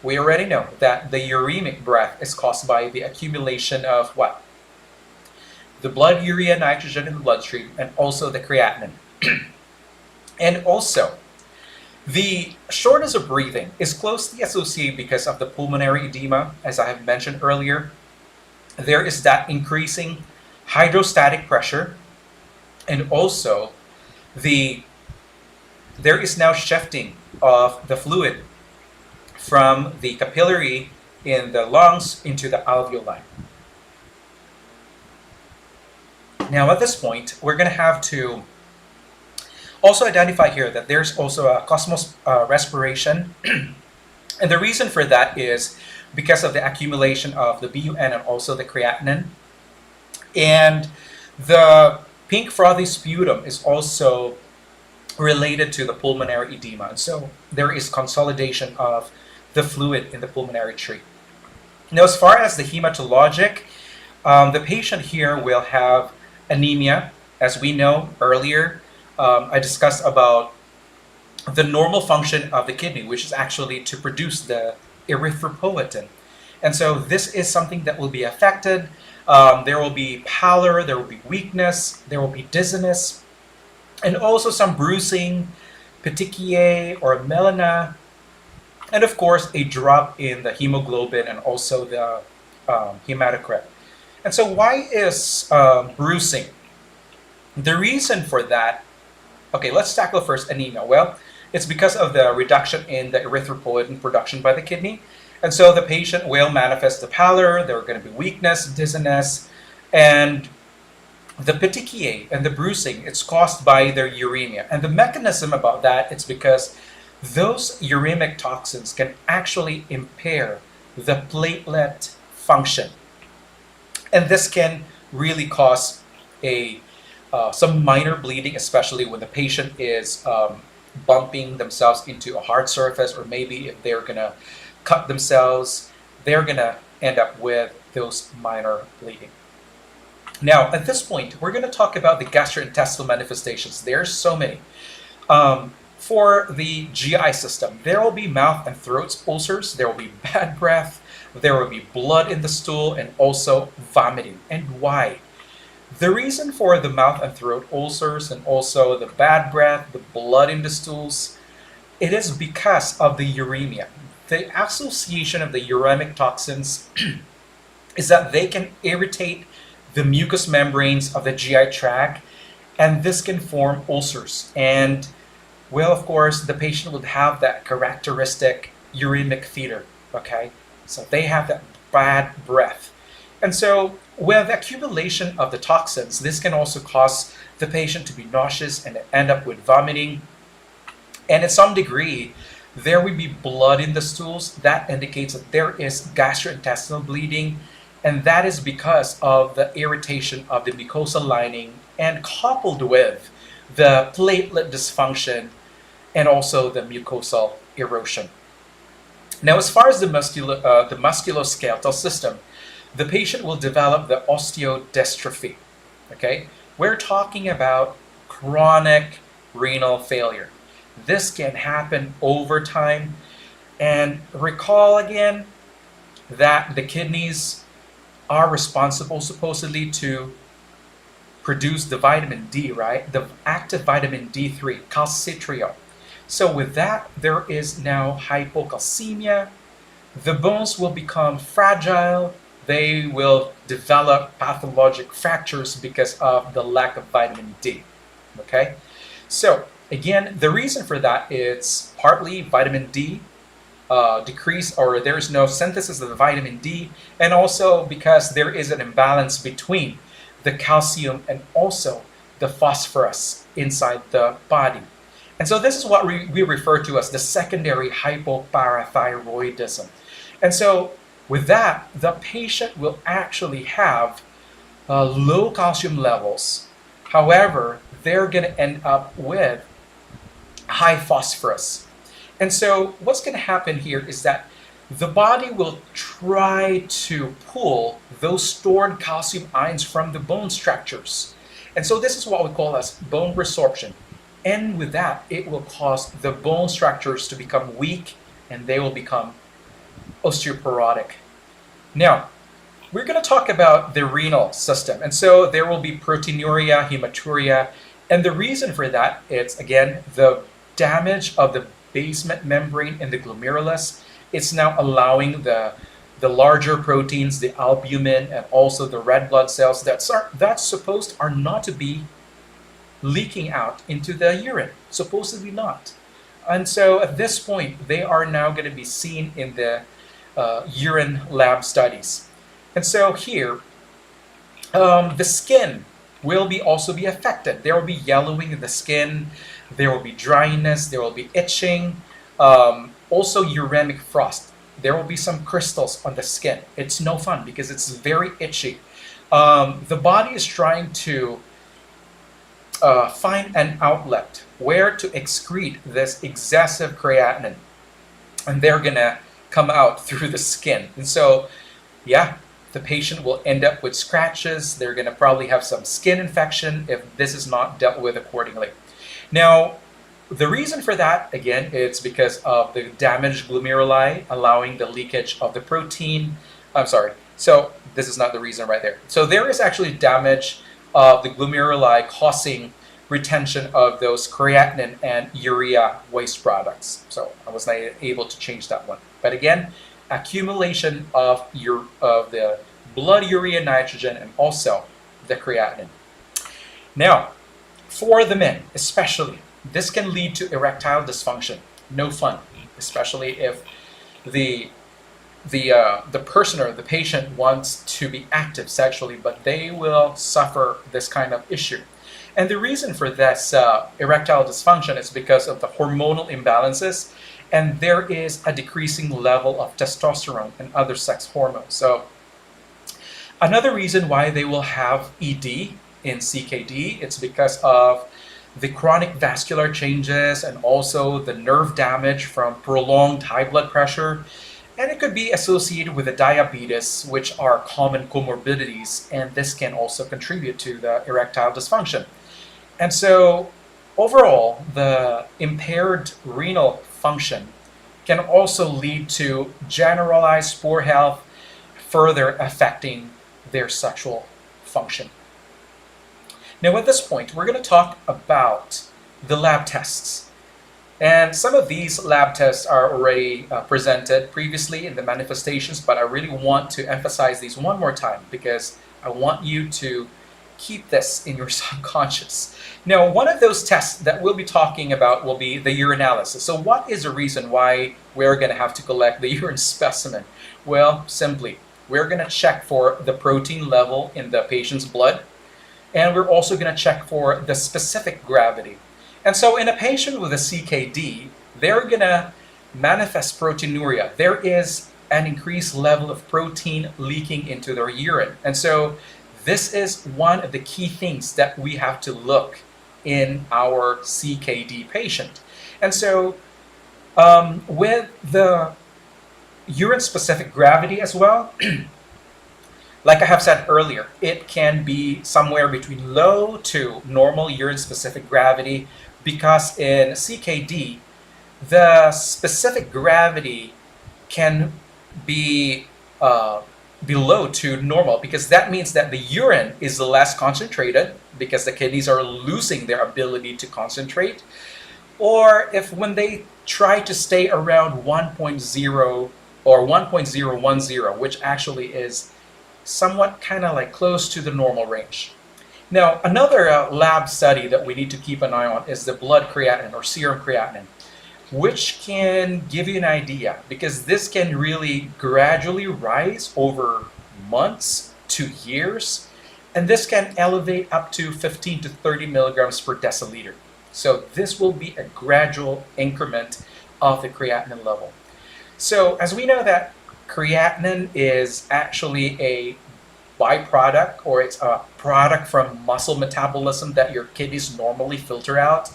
we already know that the uremic breath is caused by the accumulation of what? The blood urea nitrogen in the bloodstream, and also the creatinine. And also, the shortness of breathing is closely associated because of the pulmonary edema, as I have mentioned earlier. There is that increasing hydrostatic pressure, and also there is now shifting of the fluid from the capillary in the lungs into the alveoli. Now at this point, we're going to have to also identify here that there's also a cosmos respiration. And the reason for that is because of the accumulation of the BUN and also the creatinine. And the pink frothy sputum is also related to the pulmonary edema. And so there is consolidation of the fluid in the pulmonary tree. Now, as far as the hematologic, the patient here will have anemia. As we know earlier, I discussed about the normal function of the kidney, which is actually to produce the erythropoietin. And so this is something that will be affected. There will be pallor, there will be weakness, there will be dizziness, and also some bruising, petechiae or melena, and of course a drop in the hemoglobin and also the hematocrit. And so why is bruising? The reason for that, okay, let's tackle first anemia. Well, it's because of the reduction in the erythropoietin production by the kidney. And so the patient will manifest the pallor, there are going to be weakness, dizziness, and the petechiae and the bruising, it's caused by their uremia. And the mechanism about that, it's because those uremic toxins can actually impair the platelet function. And this can really cause some minor bleeding, especially when the patient is bumping themselves into a hard surface, or maybe if they're going to cut themselves, they're going to end up with those minor bleeding. Now, at this point, we're going to talk about the gastrointestinal manifestations. There's so many. For the GI system, there will be mouth and throat ulcers, there will be bad breath, there will be blood in the stool, and also vomiting. And why? The reason for the mouth and throat ulcers and also the bad breath, the blood in the stools, it is because of the uremia. The association of the uremic toxins is that they can irritate the mucous membranes of the GI tract, and this can form ulcers. And well, of course, the patient would have that characteristic uremic theater, okay? So they have that bad breath. And so with accumulation of the toxins, this can also cause the patient to be nauseous and end up with vomiting. And at some degree, there will be blood in the stools. That indicates that there is gastrointestinal bleeding, and that is because of the irritation of the mucosal lining and coupled with the platelet dysfunction and also the mucosal erosion. Now, as far as the musculoskeletal system, the patient will develop the osteodystrophy. Okay, we're talking about chronic renal failure. This can happen over time. And recall again that the kidneys are responsible supposedly to produce the vitamin D, right? The active vitamin D3, calcitriol. So with that, there is now hypocalcemia. The bones will become fragile. They will develop pathologic fractures because of the lack of vitamin D. Okay? So again, the reason for that is partly vitamin D decrease, or there is no synthesis of the vitamin D, and also because there is an imbalance between the calcium and also the phosphorus inside the body. And so this is what we refer to as the secondary hypoparathyroidism. And so With that, the patient will actually have low calcium levels. However, they're going to end up with high phosphorus. And so what's going to happen here is that the body will try to pull those stored calcium ions from the bone structures. And so this is what we call as bone resorption. And with that, it will cause the bone structures to become weak and they will become osteoporotic. Now, we're going to talk about the renal system. And so there will be proteinuria, hematuria, and the reason for that is, again, the damage of the basement membrane in the glomerulus. It's now allowing the larger proteins, the albumin, and also the red blood cells that's supposed are not to be leaking out into the urine, supposedly not. And so at this point, they are now going to be seen in the urine lab studies. And so here, the skin will also be affected. There will be yellowing in the skin, there will be dryness, there will be itching, also uremic frost. There will be some crystals on the skin. It's no fun because it's very itchy. The body is trying to find an outlet where to excrete this excessive creatinine, and they're gonna come out through the skin. And so, yeah, the patient will end up with scratches. They're gonna probably have some skin infection if this is not dealt with accordingly. Now, the reason for that, again, it's because of the damaged glomeruli allowing the leakage of the protein. I'm sorry, so this is not the reason right there. So there is actually damage of the glomeruli causing retention of those creatinine and urea waste products. So I was not able to change that one. But again, accumulation of the blood urea nitrogen and also the creatinine. Now, for the men especially, this can lead to erectile dysfunction. No fun, especially if the person or the patient wants to be active sexually, but they will suffer this kind of issue. And the reason for this erectile dysfunction is because of the hormonal imbalances, and there is a decreasing level of testosterone and other sex hormones. So another reason why they will have ED in CKD, it's because of the chronic vascular changes and also the nerve damage from prolonged high blood pressure. And it could be associated with the diabetes, which are common comorbidities, and this can also contribute to the erectile dysfunction. And so overall, the impaired renal function can also lead to generalized poor health, further affecting their sexual function. Now at this point, we're going to talk about the lab tests. And some of these lab tests are already presented previously in the manifestations, but I really want to emphasize these one more time because I want you to keep this in your subconscious. Now, one of those tests that we'll be talking about will be the urinalysis. So what is the reason why we're going to have to collect the urine specimen? Well, simply, we're going to check for the protein level in the patient's blood, and we're also going to check for the specific gravity. And so in a patient with a CKD, they're going to manifest proteinuria. There is an increased level of protein leaking into their urine. And so this is one of the key things that we have to look in our CKD patient. And so with the urine-specific gravity as well, like I have said earlier, it can be somewhere between low to normal urine-specific gravity, because in CKD, the specific gravity can be below to normal, because that means that the urine is less concentrated because the kidneys are losing their ability to concentrate. Or if when they try to stay around 1.0 or 1.010, which actually is somewhat kind of like close to the normal range. Now, another lab study that we need to keep an eye on is the blood creatinine or serum creatinine, which can give you an idea, because this can really gradually rise over months to years, and this can elevate up to 15 to 30 milligrams per deciliter. So this will be a gradual increment of the creatinine level. So as we know that creatinine is actually a byproduct, or it's a product from muscle metabolism that your kidneys normally filter out.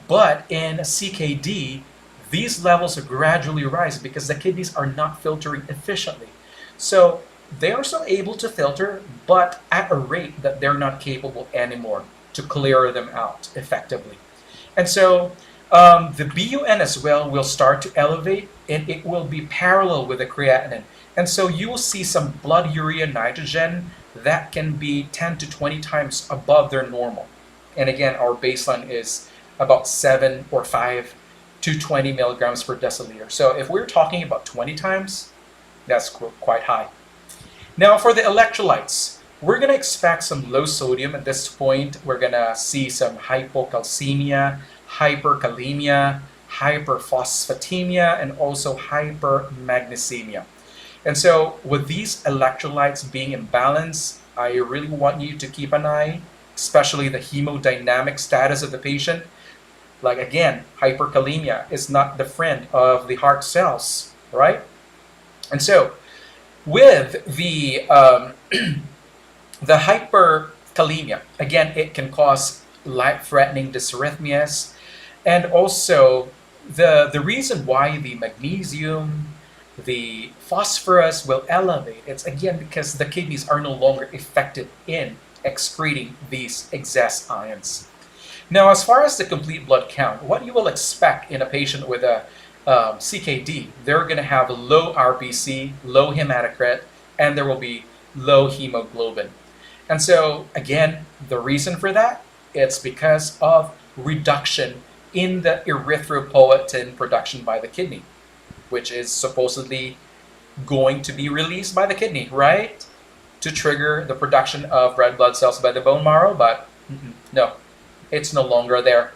But in CKD, these levels are gradually rising because the kidneys are not filtering efficiently. So they are still able to filter, but at a rate that they're not capable anymore to clear them out effectively. And so the BUN as well will start to elevate, and it will be parallel with the creatinine. And so you will see some blood urea nitrogen that can be 10 to 20 times above their normal. And again, our baseline is about 7 or 5 to 20 milligrams per deciliter. So if we're talking about 20 times, that's quite high. Now for the electrolytes, we're going to expect some low sodium at this point. We're going to see some hypocalcemia, hyperkalemia, hyperphosphatemia, and also hypermagnesemia. And so with these electrolytes being imbalanced, I really want you to keep an eye, especially the hemodynamic status of the patient. Like again, hyperkalemia is not the friend of the heart cells, right? And so with the the hyperkalemia, again, it can cause life-threatening dysrhythmias, and also the reason why the magnesium, the phosphorus will elevate, it's again because the kidneys are no longer effective in excreting these excess ions. Now, as far as the complete blood count, what you will expect in a patient with a CKD, they're going to have low RBC, low hematocrit, and there will be low hemoglobin. And so, again, the reason for that, it's because of reduction in the erythropoietin production by the kidney, which is supposedly going to be released by the kidney, right? To trigger the production of red blood cells by the bone marrow, but no, it's no longer there.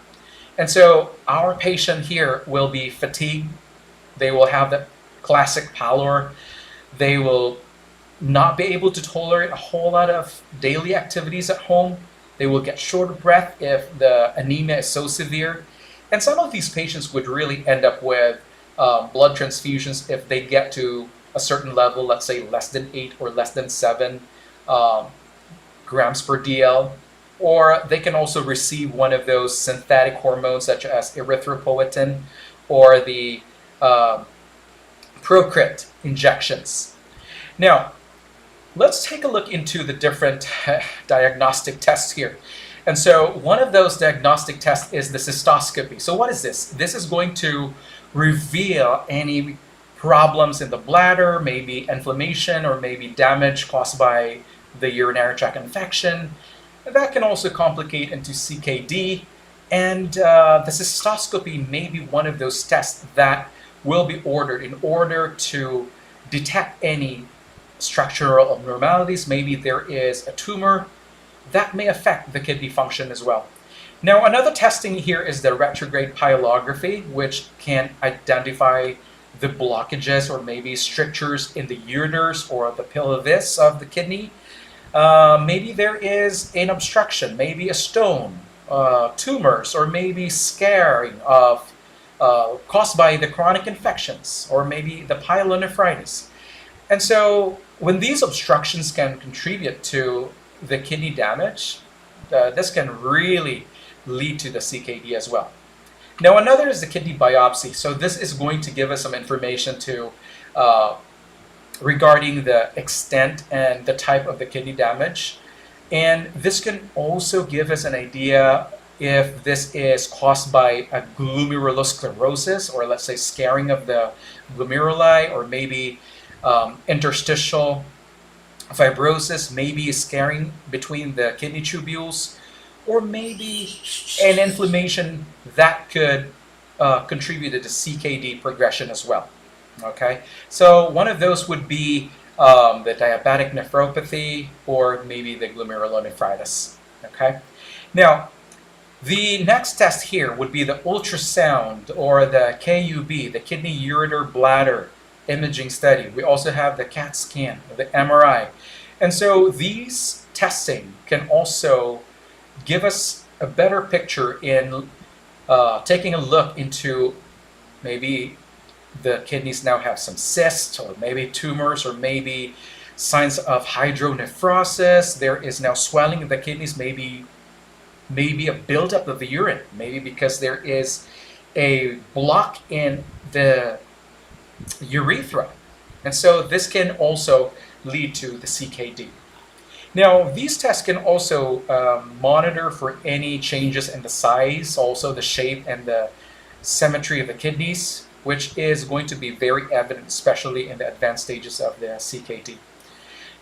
And so our patient here will be fatigued. They will have the classic pallor. They will not be able to tolerate a whole lot of daily activities at home. They will get short of breath if the anemia is so severe. And some of these patients would really end up with blood transfusions if they get to a certain level, let's say less than 8 or less than 7 grams per DL. Or they can also receive one of those synthetic hormones such as erythropoietin or the Procrit injections. Now, let's take a look into the different diagnostic tests here. And so one of those diagnostic tests is the cystoscopy. So what is this? This is going to reveal any problems in the bladder, maybe inflammation or maybe damage caused by the urinary tract infection. That can also complicate into CKD, and the cystoscopy may be one of those tests that will be ordered in order to detect any structural abnormalities. Maybe there is a tumor that may affect the kidney function as well. Now, another testing here is the retrograde pyelography, which can identify the blockages or maybe strictures in the ureters or the pelvis of the kidney. Maybe there is an obstruction, maybe a stone, tumors, or maybe scarring of caused by the chronic infections, or maybe the pyelonephritis. And so when these obstructions can contribute to the kidney damage, this can really lead to the CKD as well. Now, another is the kidney biopsy. So this is going to give us some information to regarding the extent and the type of the kidney damage. And this can also give us an idea if this is caused by a glomerulosclerosis, or let's say scarring of the glomeruli, or maybe interstitial fibrosis, maybe a scarring between the kidney tubules, or maybe an inflammation that could contribute to the CKD progression as well. Okay, so one of those would be the diabetic nephropathy, or maybe the glomerulonephritis. Okay, now the next test here would be the ultrasound, or the KUB, the kidney ureter bladder imaging study. We also have the CAT scan, the MRI. And so these testing can also give us a better picture in taking a look into maybe the kidneys now have some cysts or maybe tumors or maybe signs of hydronephrosis. There is now swelling of the kidneys, maybe a buildup of the urine, maybe because there is a block in the urethra. And so this can also lead to the CKD. Now, these tests can also monitor for any changes in the size, also the shape and the symmetry of the kidneys, which is going to be very evident, especially in the advanced stages of the CKD.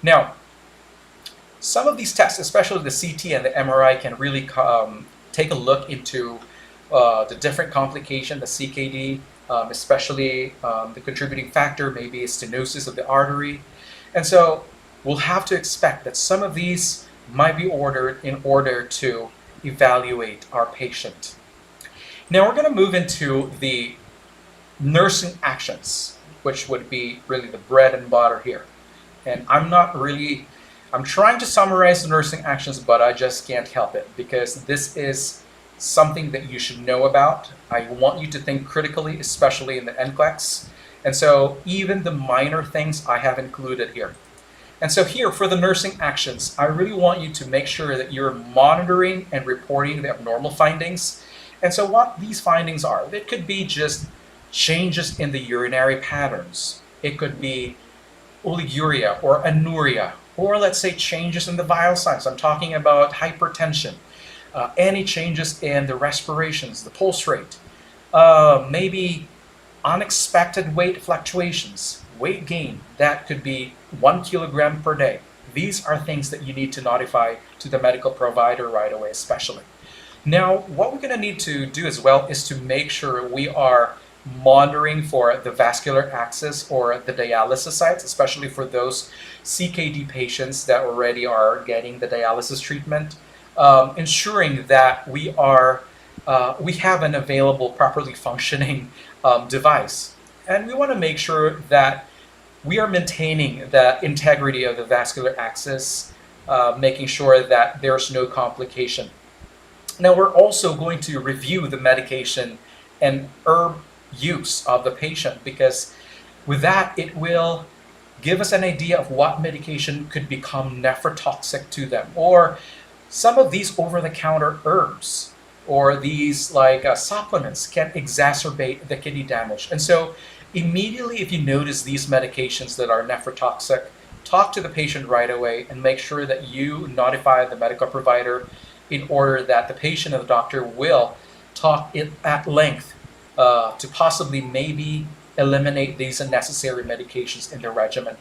Now, some of these tests, especially the CT and the MRI, can really take a look into the different complications, the CKD, especially the contributing factor, maybe stenosis of the artery. And so we'll have to expect that some of these might be ordered in order to evaluate our patient. Now we're going to move into the nursing actions, which would be really the bread and butter here. And I'm trying to summarize the nursing actions, but I just can't help it because this is something that you should know about. I want you to think critically, especially in the NCLEX. And so even the minor things I have included here. And so here for the nursing actions, I really want you to make sure that you're monitoring and reporting the abnormal findings. And so what these findings are, it could be just changes in the urinary patterns. It could be oliguria or anuria, or let's say changes in the vital signs. I'm talking about hypertension, any changes in the respirations, the pulse rate, maybe unexpected weight fluctuations, weight gain, that could be 1 kilogram per day. These are things that you need to notify to the medical provider right away, especially. Now, what we're going to need to do as well is to make sure we are monitoring for the vascular access or the dialysis sites, especially for those CKD patients that already are getting the dialysis treatment, ensuring that we have an available, properly functioning device. And we want to make sure that we are maintaining the integrity of the vascular access, making sure that there's no complication. Now, we're also going to review the medication and herb use of the patient, because with that, it will give us an idea of what medication could become nephrotoxic to them, or some of these over-the-counter herbs or these supplements can exacerbate the kidney damage. And so immediately if you notice these medications that are nephrotoxic, talk to the patient right away and make sure that you notify the medical provider in order that the patient and the doctor will talk at length to possibly maybe eliminate these unnecessary medications in their regimen.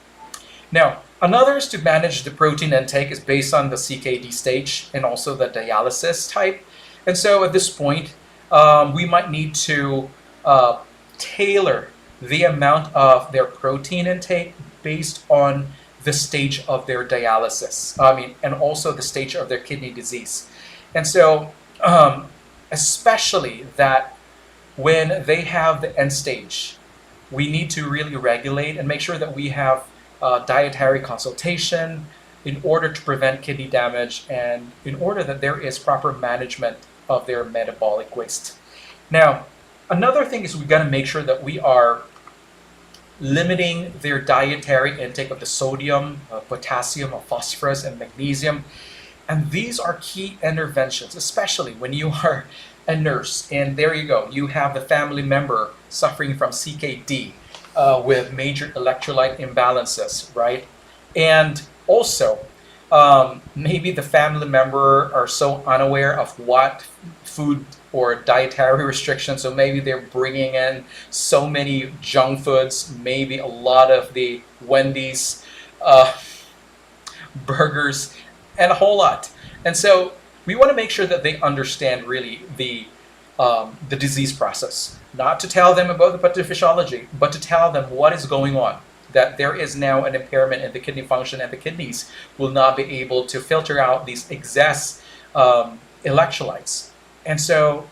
Now, another is to manage the protein intake is based on the CKD stage and also the dialysis type. And so at this point, we might need to tailor the amount of their protein intake based on the stage of their dialysis, and also the stage of their kidney disease. And so, especially that when they have the end stage, we need to really regulate and make sure that we have dietary consultation in order to prevent kidney damage and in order that there is proper management of their metabolic waste. Now, another thing is we got to make sure that we are limiting their dietary intake of the sodium, potassium, phosphorus, and magnesium. And these are key interventions, especially when you are a nurse. And there you go, you have the family member suffering from CKD with major electrolyte imbalances, right? And also, maybe the family member are so unaware of what food or dietary restrictions, so maybe they're bringing in so many junk foods, maybe a lot of the Wendy's burgers, and a whole lot. And so we want to make sure that they understand really the disease process, not to tell them about the pathophysiology, but to tell them what is going on, that there is now an impairment in the kidney function and the kidneys will not be able to filter out these excess electrolytes. And so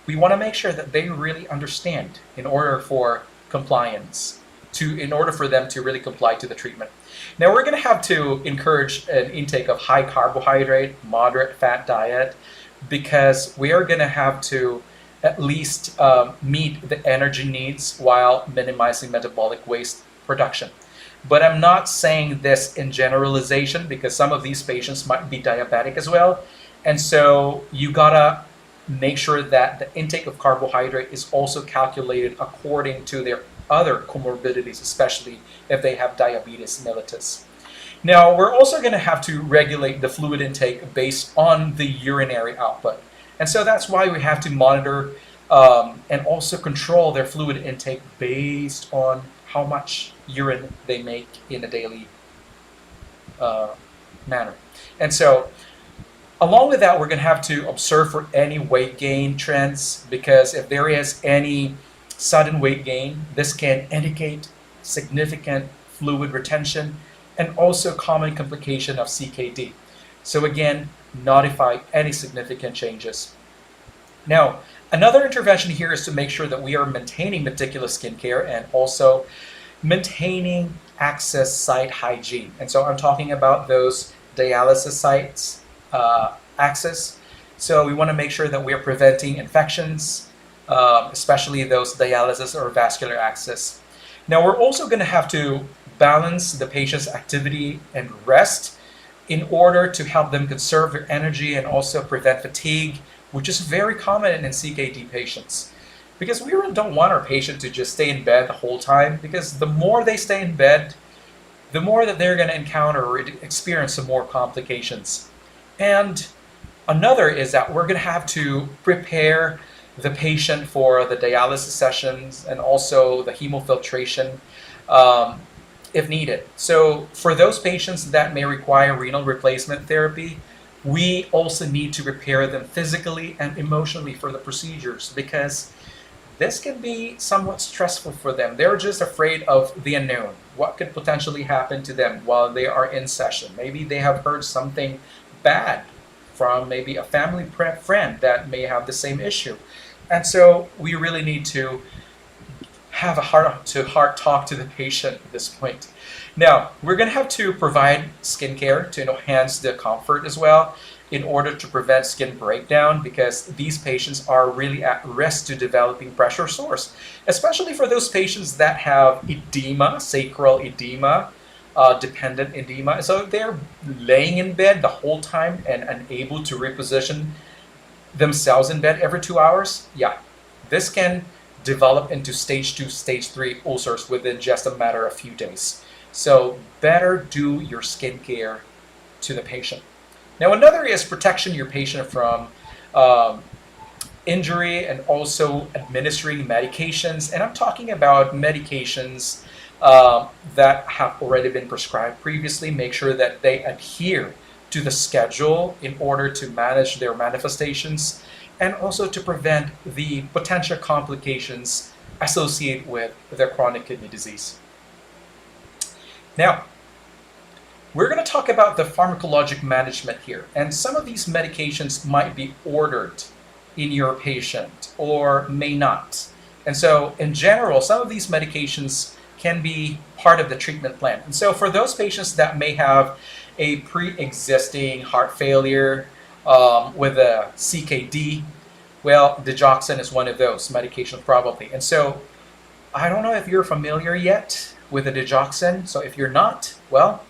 we want to make sure that they really understand in order for compliance, in order for them to really comply to the treatment. Now we're going to have to encourage an intake of high carbohydrate, moderate fat diet, because we are going to have to at least meet the energy needs while minimizing metabolic waste production. But I'm not saying this in generalization because some of these patients might be diabetic as well. And so you gotta make sure that the intake of carbohydrate is also calculated according to their other comorbidities, especially if they have diabetes mellitus. Now, we're also going to have to regulate the fluid intake based on the urinary output. And so that's why we have to monitor and also control their fluid intake based on how much urine they make in a daily manner. And so along with that, we're going to have to observe for any weight gain trends, because if there is any sudden weight gain, this can indicate significant fluid retention and also common complication of CKD. So again, notify any significant changes. Now, another intervention here is to make sure that we are maintaining meticulous skincare and also maintaining access site hygiene. And so I'm talking about those dialysis sites access. So we want to make sure that we are preventing infections, especially those dialysis or vascular access. Now, we're also going to have to balance the patient's activity and rest in order to help them conserve their energy and also prevent fatigue, which is very common in CKD patients. Because we really don't want our patient to just stay in bed the whole time, because the more they stay in bed, the more that they're going to encounter or experience some more complications. And another is that we're going to have to prepare the patient for the dialysis sessions and also the hemofiltration if needed. So for those patients that may require renal replacement therapy, we also need to prepare them physically and emotionally for the procedures, because this can be somewhat stressful for them. They're just afraid of the unknown. What could potentially happen to them while they are in session? Maybe they have heard something bad from maybe a family friend that may have the same issue. And so we really need to have a heart-to-heart talk to the patient at this point. Now, we're going to have to provide skincare to enhance the comfort as well in order to prevent skin breakdown, because these patients are really at risk to developing pressure sores, especially for those patients that have edema, sacral edema, dependent edema. So they're laying in bed the whole time and unable to reposition themselves in bed every 2 hours. Yeah, this can develop into stage 2, stage 3 ulcers within just a matter of few days. So better do your skincare to the patient. Now, another is protection your patient from injury and also administering medications. And I'm talking about medications that have already been prescribed previously. Make sure that they adhere to the schedule in order to manage their manifestations and also to prevent the potential complications associated with their chronic kidney disease. Now, we're going to talk about the pharmacologic management here, and some of these medications might be ordered in your patient or may not. And so in general, some of these medications can be part of the treatment plan. And so for those patients that may have a pre-existing heart failure with a CKD, well, digoxin is one of those medications probably. And so I don't know if you're familiar yet with the digoxin. So if you're not, well,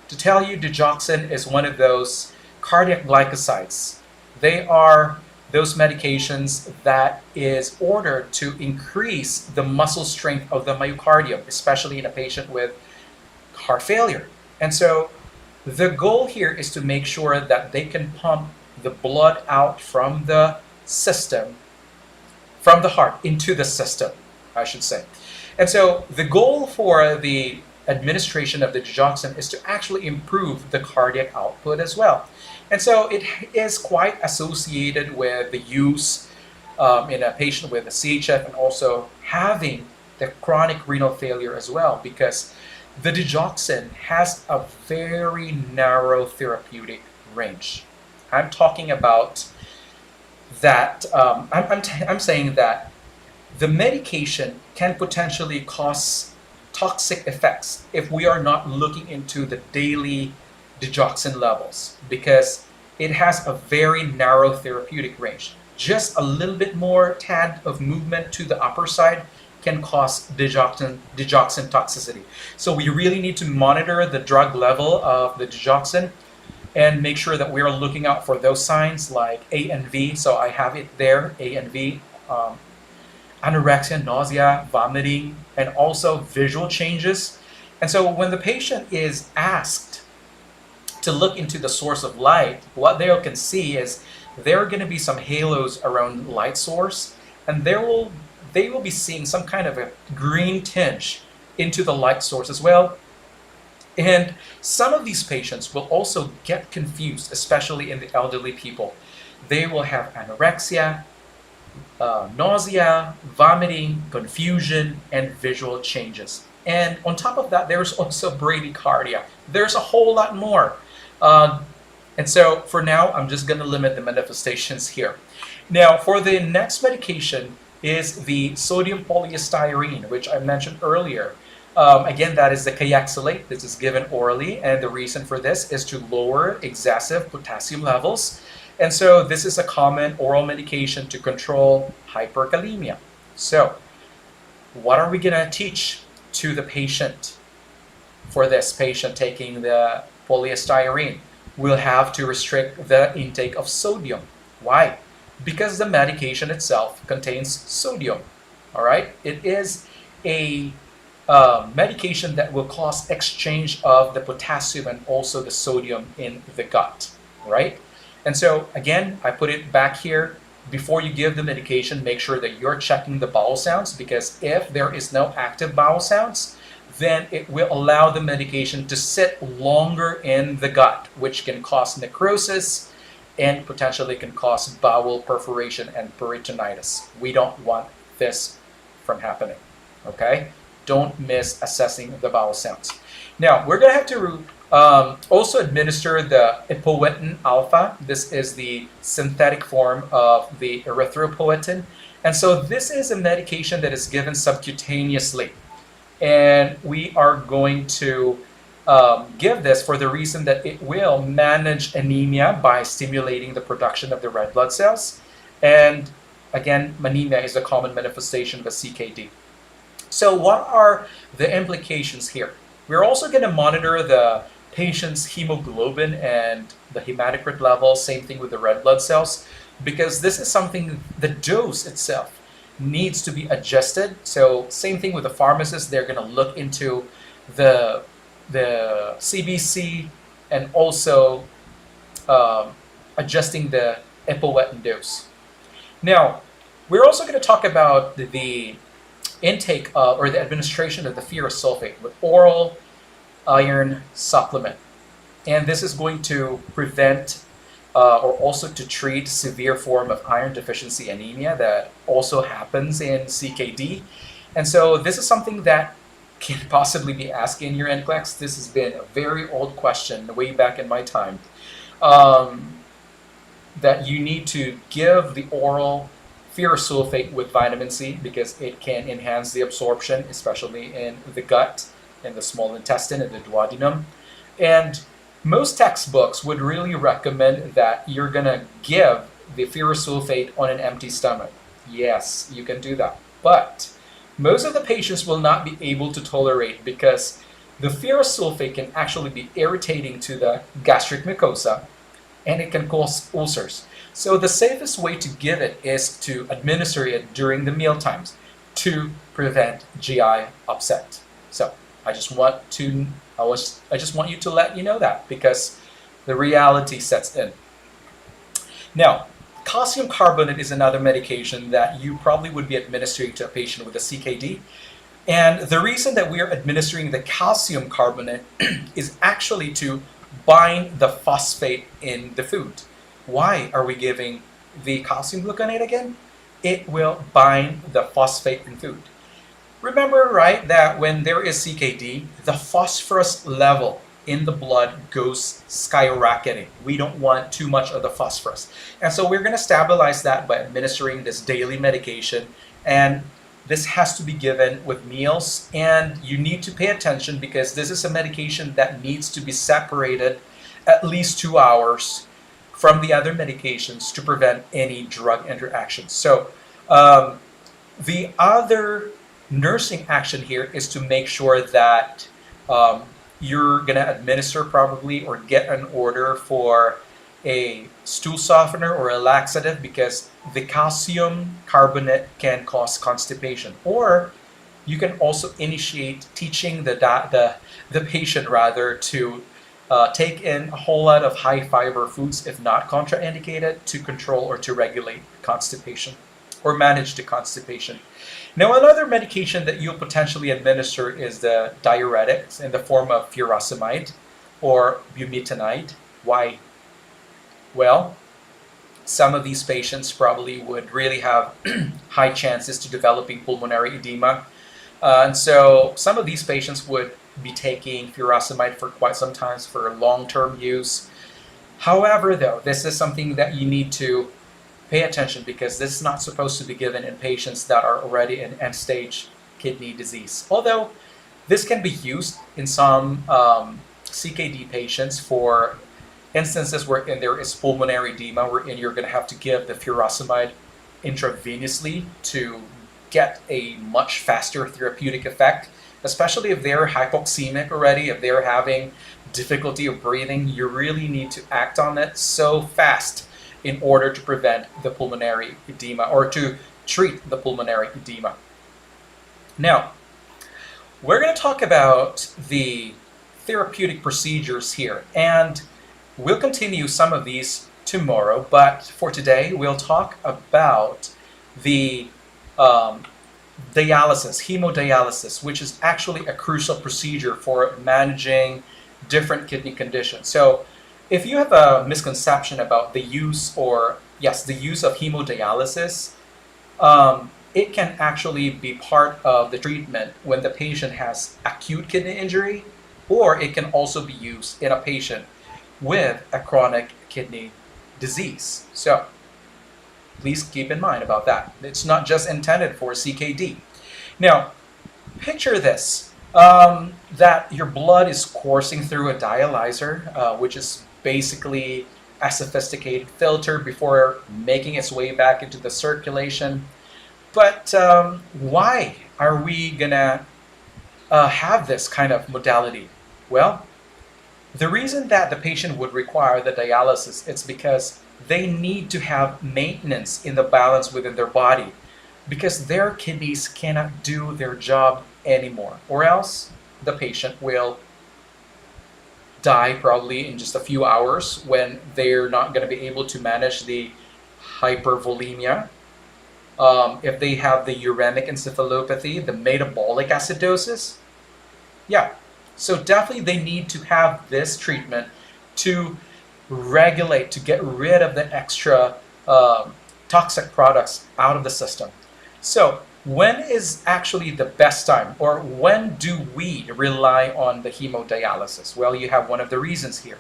to tell you, digoxin is one of those cardiac glycosides. They are those medications that is ordered to increase the muscle strength of the myocardium, especially in a patient with heart failure. And so the goal here is to make sure that they can pump the blood out from the system, from the heart into the system, I should say. And so the goal for the administration of the digoxin is to actually improve the cardiac output as well. And so it is quite associated with the use in a patient with a CHF and also having the chronic renal failure as well, because the digoxin has a very narrow therapeutic range. I'm talking about that, I'm saying that the medication can potentially cause toxic effects if we are not looking into the daily digoxin levels, because it has a very narrow therapeutic range. just a little bit more tad of movement to the upper side can cause digoxin toxicity. So we really need to monitor the drug level of the digoxin and make sure that we're looking out for those signs like A and V. So I have it there, A and V, anorexia, nausea, vomiting, and also visual changes. And so when the patient is asked to look into the source of light, what they can see is there are going to be some halos around light source, and they will be seeing some kind of a green tinge into the light source as well. And some of these patients will also get confused, especially in the elderly people. They will have anorexia, nausea, vomiting, confusion, and visual changes. And on top of that, there's also bradycardia. There's a whole lot more. And so for now, I'm just going to limit the manifestations here. Now, for the next medication is the sodium polystyrene, which I mentioned earlier. Again, that is the Kayexalate. This is given orally, and the reason for this is to lower excessive potassium levels. And so this is a common oral medication to control hyperkalemia. So what are we going to teach to the patient for this patient taking the polystyrene? We'll have to restrict the intake of sodium. Why? Because the medication itself contains sodium. All right? It is a medication that will cause exchange of the potassium and also the sodium in the gut, right? And so again, I put it back here. Before you give the medication, make sure that you're checking the bowel sounds, because if there is no active bowel sounds, then it will allow the medication to sit longer in the gut, which can cause necrosis and potentially can cause bowel perforation and peritonitis. We don't want this from happening, okay? Don't miss assessing the bowel sounds. Now, we're going to have to also administer the epoetin alpha. This is the synthetic form of the erythropoietin. And so this is a medication that is given subcutaneously. And we are going to give this for the reason that it will manage anemia by stimulating the production of the red blood cells. And again, anemia is a common manifestation of a CKD. So what are the implications here? We're also going to monitor the patient's hemoglobin and the hematocrit level, same thing with the red blood cells, because this is something, the dose itself needs to be adjusted. So same thing with the pharmacist, they're going to look into the CBC and also adjusting the epoetin dose. Now, we're also going to talk about the intake or the administration of the ferrous sulfate with oral iron supplement. And this is going to prevent or also to treat severe form of iron deficiency anemia that also happens in CKD. And so this is something that can possibly be asked in your NCLEX. This has been a very old question way back in my time, that you need to give the oral ferrous sulfate with vitamin C because it can enhance the absorption, especially in the gut, in the small intestine, in the duodenum. And most textbooks would really recommend that you're going to give the ferrous sulfate on an empty stomach. Yes, you can do that. But most of the patients will not be able to tolerate, because the ferrous sulfate can actually be irritating to the gastric mucosa and it can cause ulcers. So the safest way to give it is to administer it during the meal times to prevent GI upset. So I just want you to let you know that, because the reality sets in. Now, calcium carbonate is another medication that you probably would be administering to a patient with a CKD. And the reason that we are administering the calcium carbonate is actually to bind the phosphate in the food. Why are we giving the calcium gluconate again? It will bind the phosphate in food. Remember, right, that when there is CKD, the phosphorus level in the blood goes skyrocketing. We don't want too much of the phosphorus. And so we're going to stabilize that by administering this daily medication. And this has to be given with meals. And you need to pay attention, because this is a medication that needs to be separated at least 2 hours from the other medications to prevent any drug interactions. So the other nursing action here is to make sure that you're going to administer probably or get an order for a stool softener or a laxative, because the calcium carbonate can cause constipation. Or you can also initiate teaching the patient rather to take in a whole lot of high fiber foods, if not contraindicated, to control or to regulate constipation or manage the constipation. Now, another medication that you'll potentially administer is the diuretics in the form of furosemide or bumetanide. Why? Well, some of these patients probably would really have high chances to developing pulmonary edema. And so some of these patients would be taking furosemide for quite some time for long-term use. However, though, this is something that you need to pay attention, because this is not supposed to be given in patients that are already in end-stage kidney disease. Although this can be used in some CKD patients for instances wherein there is pulmonary edema, wherein you're going to have to give the furosemide intravenously to get a much faster therapeutic effect, especially if they're hypoxemic already, if they're having difficulty of breathing. You really need to act on it so fast in order to prevent the pulmonary edema or to treat the pulmonary edema. Now, we're going to talk about the therapeutic procedures here, and we'll continue some of these tomorrow, but for today we'll talk about the dialysis, hemodialysis, which is actually a crucial procedure for managing different kidney conditions. So if you have a misconception about the use of hemodialysis, it can actually be part of the treatment when the patient has acute kidney injury, or it can also be used in a patient with a chronic kidney disease. So please keep in mind about that. It's not just intended for CKD. Now, picture this, that your blood is coursing through a dialyzer, which is basically a sophisticated filter before making its way back into the circulation. But why are we gonna have this kind of modality? Well, the reason that the patient would require the dialysis is because they need to have maintenance in the balance within their body, because their kidneys cannot do their job anymore, or else the patient will die probably in just a few hours when they're not going to be able to manage the hypervolemia. If they have the uremic encephalopathy, the metabolic acidosis, yeah. So definitely they need to have this treatment to regulate, to get rid of the extra toxic products out of the system. So when is actually the best time, or when do we rely on the hemodialysis? Well, you have one of the reasons here.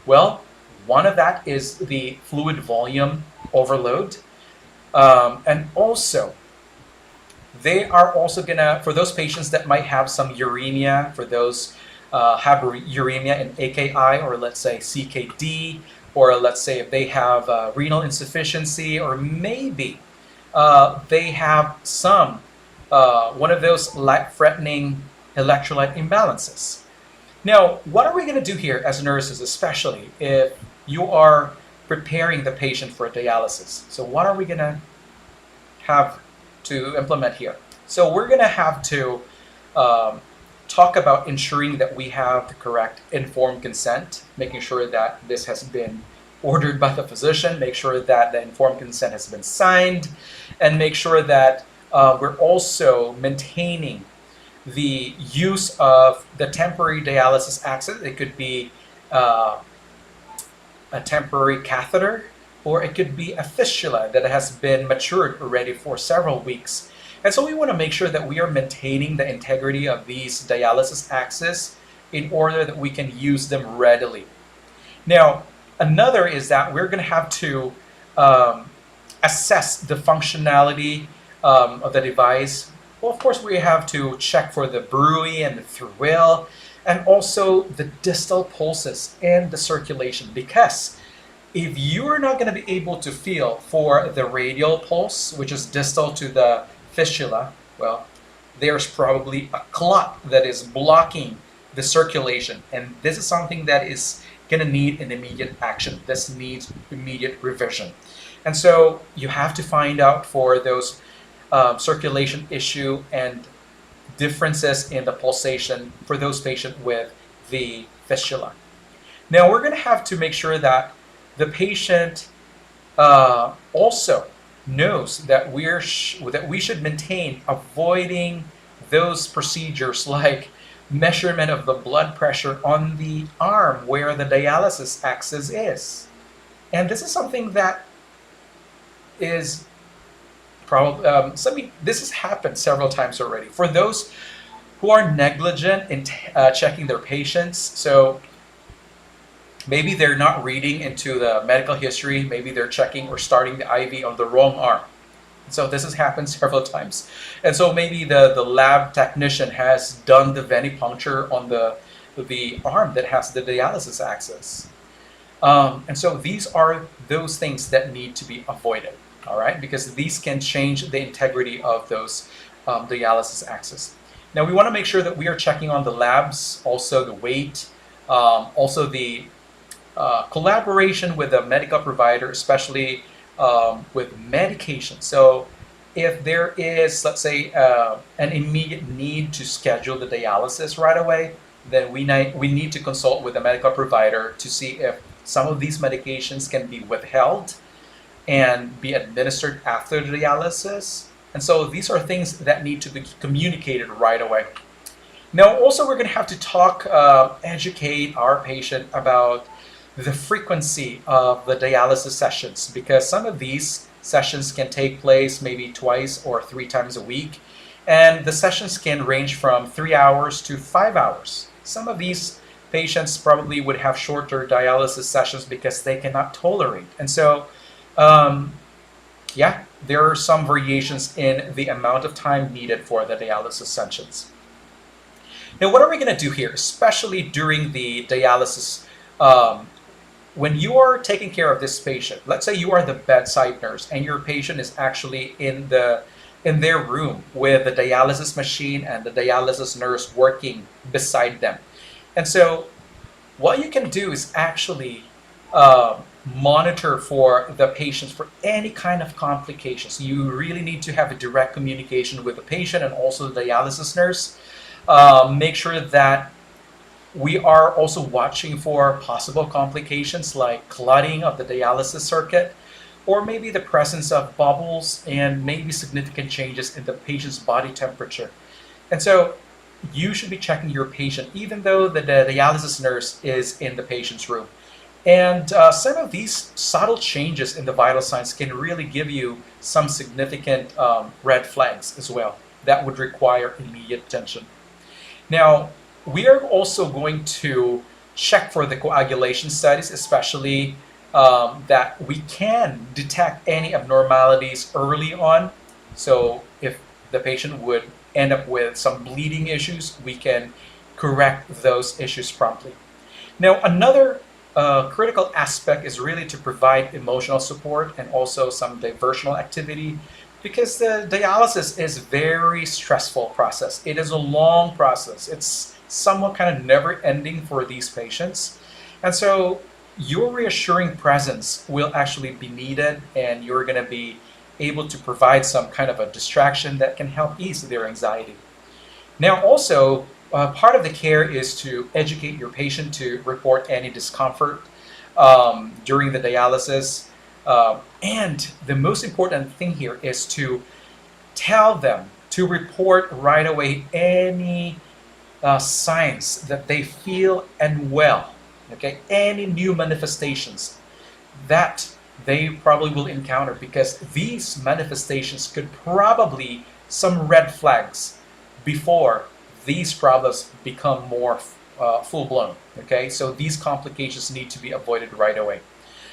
Well, one of that is the fluid volume overload. And also, they are also gonna, for those patients that might have some uremia, for those have uremia in AKI, or let's say CKD, or let's say if they have renal insufficiency, or maybe they have some one of those life-threatening electrolyte imbalances. Now, what are we going to do here as nurses, especially if you are preparing the patient for dialysis? So what are we going to have to implement here? So we're going to have to talk about ensuring that we have the correct informed consent, making sure that this has been ordered by the physician, make sure that the informed consent has been signed, and make sure that we're also maintaining the use of the temporary dialysis access. It could be a temporary catheter, or it could be a fistula that has been matured already for several weeks. And so we want to make sure that we are maintaining the integrity of these dialysis access in order that we can use them readily. Now, another is that we're going to have to assess the functionality of the device. Well, of course, we have to check for the bruit and the thrill, and also the distal pulses and the circulation, because if you are not going to be able to feel for the radial pulse, which is distal to the fistula, well, there's probably a clot that is blocking the circulation. And this is something that is going to need an immediate action. This needs immediate revision. And so you have to find out for those circulation issue and differences in the pulsation for those patients with the fistula. Now we're going to have to make sure that the patient also knows that that we should maintain avoiding those procedures like measurement of the blood pressure on the arm where the dialysis axis is. And this is something that is probably this has happened several times already for those who are negligent in checking their patients. So maybe they're not reading into the medical history. Maybe they're checking or starting the IV on the wrong arm. So this has happened several times. And so maybe the lab technician has done the venipuncture on the arm that has the dialysis axis. And so these are those things that need to be avoided, all right? Because these can change the integrity of those dialysis axis. Now we want to make sure that we are checking on the labs, also the weight, also the collaboration with a medical provider, especially with medication. So if there is, let's say, an immediate need to schedule the dialysis right away, then we need to consult with a medical provider to see if some of these medications can be withheld and be administered after the dialysis. And so these are things that need to be communicated right away. Now also we're going to have to talk, educate our patient about the frequency of the dialysis sessions, because some of these sessions can take place maybe twice or 3 times a week, and the sessions can range from 3 hours to 5 hours. Some of these patients probably would have shorter dialysis sessions because they cannot tolerate. And so yeah, there are some variations in the amount of time needed for the dialysis sessions. Now what are we going to do here, especially during the dialysis? When you are taking care of this patient, let's say you are the bedside nurse and your patient is actually in their room with the dialysis machine and the dialysis nurse working beside them. And so what you can do is actually monitor for the patients for any kind of complications. You really need to have a direct communication with the patient and also the dialysis nurse. Make sure that we are also watching for possible complications like clotting of the dialysis circuit, or maybe the presence of bubbles and maybe significant changes in the patient's body temperature. And so you should be checking your patient even though the dialysis nurse is in the patient's room. And some of these subtle changes in the vital signs can really give you some significant red flags as well that would require immediate attention. Now, we are also going to check for the coagulation studies, especially that we can detect any abnormalities early on. So if the patient would end up with some bleeding issues, we can correct those issues promptly. Now, another critical aspect is really to provide emotional support and also some diversional activity, because the dialysis is a very stressful process. It is a long process. It's somewhat kind of never-ending for these patients. And so your reassuring presence will actually be needed, and you're going to be able to provide some kind of a distraction that can help ease their anxiety. Now also, part of the care is to educate your patient to report any discomfort during the dialysis. And the most important thing here is to tell them to report right away any signs that they feel unwell, okay? Any new manifestations that they probably will encounter, because these manifestations could probably some red flags before these problems become more full-blown, okay? So these complications need to be avoided right away.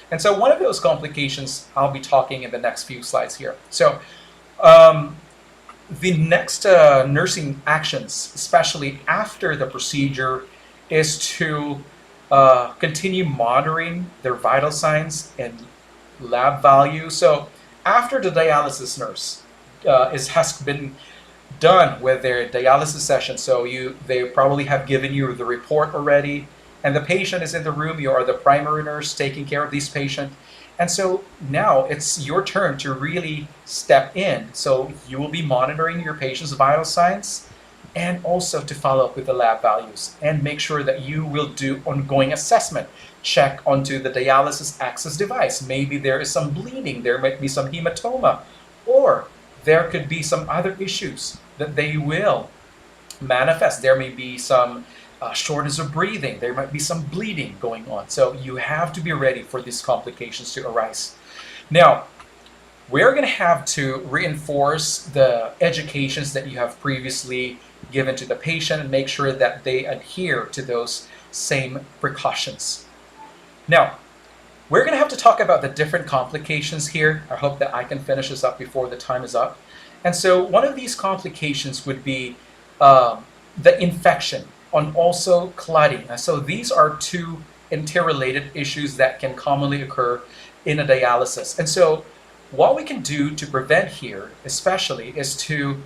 And so one of those complications I'll be talking in the next few slides here. So the next nursing actions, especially after the procedure, is to continue monitoring their vital signs and lab value. So after the dialysis nurse has been done with their dialysis session, so they probably have given you the report already, and the patient is in the room. You are the primary nurse taking care of this patient, and so now it's your turn to really step in. So you will be monitoring your patient's vital signs and also to follow up with the lab values and make sure that you will do ongoing assessment. Check onto the dialysis access device. Maybe there is some bleeding, there might be some hematoma, or there could be some other issues that they will manifest. There may be some shortness of breathing, there might be some bleeding going on. So you have to be ready for these complications to arise. Now, we're going to have to reinforce the educations that you have previously given to the patient and make sure that they adhere to those same precautions. Now, we're going to have to talk about the different complications here. I hope that I can finish this up before the time is up. And so one of these complications would be the infection and also clotting. So these are two interrelated issues that can commonly occur in a dialysis. And so what we can do to prevent here, especially, is to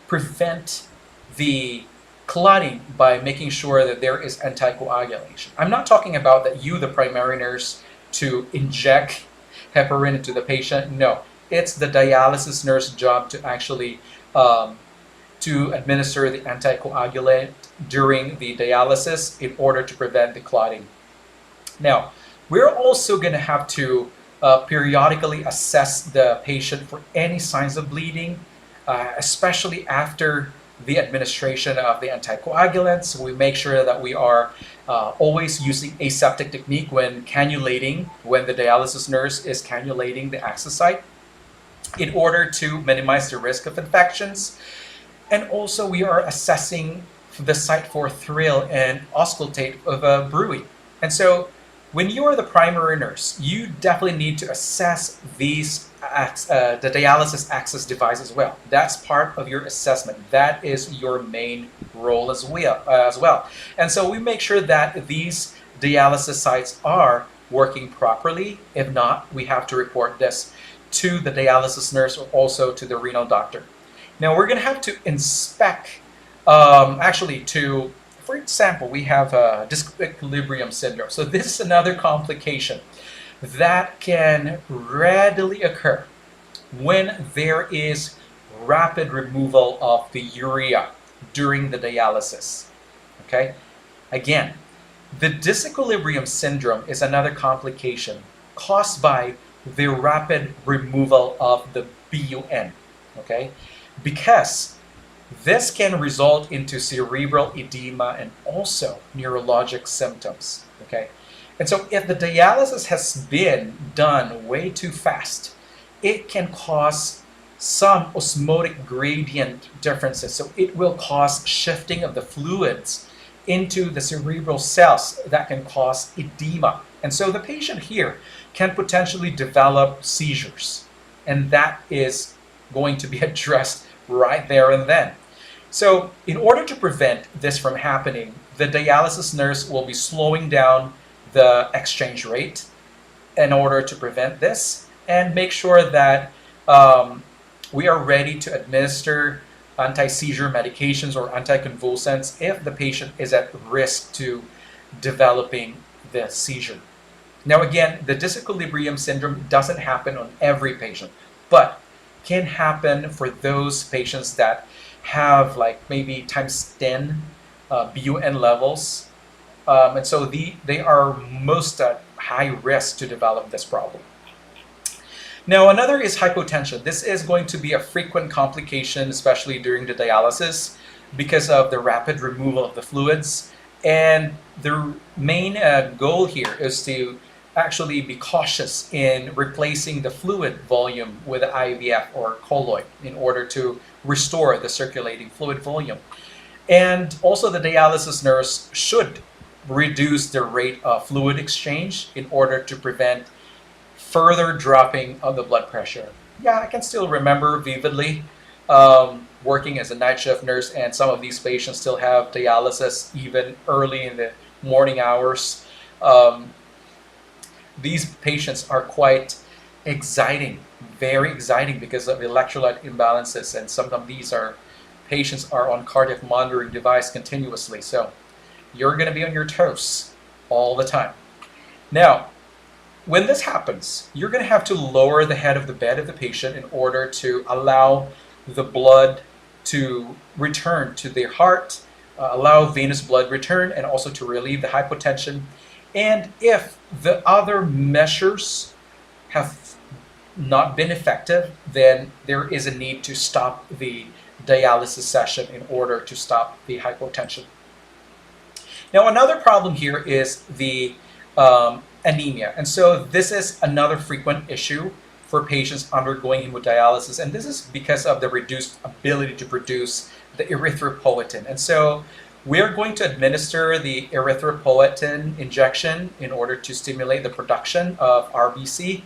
prevent the clotting by making sure that there is anticoagulation. I'm not talking about that you, the primary nurse, to inject heparin into the patient. No, it's the dialysis nurse job to actually to administer the anticoagulant during the dialysis in order to prevent the clotting. Now, we're also going to have to periodically assess the patient for any signs of bleeding, especially after the administration of the anticoagulants. We make sure that we are always using aseptic technique when cannulating, when the dialysis nurse is cannulating the access site, in order to minimize the risk of infections. And also we are assessing the site for thrill and auscultate of bruit. And so when you are the primary nurse, you definitely need to assess these the dialysis access device as well. That's part of your assessment. That is your main role as well. And so we make sure that these dialysis sites are working properly. If not, we have to report this to the dialysis nurse or also to the renal doctor. Now we're going to have to inspect, for example, we have disequilibrium syndrome. So this is another complication that can readily occur when there is rapid removal of the urea during the dialysis. Okay? Again, the disequilibrium syndrome is another complication caused by the rapid removal of the BUN. Okay? Because this can result into cerebral edema and also neurologic symptoms. Okay? And so if the dialysis has been done way too fast, it can cause some osmotic gradient differences. So it will cause shifting of the fluids into the cerebral cells that can cause edema. And so the patient here can potentially develop seizures. And that is going to be addressed right there and then. So in order to prevent this from happening, the dialysis nurse will be slowing down the exchange rate in order to prevent this and make sure that we are ready to administer anti-seizure medications or anticonvulsants if the patient is at risk to developing the seizure. Now again, the disequilibrium syndrome doesn't happen on every patient, but can happen for those patients that have like maybe times 10 BUN levels. And so they are most at high risk to develop this problem. Now another is hypotension. This is going to be a frequent complication, especially during the dialysis, because of the rapid removal of the fluids. And the main goal here is to actually be cautious in replacing the fluid volume with IVF or colloid in order to restore the circulating fluid volume. And also the dialysis nurse should reduce the rate of fluid exchange in order to prevent further dropping of the blood pressure. Yeah, I can still remember vividly working as a night shift nurse, and some of these patients still have dialysis even early in the morning hours. Um, these patients are quite exciting, very exciting because of electrolyte imbalances, and some of these are patients are on cardiac monitoring device continuously. So you're going to be on your toes all the time. Now, when this happens, you're going to have to lower the head of the bed of the patient in order to allow the blood to return to their heart, allow venous blood return, and also to relieve the hypotension. And if the other measures have not been effective, then there is a need to stop the dialysis session in order to stop the hypotension. Now, another problem here is the anemia. And so this is another frequent issue for patients undergoing hemodialysis. And this is because of the reduced ability to produce the erythropoietin. And so we're going to administer the erythropoietin injection in order to stimulate the production of RBC.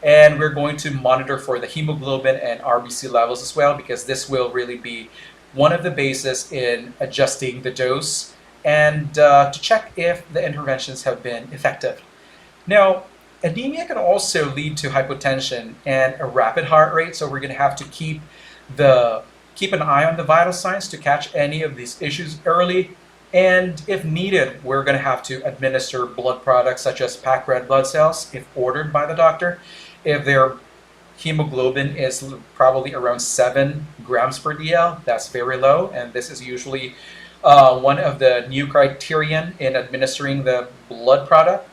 And we're going to monitor for the hemoglobin and RBC levels as well, because this will really be one of the bases in adjusting the dose and to check if the interventions have been effective. Now, anemia can also lead to hypotension and a rapid heart rate, so we're going to have to keep an eye on the vital signs to catch any of these issues early. And if needed, we're going to have to administer blood products such as packed red blood cells if ordered by the doctor. If their hemoglobin is probably around 7 grams per DL, that's very low, and this is usually one of the new criterion in administering the blood product.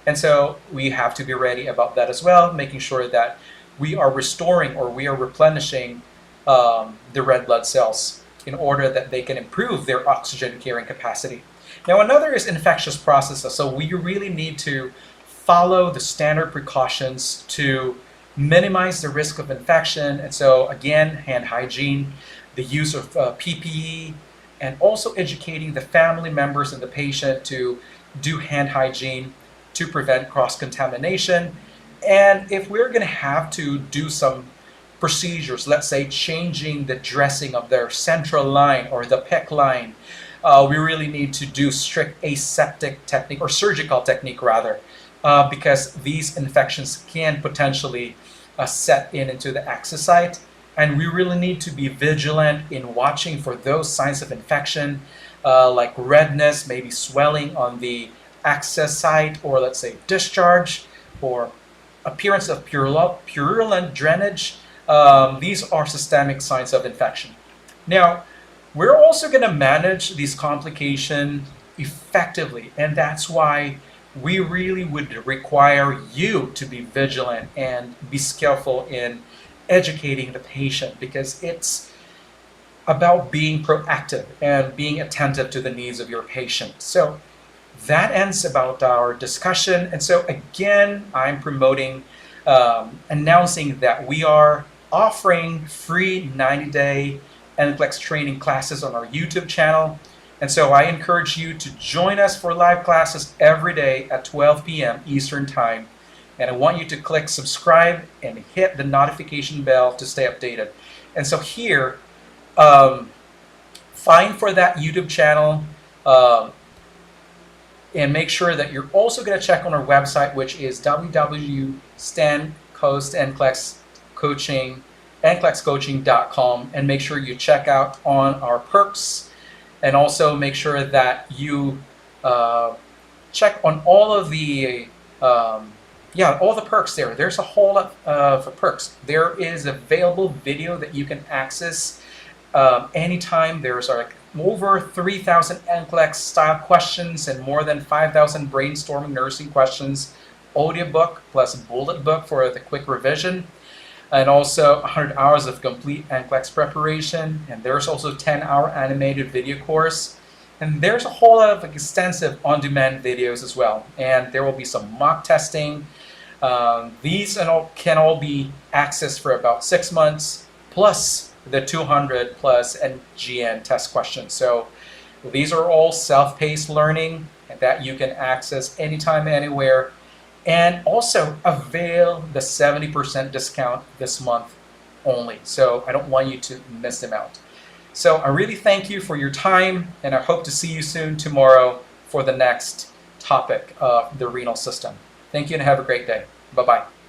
And so we have to be ready about that as well, making sure that we are restoring or we are replenishing the red blood cells in order that they can improve their oxygen carrying capacity. Now, another is infectious processes. So we really need to follow the standard precautions to minimize the risk of infection. And so again, hand hygiene, the use of PPE, and also educating the family members and the patient to do hand hygiene to prevent cross-contamination. And if we're going to have to do some procedures, let's say changing the dressing of their central line or the PEC line, we really need to do strict aseptic technique or surgical technique rather, because these infections can potentially set into the access site. And we really need to be vigilant in watching for those signs of infection, like redness, maybe swelling on the access site, or let's say discharge, or appearance of purulent drainage. These are systemic signs of infection. Now, we're also going to manage these complications effectively, and that's why we really would require you to be vigilant and be skillful in educating the patient, because it's about being proactive and being attentive to the needs of your patient. So that ends about our discussion. And so again, I'm promoting, announcing that we are offering free 90-day NCLEX training classes on our YouTube channel. And so I encourage you to join us for live classes every day at 12 p.m. Eastern Time. And I want you to click subscribe and hit the notification bell to stay updated. And so here, find for that YouTube channel and make sure that you're also going to check on our website, which is nclex-coaching.com, and make sure you check out on our perks, and also make sure that you check on all of the all the perks there. There's a whole lot of perks. There is available video that you can access anytime. There's like over 3,000 NCLEX style questions and more than 5,000 brainstorming nursing questions, audiobook plus bullet book for the quick revision, and also 100 hours of complete NCLEX preparation. And there's also 10-hour animated video course. And there's a whole lot of extensive on-demand videos as well. And there will be some mock testing. These can all be accessed for about 6 months, plus the 200 plus NGN test questions. So these are all self-paced learning that you can access anytime, anywhere. And also avail the 70% discount this month only. So I don't want you to miss them out. So I really thank you for your time, and I hope to see you soon tomorrow for the next topic of the renal system. Thank you and have a great day. Bye-bye.